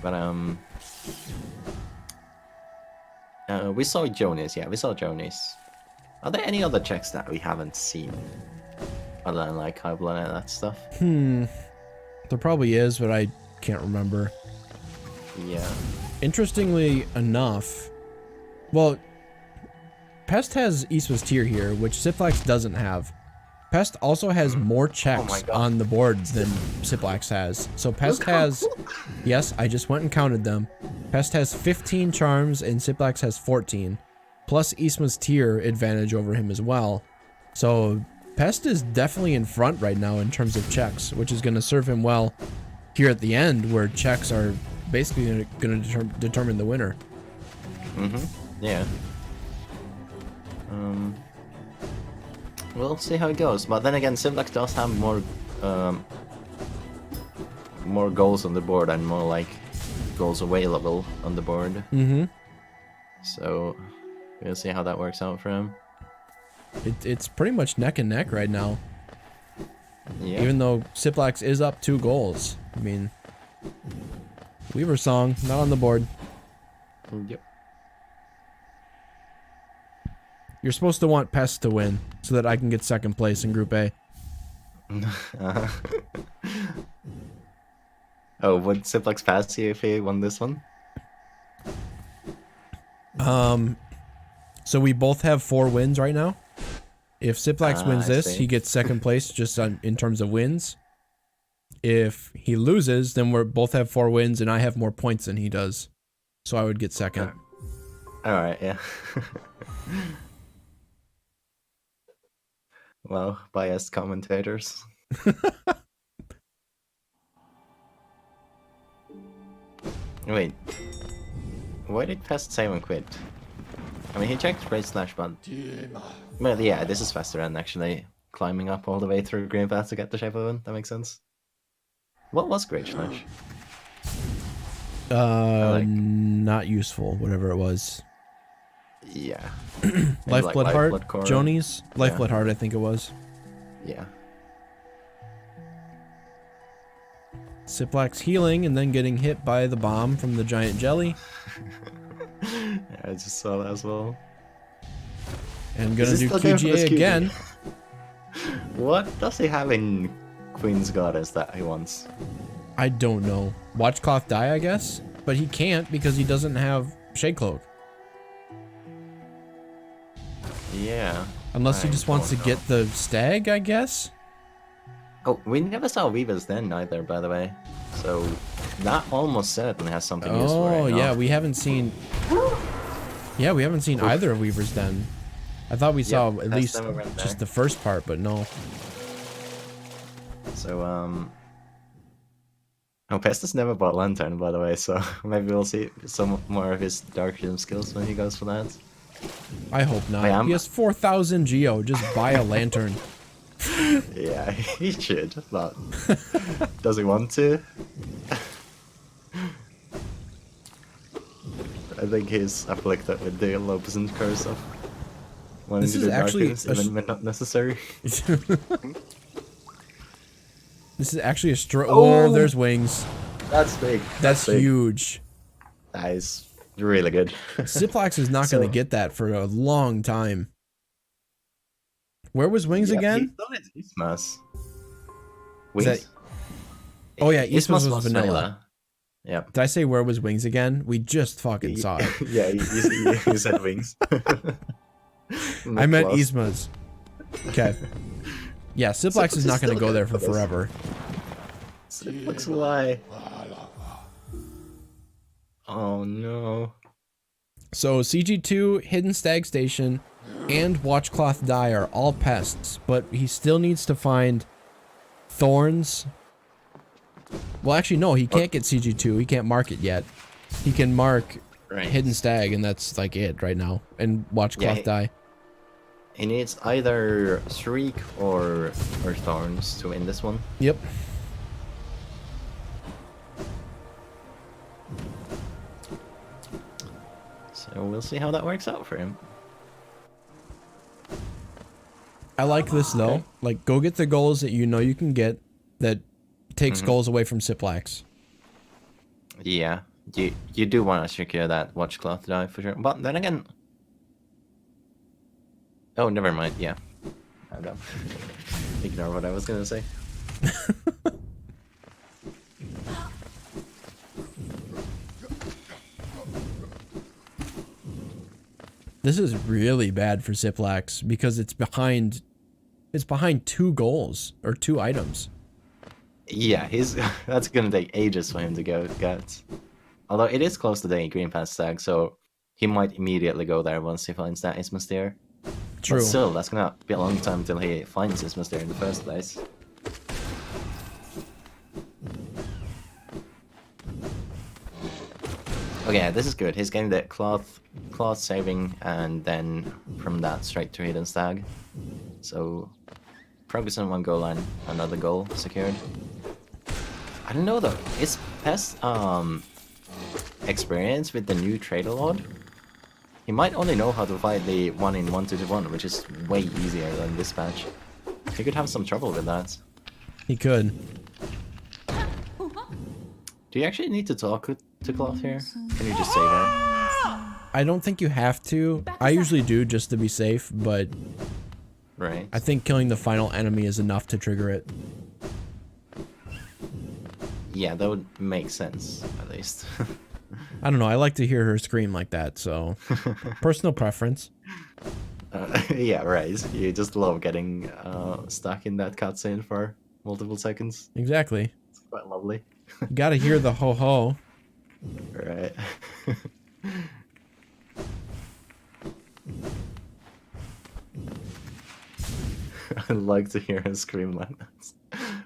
Speaker 1: But we saw Jonas. Yeah, we saw Jonas. Are there any other checks that we haven't seen, other than like High Blood and that stuff?
Speaker 2: There probably is, but I can't remember.
Speaker 1: Yeah.
Speaker 2: Interestingly enough, well, Pest has Iswa's tier here, which Ciplax doesn't have. Pest also has more checks on the board than Ciplax has. So Pest has, yes, I just went and counted them. Pest has 15 charms and Ciplax has 14, plus Isma's tier advantage over him as well. So Pest is definitely in front right now in terms of checks, which is going to serve him well here at the end, where checks are basically going to determine the winner.
Speaker 1: Yeah. We'll see how it goes. But then again, Ciplax does have more goals on the board and more like goals available on the board. So we'll see how that works out for him.
Speaker 2: It's pretty much neck and neck right now.
Speaker 1: Yeah.
Speaker 2: Even though Ciplax is up 2 goals. I mean, Weaver Song, not on the board.
Speaker 1: Yep.
Speaker 2: You're supposed to want Pest to win, so that I can get second place in Group A.
Speaker 1: Oh, would Ciplax pass you if he won this one?
Speaker 2: So we both have 4 wins right now. If Ciplax wins this, he gets second place just in terms of wins. If he loses, then we both have 4 wins, and I have more points than he does. So I would get second.
Speaker 1: Alright, yeah. Well, biased commentators. Wait. Why did Pest save and quit? I mean, he checked Great Slash, but... Well, yeah, this is faster than actually climbing up all the way through Green Path to get the Shape of One. That makes sense. What was Great Slash?
Speaker 2: Not useful, whatever it was.
Speaker 1: Yeah.
Speaker 2: Lifeblood Heart?
Speaker 1: Core.
Speaker 2: Joni's? Lifeblood Heart, I think it was.
Speaker 1: Yeah.
Speaker 2: Ciplax healing and then getting hit by the bomb from the giant jelly.
Speaker 1: Yeah, I just saw that as well.
Speaker 2: And gonna do QGA again.
Speaker 1: What does he have in Queen's Goddess that he wants?
Speaker 2: I don't know. Watchcloth die, I guess? But he can't because he doesn't have Shade Cloak.
Speaker 1: Yeah.
Speaker 2: Unless he
Speaker 1: I
Speaker 2: just wants to
Speaker 1: don't know.
Speaker 2: get the stag, I guess?
Speaker 1: Oh, we never saw Weavers then either, by the way. So that almost certainly has something useful
Speaker 2: Oh,
Speaker 1: right now.
Speaker 2: yeah, we haven't seen... Yeah, we haven't seen either of Weaver's Den. I thought we saw at
Speaker 1: Pest
Speaker 2: least
Speaker 1: never went there.
Speaker 2: just the first part, but no.
Speaker 1: So, oh, Pest has never bought Lantern, by the way, so maybe we'll see some more of his Dark Gem skills when he goes for that.
Speaker 2: I hope not.
Speaker 1: Wait, I'm-
Speaker 2: He has 4,000 Geo. Just buy a lantern.
Speaker 1: Yeah, he should, but does he want to? I think he's afflicted with the Lopezin curse of wanting
Speaker 2: This
Speaker 1: to
Speaker 2: is
Speaker 1: do
Speaker 2: actually
Speaker 1: darkness,
Speaker 2: a
Speaker 1: even when not necessary.
Speaker 2: This is actually a
Speaker 1: Oh!
Speaker 2: Oh, there's wings.
Speaker 1: That's big.
Speaker 2: That's
Speaker 1: big.
Speaker 2: huge.
Speaker 1: That is really good.
Speaker 2: Ciplax is not going to get that for a long time. Where was wings again?
Speaker 1: He still has Ismas.
Speaker 2: Is that-
Speaker 1: Wings?
Speaker 2: Oh, yeah, Ismas was vanilla.
Speaker 1: vanilla. Yeah.
Speaker 2: Did I say where was wings again? We just fucking saw it.
Speaker 1: Yeah, you said wings.
Speaker 2: I meant
Speaker 1: Close.
Speaker 2: Ismas. Okay. Yeah, Ciplax is not going to go there for forever.
Speaker 1: Looks why. Oh no.
Speaker 2: So CG2, Hidden Stag Station, and Watchcloth Die are all pests, but he still needs to find thorns. Well, actually, no, he can't get CG2. He can't mark it yet. He can mark
Speaker 1: Right.
Speaker 2: Hidden Stag, and that's like it right now. And Watchcloth Die.
Speaker 1: He needs either Shriek or Thorns to win this one.
Speaker 2: Yep.
Speaker 1: So we'll see how that works out for him.
Speaker 2: I like this though.
Speaker 1: Okay.
Speaker 2: Like, go get the goals that you know you can get that takes goals away from Ciplax.
Speaker 1: Yeah, you do want to secure that Watchcloth die for sure. But then again... Oh, never mind, yeah. I'm dumb. Ignore what I was gonna say.
Speaker 2: This is really bad for Ciplax because it's behind 2 goals or 2 items.
Speaker 1: Yeah, that's gonna take ages for him to go get. Although it is close to the Green Pass tag, so he might immediately go there once he finds that Isthmus there.
Speaker 2: True.
Speaker 1: But still, that's gonna be a long time till he finds Isthmus there in the first place. Okay, this is good. He's getting the cloth saving, and then from that straight to Hidden Stag. So progress on 1 goal line, another goal secured. I don't know though. Is Pest experience with the new Trader Lord? He might only know how to fight the 1 in 1-2-1, which is way easier than Dispatch. He could have some trouble with that.
Speaker 2: He could.
Speaker 1: Do you actually need to talk to Cloth here? Can you just say that?
Speaker 2: I don't think you have to. I usually do just to be safe, but
Speaker 1: Right.
Speaker 2: I think killing the final enemy is enough to trigger it.
Speaker 1: Yeah, that would make sense, at least.
Speaker 2: I don't know. I like to hear her scream like that, so personal preference.
Speaker 1: Yeah, right. You just love getting stuck in that cutscene for multiple seconds.
Speaker 2: Exactly.
Speaker 1: It's quite lovely.
Speaker 2: You gotta hear the ho ho.
Speaker 1: Right. I'd like to hear her scream like that.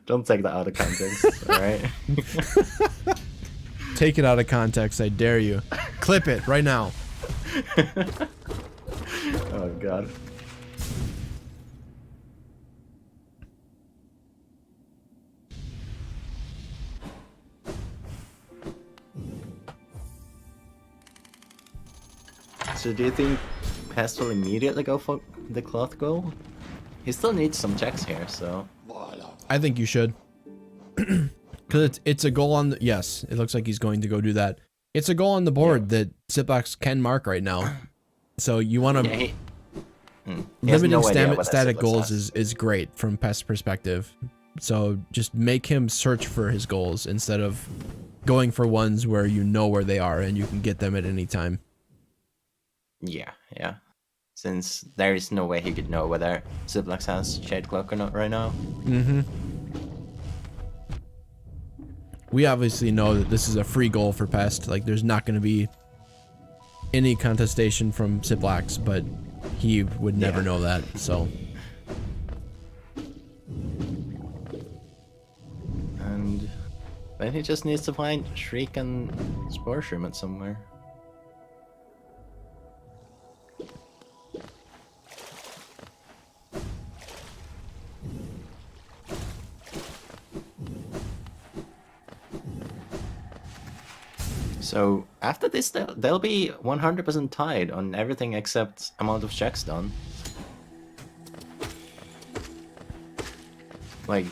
Speaker 1: Don't take that out of context, alright?
Speaker 2: Take it out of context, I dare you. Clip it right now.
Speaker 1: Oh god. So do you think Pest will immediately go for the cloth goal? He still needs some checks here, so...
Speaker 2: I think you should. Because it's a goal on the... Yes, it looks like he's going to go do that. It's a goal on the board that Ciplax can mark right now. So you want to...
Speaker 1: Yeah, He has
Speaker 2: limiting
Speaker 1: no idea what that
Speaker 2: static
Speaker 1: Ciplax
Speaker 2: goals
Speaker 1: has.
Speaker 2: is great from Pest perspective. So just make him search for his goals instead of going for ones where you know where they are and you can get them at any time.
Speaker 1: Yeah, yeah. Since there is no way he could know whether Ciplax has Shade Cloak or not right now.
Speaker 2: Mm-hmm. We obviously know that this is a free goal for Pest. Like, there's not going to be any contestation from Ciplax, but he would never know that, so.
Speaker 1: And then he just needs to find Shriek and Spore Shroom at somewhere. So after this, they'll be 100% tied on everything except amount of checks done. Like,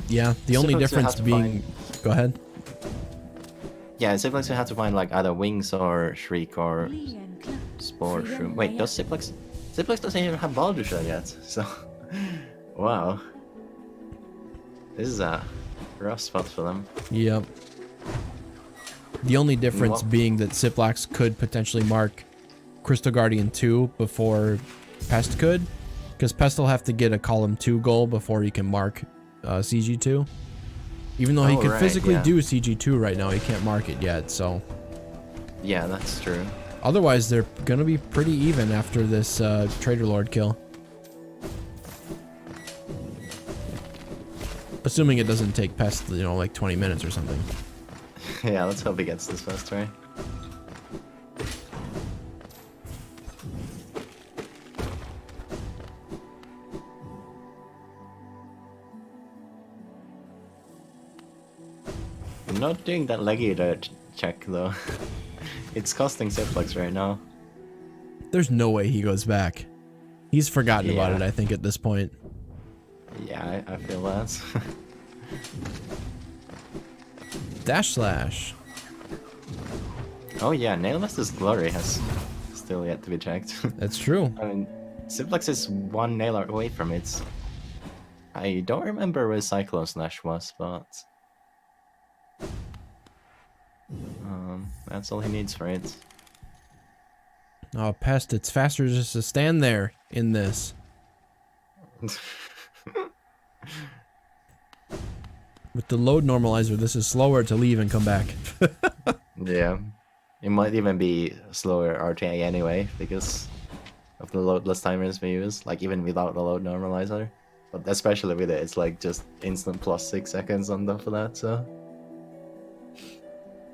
Speaker 2: Yeah, the only
Speaker 1: Ciplax will
Speaker 2: difference
Speaker 1: have to
Speaker 2: being... Go ahead.
Speaker 1: yeah, Ciplax will have to find like either Wings or Shriek or Spore Shroom. Wait, does Ciplax? Ciplax doesn't even have Baldur's Shell yet, so wow. This is a rough spot for them.
Speaker 2: Yep. The only difference
Speaker 1: What?
Speaker 2: being that Ciplax could potentially mark Crystal Guardian 2 before Pest could, because Pest will have to get a column 2 goal before he can mark CG2. Even though he can
Speaker 1: right,
Speaker 2: physically
Speaker 1: yeah.
Speaker 2: do CG2 right now, he can't mark it yet, so.
Speaker 1: Yeah, that's true.
Speaker 2: Otherwise, they're going to be pretty even after this Trader Lord kill. Assuming it doesn't take Pest, you know, like 20 minutes or something.
Speaker 1: Yeah, let's hope he gets this first try. I'm not doing that Legiator check though. It's costing Ciplax right now.
Speaker 2: There's no way he goes back. He's forgotten about
Speaker 1: Yeah.
Speaker 2: it, I think, at this point.
Speaker 1: Yeah, I feel that.
Speaker 2: Dash Slash.
Speaker 1: Oh yeah, Nailmaster's Glory has still yet to be checked.
Speaker 2: That's true.
Speaker 1: I mean, Ciplax is one nail art away from it. I don't remember where Cyclone Slash was, but that's all he needs for it.
Speaker 2: Oh, Pest, it's faster just to stand there in this. With the load normalizer, this is slower to leave and come back.
Speaker 1: Yeah, it might even be slower RTA anyway because of the loadless timers we use. Like even without the load normalizer, but especially with it, it's like just instant plus 6 seconds on top of that. So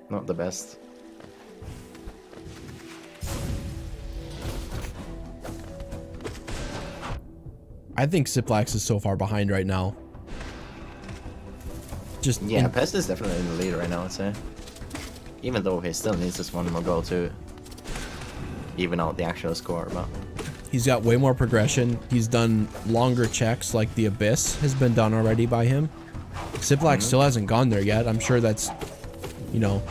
Speaker 1: not the best.
Speaker 2: I think Ciplax is so far behind right now. Just
Speaker 1: Yeah, Pest is definitely in the lead right now, I'd say. Even though he still needs this one more goal to even out the actual score, but
Speaker 2: he's got way more progression. He's done longer checks, like the Abyss has been done already by him. Ciplax still hasn't gone there yet. I'm sure that's, you know,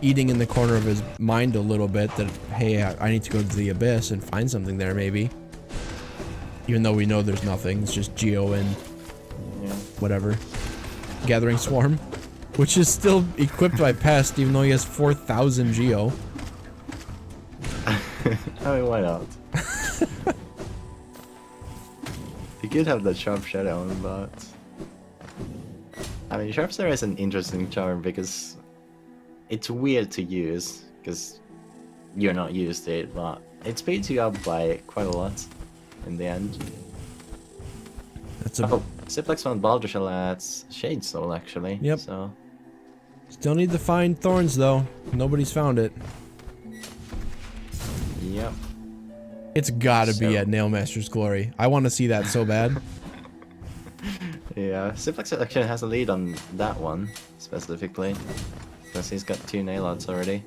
Speaker 2: eating in the corner of his mind a little bit that, hey, I need to go to the Abyss and find something there maybe. Even though we know there's nothing. It's just Geo and
Speaker 1: yeah.
Speaker 2: whatever. Gathering Swarm, which is still equipped by Pest, even though he has 4,000 Geo.
Speaker 1: I mean, why not? He could have that Sharp Shadow on, but I mean, Sharp Shadow is an interesting charm because it's weird to use because you're not used to it, but it speeds you up by quite a lot in the end.
Speaker 2: That's a
Speaker 1: Oh, Ciplax found Baldur's Shell at Shade Soul actually.
Speaker 2: Yep.
Speaker 1: So
Speaker 2: still need to find Thorns though. Nobody's found it.
Speaker 1: yep.
Speaker 2: It's gotta be
Speaker 1: So-
Speaker 2: at Nailmaster's Glory. I want to see that so bad.
Speaker 1: Yeah, Ciplax actually has a lead on that one specifically because he's got 2 nail outs already.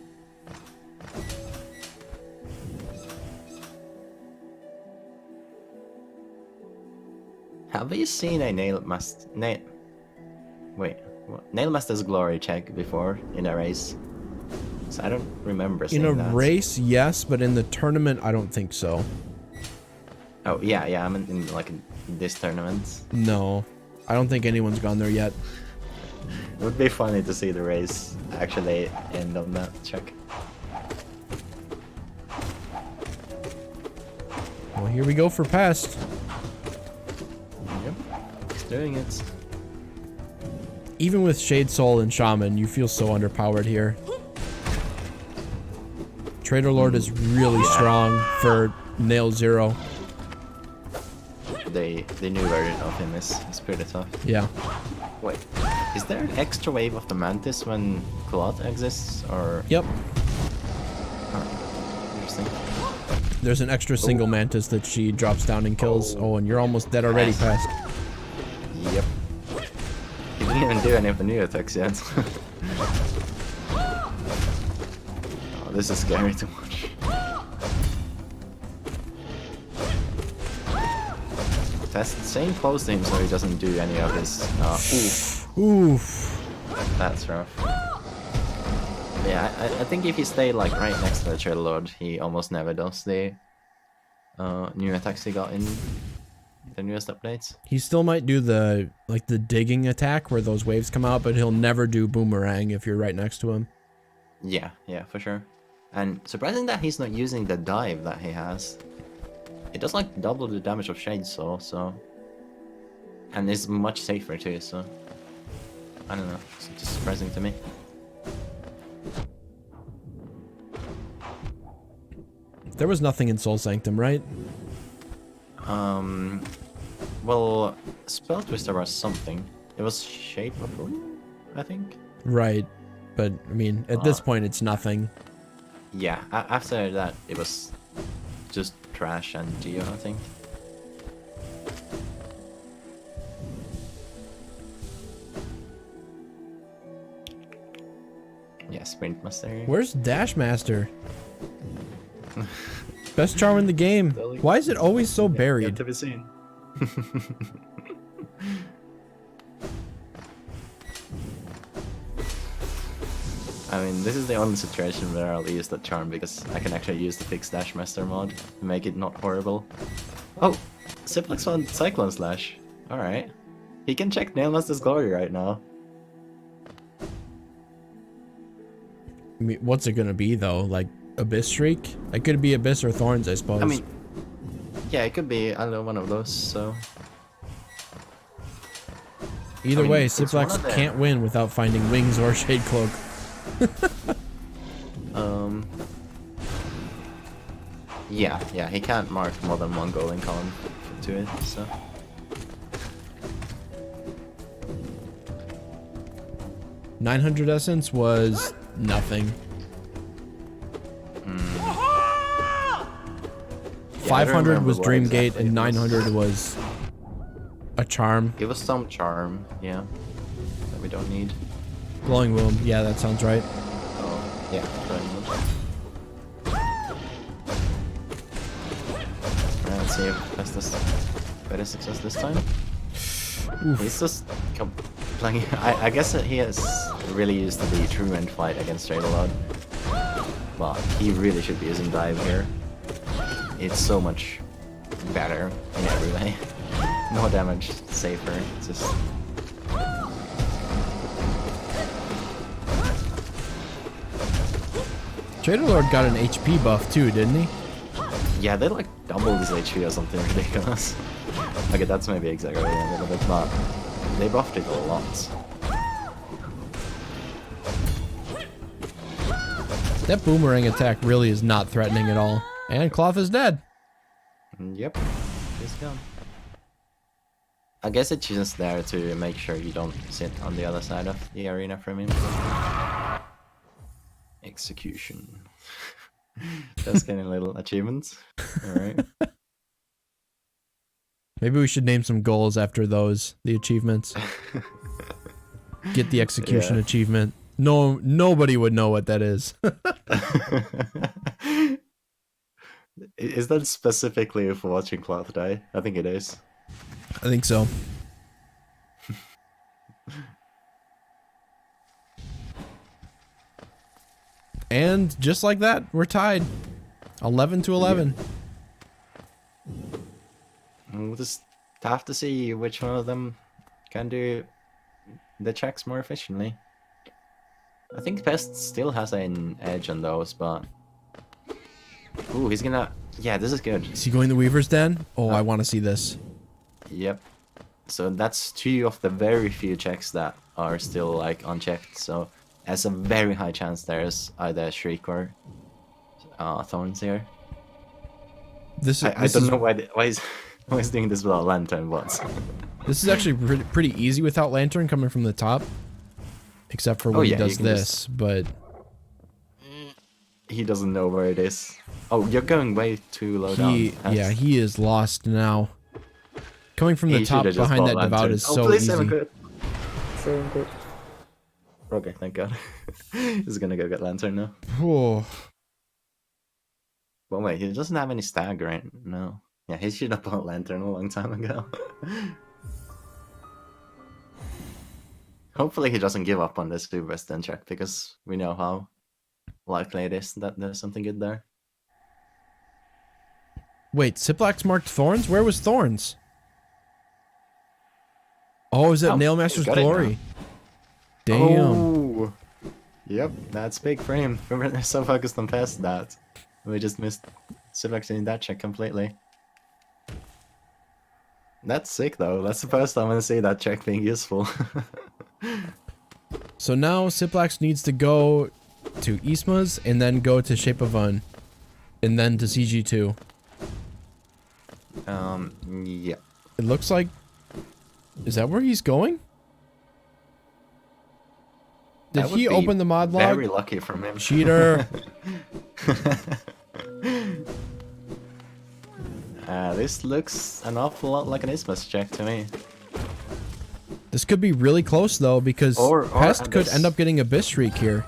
Speaker 1: Have you seen a Nailmaster's Glory check before in a race? So I don't remember seeing
Speaker 2: In a
Speaker 1: that.
Speaker 2: race, yes, but in the tournament, I don't think so.
Speaker 1: Oh yeah, yeah. I'm in like in this tournament.
Speaker 2: No, I don't think anyone's gone there yet.
Speaker 1: It would be funny to see the race actually end on that check.
Speaker 2: Well, here we go for Pest.
Speaker 1: Yep, it's doing it.
Speaker 2: Even with Shade Soul and Shaman, you feel so underpowered here. Trader Lord is really strong for Nail Zero.
Speaker 1: The new version of him is pretty tough.
Speaker 2: Yeah.
Speaker 1: Wait, is there an extra wave of the Mantis when Cloth exists, or?
Speaker 2: Yep.
Speaker 1: Oh, interesting.
Speaker 2: There's an extra single Mantis that she drops down and kills. Oh, and you're almost dead already, Pest.
Speaker 1: Yep. He didn't even do any of the new attacks yet. Oh, this is scary to watch. Pest staying close to him so he doesn't do any of his.
Speaker 2: Oof.
Speaker 1: That's rough. Yeah, I think if he stayed like right next to the Trader Lord, he almost never does the new attacks he got in the newest updates.
Speaker 2: He still might do the digging attack where those waves come out, but he'll never do boomerang if you're right next to him.
Speaker 1: Yeah, yeah, for sure. And surprising that he's not using the dive that he has. It does like double the damage of Shade Soul, so... And is much safer too, so... I don't know, it's just surprising to me.
Speaker 2: There was nothing in Soul Sanctum, right?
Speaker 1: Well, Spell Twister was something. It was Shape of Ruin, I think?
Speaker 2: Right. But, I mean, at this point, it's nothing.
Speaker 1: Yeah, after that, it was just Trash and Geo, I think. Yeah, Sprint Master here.
Speaker 2: Where's Dash Master? Best charm in the game. Why is it always so buried?
Speaker 1: Yet to be seen. I mean, this is the only situation where I'll use that charm because I can actually use the fixed Dash Master mod to make it not horrible. Oh, Ciplax on Cyclone Slash. Alright. He can check Nailmaster's Glory right now.
Speaker 2: I mean, what's it gonna be though? Like Abyss Shriek? It could be Abyss or Thorns, I suppose.
Speaker 1: I mean, yeah, it could be, I don't know, one of those, so...
Speaker 2: Either way,
Speaker 1: it's one
Speaker 2: Ciplax
Speaker 1: of the-
Speaker 2: can't win without finding Wings or Shade Cloak.
Speaker 1: Yeah, he can't mark more than one golden column to it, so...
Speaker 2: 900 Essence was nothing.
Speaker 1: Yeah, I
Speaker 2: 500
Speaker 1: remember
Speaker 2: was
Speaker 1: what
Speaker 2: Dreamgate
Speaker 1: exactly
Speaker 2: and
Speaker 1: it was.
Speaker 2: 900 was a charm.
Speaker 1: Give us some charm, yeah, that we don't need.
Speaker 2: Glowing Womb, yeah, that sounds right.
Speaker 1: Oh, yeah, Glowing Womb. Alright, let's see if that's this better success this time.
Speaker 2: Oof.
Speaker 1: He's just playing. I guess that he has really used to the true end fight against Trader Lord. But he really should be using dive here. It's so much better in every way. No damage, safer. It's just.
Speaker 2: Trader Lord got an HP buff too, didn't he?
Speaker 1: Yeah, they like doubled his HP or something ridiculous. Okay, that's maybe exaggerating a little bit, but they buffed it a lot.
Speaker 2: That boomerang attack really is not threatening at all. And Cloth is dead.
Speaker 1: Yep, he's gone. I guess it's just there to make sure you don't sit on the other side of the arena from him. Execution. Just getting little achievements. Alright.
Speaker 2: Maybe we should name some goals after those, the achievements. Get the execution
Speaker 1: Yeah.
Speaker 2: achievement. No, nobody would know what that is.
Speaker 1: Is that specifically for watching Cloth die? I think it is.
Speaker 2: I think so. And just like that, we're tied. 11 to 11.
Speaker 1: We'll just have to see which one of them can do the checks more efficiently. I think Pest still has an edge on those, but... Ooh, he's gonna... Yeah, this is good.
Speaker 2: Is he going the Weaver's Den? Oh, I want to see this.
Speaker 1: Yep. So that's 2 of the very few checks that are still, like, unchecked. So there's a very high chance there's either Shriek or Thorns here. I don't know why he's doing this without Lantern, but...
Speaker 2: This is actually pretty easy without Lantern coming from the top. Except for when he does this, but...
Speaker 1: He doesn't know where it is. Oh, you're going way too low down.
Speaker 2: Yeah, he is lost now. Coming from the top behind that devout is so easy.
Speaker 1: 7 crit. 7 crit. Okay, thank God. He's gonna go get Lantern now.
Speaker 2: Oh.
Speaker 1: But wait, he doesn't have any stag right now. Yeah, he should have bought Lantern a long time ago. Hopefully he doesn't give up on this Weaver's Den check, because we know how likely it is that there's something good there.
Speaker 2: Wait, Ciplax marked Thorns? Where was Thorns? Oh, is that Nailmaster's Glory? Damn.
Speaker 1: Oh. Yep, that's big for him. Remember, they're so focused on Pest that we just missed Ciplax in that check completely. That's sick though. That's the first time I see that check being useful.
Speaker 2: So now Ciplax needs to go to Isma's and then go to Shape of Un. And then to CG2.
Speaker 1: Yeah.
Speaker 2: It looks like... Is that where he's going? Did he open the mod log?
Speaker 1: Very lucky from him.
Speaker 2: Cheater.
Speaker 1: This looks an awful lot like an Ismas check to me.
Speaker 2: This could be really close though, because Pest could end up getting Abyss Shriek here.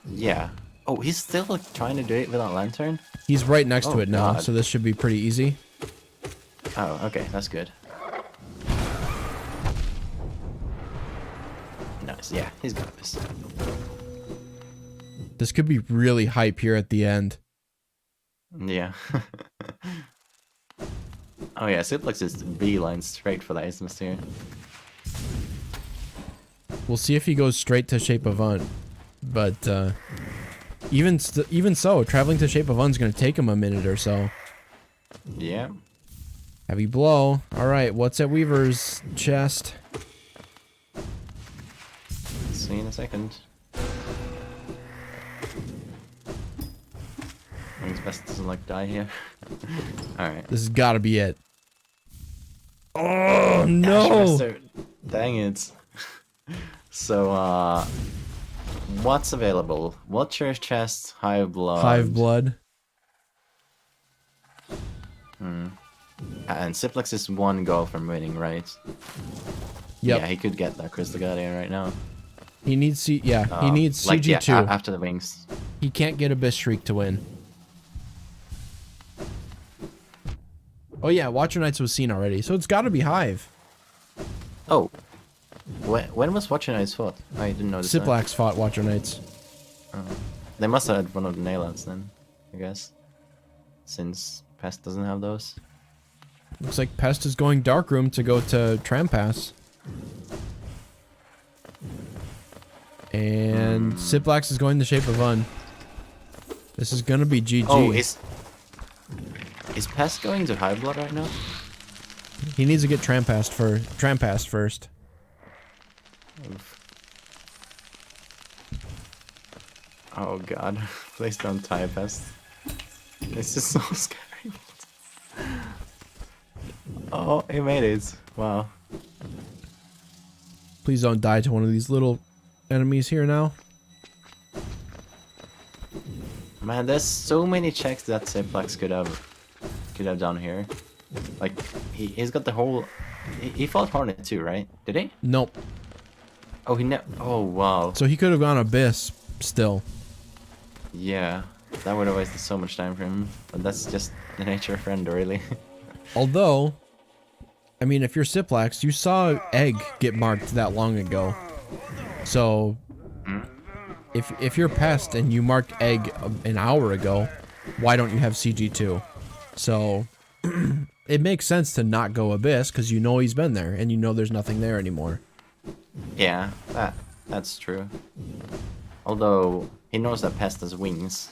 Speaker 1: Yeah. Oh, he's still trying to do it without Lantern?
Speaker 2: He's right next to it now, so this should be pretty easy.
Speaker 1: Oh, okay, that's good. Nice, yeah, he's got this.
Speaker 2: This could be really hype here at the end.
Speaker 1: Yeah. Oh yeah, Ciplax is beeline straight for the Ismas here.
Speaker 2: We'll see if he goes straight to Shape of Un. But even so, traveling to Shape of Un's gonna take him a minute or so.
Speaker 1: Yeah.
Speaker 2: Heavy blow. Alright, what's at Weaver's chest?
Speaker 1: See you in a second. Wings Best doesn't like die here. Alright.
Speaker 2: This has gotta be it. Oh no!
Speaker 1: Dang it. So what's available? Watcher's chest, Hive Blood.
Speaker 2: Hive Blood.
Speaker 1: And Ciplax is 1 goal from winning, right?
Speaker 2: Yep.
Speaker 1: Yeah, he could get that Crystal Guardian right now.
Speaker 2: He needs he needs
Speaker 1: like,
Speaker 2: CG2.
Speaker 1: Yeah, after the wings.
Speaker 2: He can't get Abyss Shriek to win. Oh yeah, Watcher Knights was seen already, so it's gotta be Hive.
Speaker 1: Oh. When was Watcher Knights fought? I didn't notice
Speaker 2: Ciplax fought Watcher Knights.
Speaker 1: They must have had one of the nail outs then, I guess. Since Pest doesn't have those.
Speaker 2: Looks like Pest is going Darkroom to go to Trampass. And Ciplax is going the Shape of Un. This is gonna be GG.
Speaker 1: Oh, is Pest going to High Blood right now?
Speaker 2: He needs to get Trampassed first.
Speaker 1: Oh god, please don't tie Pest. This is so scary. Oh, he made it. Wow.
Speaker 2: Please don't die to one of these little enemies here now.
Speaker 1: Man, there's so many checks that Ciplax could have done here. Like, he's got the whole... He fought Hornet too, right? Did he?
Speaker 2: Nope.
Speaker 1: Oh, oh, wow.
Speaker 2: So he could have gone Abyss still.
Speaker 1: Yeah, that would have wasted so much time for him. But that's just the nature of Rando, really.
Speaker 2: Although, I mean, if you're Ciplax, you saw Egg get marked that long ago. So, if you're Pest and you marked Egg an hour ago, why don't you have CG2? So, it makes sense to not go Abyss because you know he's been there and you know there's nothing there anymore.
Speaker 1: Yeah, that's true. Although he knows that Pest has wings.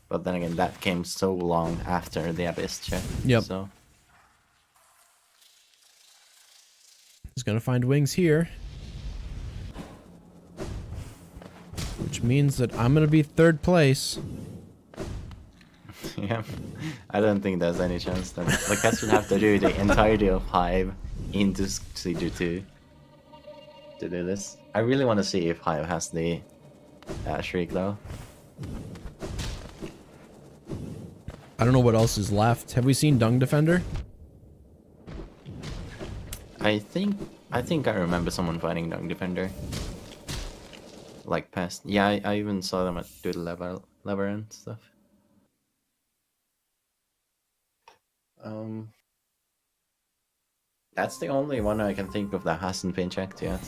Speaker 1: But then again, that came so long after the Abyss check.
Speaker 2: Yep.
Speaker 1: So
Speaker 2: He's gonna find wings here. Which means that I'm gonna be 3rd place.
Speaker 1: yeah, I don't think there's any chance that the Pest would have to do the entirety of Hive into CG2 to do this. I really want to see if Hive has the Shriek though.
Speaker 2: I don't know what else is left. Have we seen Dung Defender?
Speaker 1: I think I remember someone fighting Dung Defender. Like Pest. Yeah, I even saw them do the lever and stuff. That's the only one I can think of that hasn't been checked yet.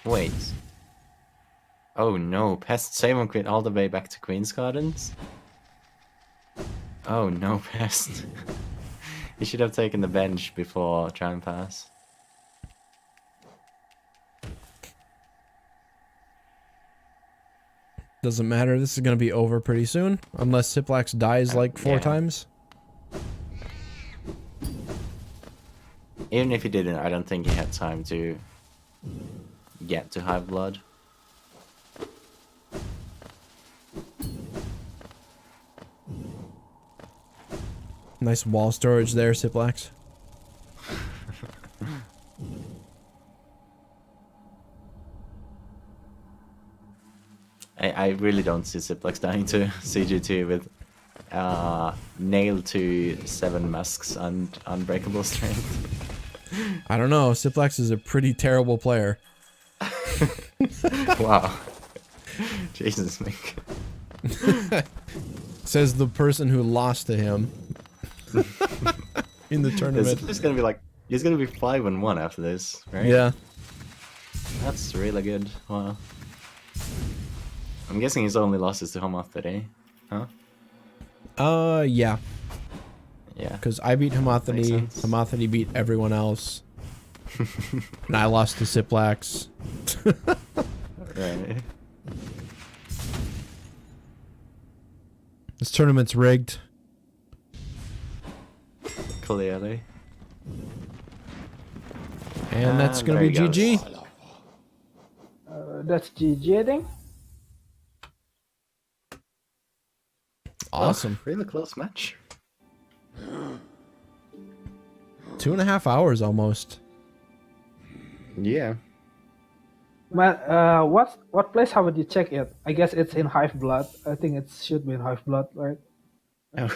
Speaker 1: Wait. Oh no, Pest save on Queen all the way back to Queen's Gardens? Oh no, Pest. You should have taken the bench before Tram Pass.
Speaker 2: Doesn't matter. This is gonna be over pretty soon. Unless Ciplax dies like 4
Speaker 1: yeah.
Speaker 2: times.
Speaker 1: Even if he didn't, I don't think he had time to get to Hive Blood.
Speaker 2: Nice wall storage there, Ciplax.
Speaker 1: I really don't see Ciplax dying to CG2 with nailed to 7 masks and unbreakable strength.
Speaker 2: I don't know. Ciplax is a pretty terrible player.
Speaker 1: Wow. Jesus, Nick.
Speaker 2: Says the person who lost to him in the tournament.
Speaker 1: It's gonna be like he's gonna be 5-1 after this, right?
Speaker 2: Yeah.
Speaker 1: That's really good. Wow. I'm guessing his only losses to Hamath today, huh?
Speaker 2: Yeah.
Speaker 1: Yeah.
Speaker 2: Because I beat Hamathani,
Speaker 1: Makes sense.
Speaker 2: Hamathani beat everyone else. And I lost to Ciplax.
Speaker 1: Right.
Speaker 2: This tournament's rigged.
Speaker 1: Clearly.
Speaker 2: And that's gonna
Speaker 1: there
Speaker 2: be
Speaker 1: he goes.
Speaker 2: GG.
Speaker 3: That's GG, I think.
Speaker 2: Awesome.
Speaker 1: Oh, really close match.
Speaker 2: 2.5 hours almost.
Speaker 1: Yeah.
Speaker 3: Man, what place haven't you checked it? I guess it's in Hive Blood. I think it should be in Hive Blood, right?
Speaker 1: Oh.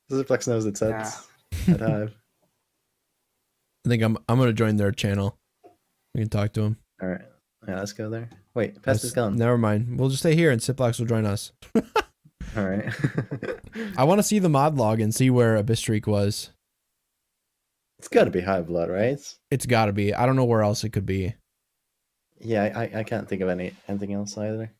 Speaker 1: Ciplax knows it's at Hive.
Speaker 2: I think I'm gonna join their channel. We can talk to him.
Speaker 1: Alright. Yeah, let's go there. Wait, Pest is gone.
Speaker 2: Never mind. We'll just stay here and Ciplax will join us.
Speaker 1: Alright.
Speaker 2: I want to see the mod log and see where Abyss Streak was.
Speaker 1: It's gotta be Hive Blood, right?
Speaker 2: It's gotta be. I don't know where else it could be.
Speaker 1: Yeah, I can't think of anything else either.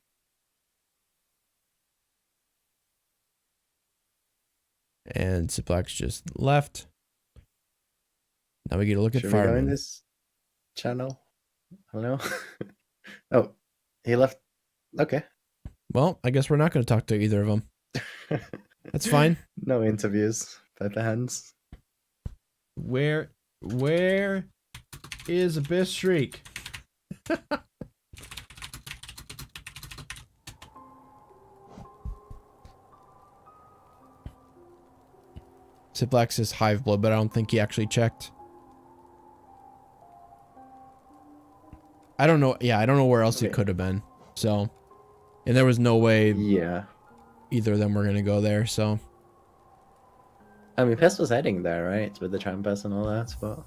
Speaker 2: And Ciplax just left. Now we get to look
Speaker 1: Should
Speaker 2: at
Speaker 1: we go in
Speaker 2: Fireman.
Speaker 1: this channel? I don't know. Oh, he left. Okay.
Speaker 2: Well, I guess we're not going to talk to either of them. That's fine.
Speaker 1: No interviews by the hands.
Speaker 2: Where is Abyss Streak? Ciplax is Hive Blood, but I don't think he actually checked. I don't know. Yeah, I don't know where else it could have been. So, and there was no way
Speaker 1: Yeah.
Speaker 2: either of them were going to go there. So,
Speaker 1: I mean, Pest was heading there, right? With the Tram Pass and all that, but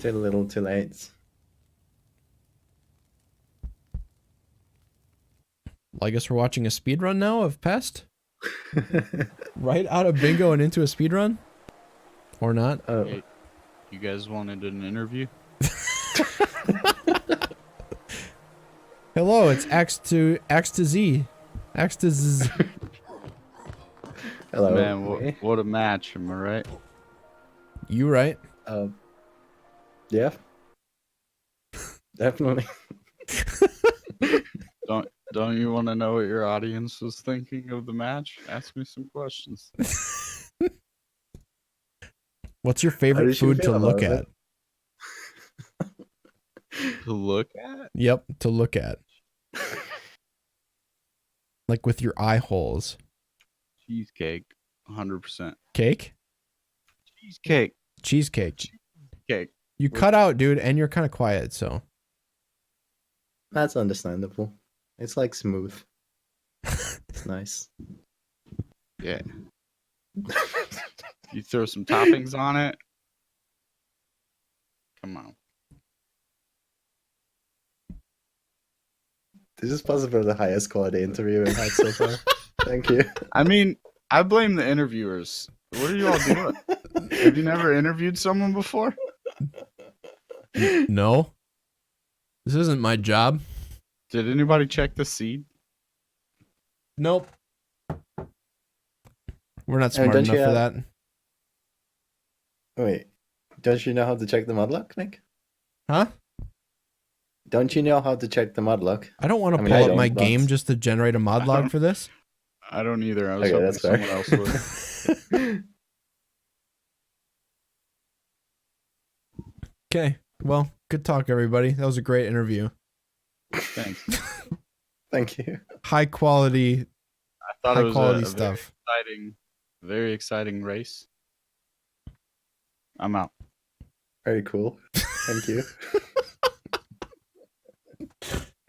Speaker 1: too little, too late.
Speaker 2: well, I guess we're watching a speed run now of Pest. Right out of bingo and into a speed run, or not?
Speaker 1: Oh,
Speaker 4: You guys wanted an interview?
Speaker 2: Hello, it's X to Z. X to Z.
Speaker 1: Hello.
Speaker 4: Man, what a match, am I right?
Speaker 2: You right?
Speaker 1: Yeah. Definitely.
Speaker 4: Don't you want to know what your audience was thinking of the match? Ask me some questions.
Speaker 2: What's your
Speaker 1: How
Speaker 2: favorite
Speaker 1: did you
Speaker 2: food to
Speaker 1: feel
Speaker 2: look
Speaker 1: about
Speaker 2: at?
Speaker 4: To look at?
Speaker 2: Yep, to look at. Like with your eye holes.
Speaker 4: Cheesecake, 100%.
Speaker 2: Cake?
Speaker 4: Cheesecake.
Speaker 2: Cheesecake.
Speaker 4: Cake.
Speaker 2: You cut out, dude, and you're kind of quiet, so.
Speaker 1: That's understandable. It's like smooth. It's nice.
Speaker 4: Yeah. You throw some toppings on it. Come on.
Speaker 1: This is possibly the highest quality interview we've had so far. Thank you.
Speaker 4: I mean, I blame the interviewers. What are you all doing? Have you never interviewed someone before?
Speaker 2: No. This isn't my job.
Speaker 4: Did anybody check the seed?
Speaker 2: Nope. We're not
Speaker 1: I mean,
Speaker 2: smart
Speaker 1: don't
Speaker 2: enough
Speaker 1: you
Speaker 2: for
Speaker 1: have-
Speaker 2: that.
Speaker 1: Wait, don't you know how to check the modlock, Nick?
Speaker 2: Huh?
Speaker 1: Don't you know how to check the modlock?
Speaker 2: I don't want to
Speaker 1: I mean,
Speaker 2: pull
Speaker 1: I
Speaker 2: up my
Speaker 1: don't, but-
Speaker 2: game just to generate a mod log for this.
Speaker 4: I don't either. I was
Speaker 1: Okay,
Speaker 4: hoping
Speaker 1: that's fair.
Speaker 4: someone else would.
Speaker 2: Okay. Well, good talk, everybody. That was a great interview.
Speaker 4: Thanks.
Speaker 1: Thank you.
Speaker 2: High quality,
Speaker 4: I thought
Speaker 2: high
Speaker 4: it was
Speaker 2: quality
Speaker 4: a
Speaker 2: stuff.
Speaker 4: very exciting race. I'm out.
Speaker 1: Very cool. Thank you.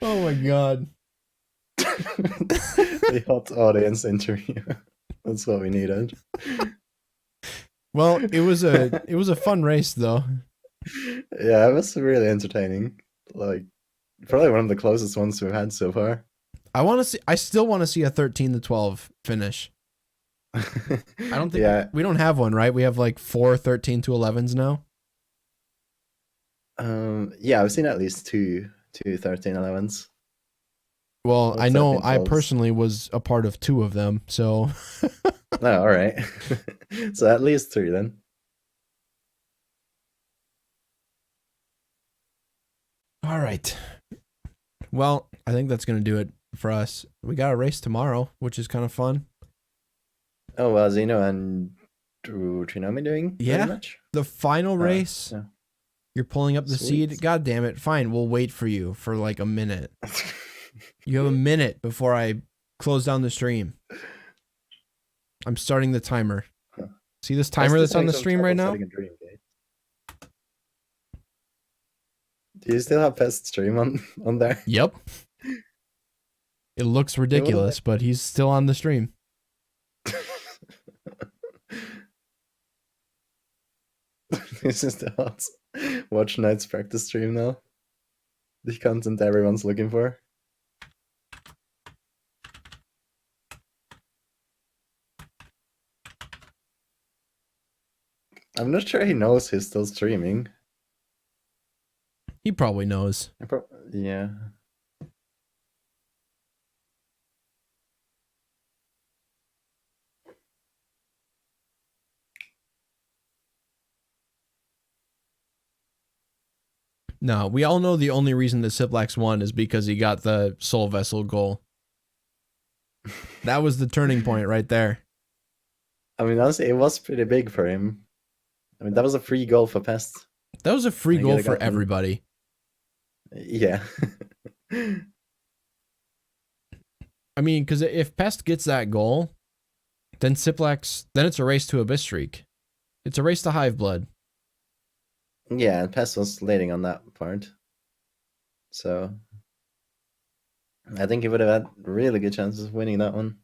Speaker 2: Oh my god.
Speaker 1: The hot audience interview. That's what we needed.
Speaker 2: Well, it was a fun race though.
Speaker 1: Yeah, it was really entertaining. Like, probably one of the closest ones we've had so far.
Speaker 2: I still want to see a 13-12 finish. I don't think
Speaker 1: Yeah.
Speaker 2: we don't have one, right? We have like 4 13-11s now.
Speaker 1: Yeah, I've seen at least two 13-11s.
Speaker 2: Well,
Speaker 1: Or
Speaker 2: I know I
Speaker 1: 13-12s.
Speaker 2: personally was a part of 2 of them, so
Speaker 1: Oh, all right. So at least 3 then.
Speaker 2: all right. Well, I think that's going to do it for us. We got a race tomorrow, which is kind of fun.
Speaker 1: Oh, well, Zeno and Trinomi doing
Speaker 2: Yeah.
Speaker 1: very much?
Speaker 2: The final race,
Speaker 1: yeah.
Speaker 2: you're pulling up the
Speaker 1: Sweet.
Speaker 2: seed. God damn it. Fine, we'll wait for you for like a minute. You have a minute before I close down the stream. I'm starting the timer.
Speaker 1: Huh.
Speaker 2: See this timer that's on the stream right now?
Speaker 1: Do you still have Pest stream on there?
Speaker 2: Yep. It looks ridiculous, but he's still on the stream.
Speaker 1: This is the hot Watch Nights practice stream now. The content everyone's looking for. I'm not sure he knows he's still streaming.
Speaker 2: He probably knows.
Speaker 1: Yeah.
Speaker 2: No, we all know the only reason that Ciplax won is because he got the Soul Vessel goal. That was the turning point right there.
Speaker 1: I mean, honestly, it was pretty big for him. I mean, that was a free goal for Pest.
Speaker 2: That was a free
Speaker 1: I
Speaker 2: goal
Speaker 1: gotta
Speaker 2: for
Speaker 1: get them.
Speaker 2: everybody.
Speaker 1: Yeah.
Speaker 2: I mean, because if Pest gets that goal, then Ciplax, then it's a race to Abyss Streak. It's a race to Hive Blood.
Speaker 1: Yeah, and Pest was leading on that part. So I think he would have had really good chances of winning that one.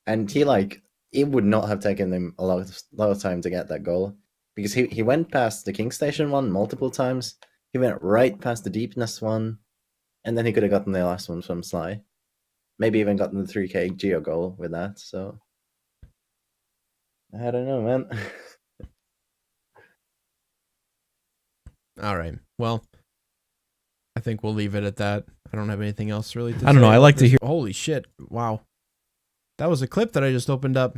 Speaker 1: And it would not have taken him a lot of time to get that goal. Because he went past the King Station one multiple times. He went right past the Deepness one. And then he could have gotten the last one from Sly. Maybe even gotten the 3k Geo goal with that, so I don't know, man.
Speaker 2: All right. Well, I think we'll leave it at that. I don't have anything else really to
Speaker 5: I don't know.
Speaker 2: say
Speaker 5: I
Speaker 2: about
Speaker 5: like to
Speaker 2: this.
Speaker 5: hear.
Speaker 2: Holy shit. Wow. That was a clip that I just opened up.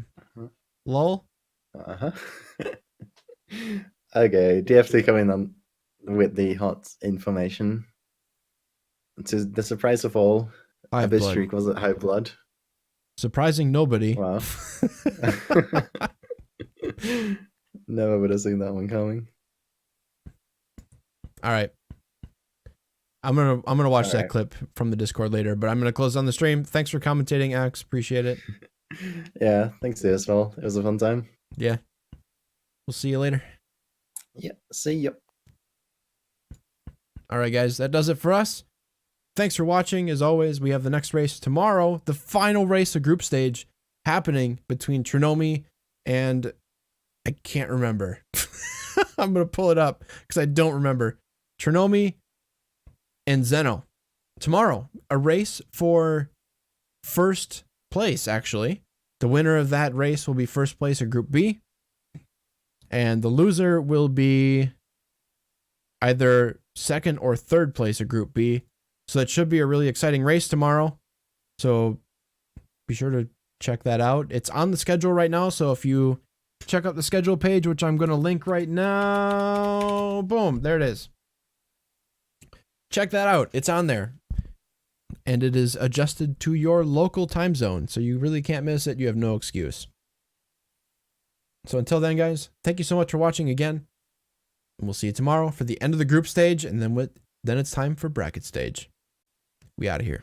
Speaker 2: Lol.
Speaker 1: Uh-huh. Okay, do you have to come in on with the hot information? To the surprise of all,
Speaker 2: High
Speaker 1: Abyss
Speaker 2: blood.
Speaker 1: Streak was at high blood.
Speaker 2: Surprising nobody.
Speaker 1: Wow. Never would have seen that one coming.
Speaker 2: All right. I'm gonna watch that
Speaker 1: Alright.
Speaker 2: clip from the Discord later, but I'm gonna close on the stream. Thanks for commentating, Axe. Appreciate it.
Speaker 1: Yeah, thanks to you as well. It was a fun time.
Speaker 2: Yeah. We'll see you later.
Speaker 1: Yeah, see ya.
Speaker 2: All right, guys, that does it for us. Thanks for watching. As always, we have the next race tomorrow, the final race of group stage happening between Trinomi and I can't remember. I'm going to pull it up because I don't remember. Trinomi and Zeno. Tomorrow, a race for first place, actually. The winner of that race will be first place in Group B. And the loser will be either second or third place of Group B. So that should be a really exciting race tomorrow. So be sure to check that out. It's on the schedule right now. So if you check out the schedule page, which I'm going to link right now. Boom, there it is. Check that out. It's on there. And it is adjusted to your local time zone. So you really can't miss it. You have no excuse. So until then, guys, thank you so much for watching again. And we'll see you tomorrow for the end of the group stage. And then it's time for bracket stage. We out of here.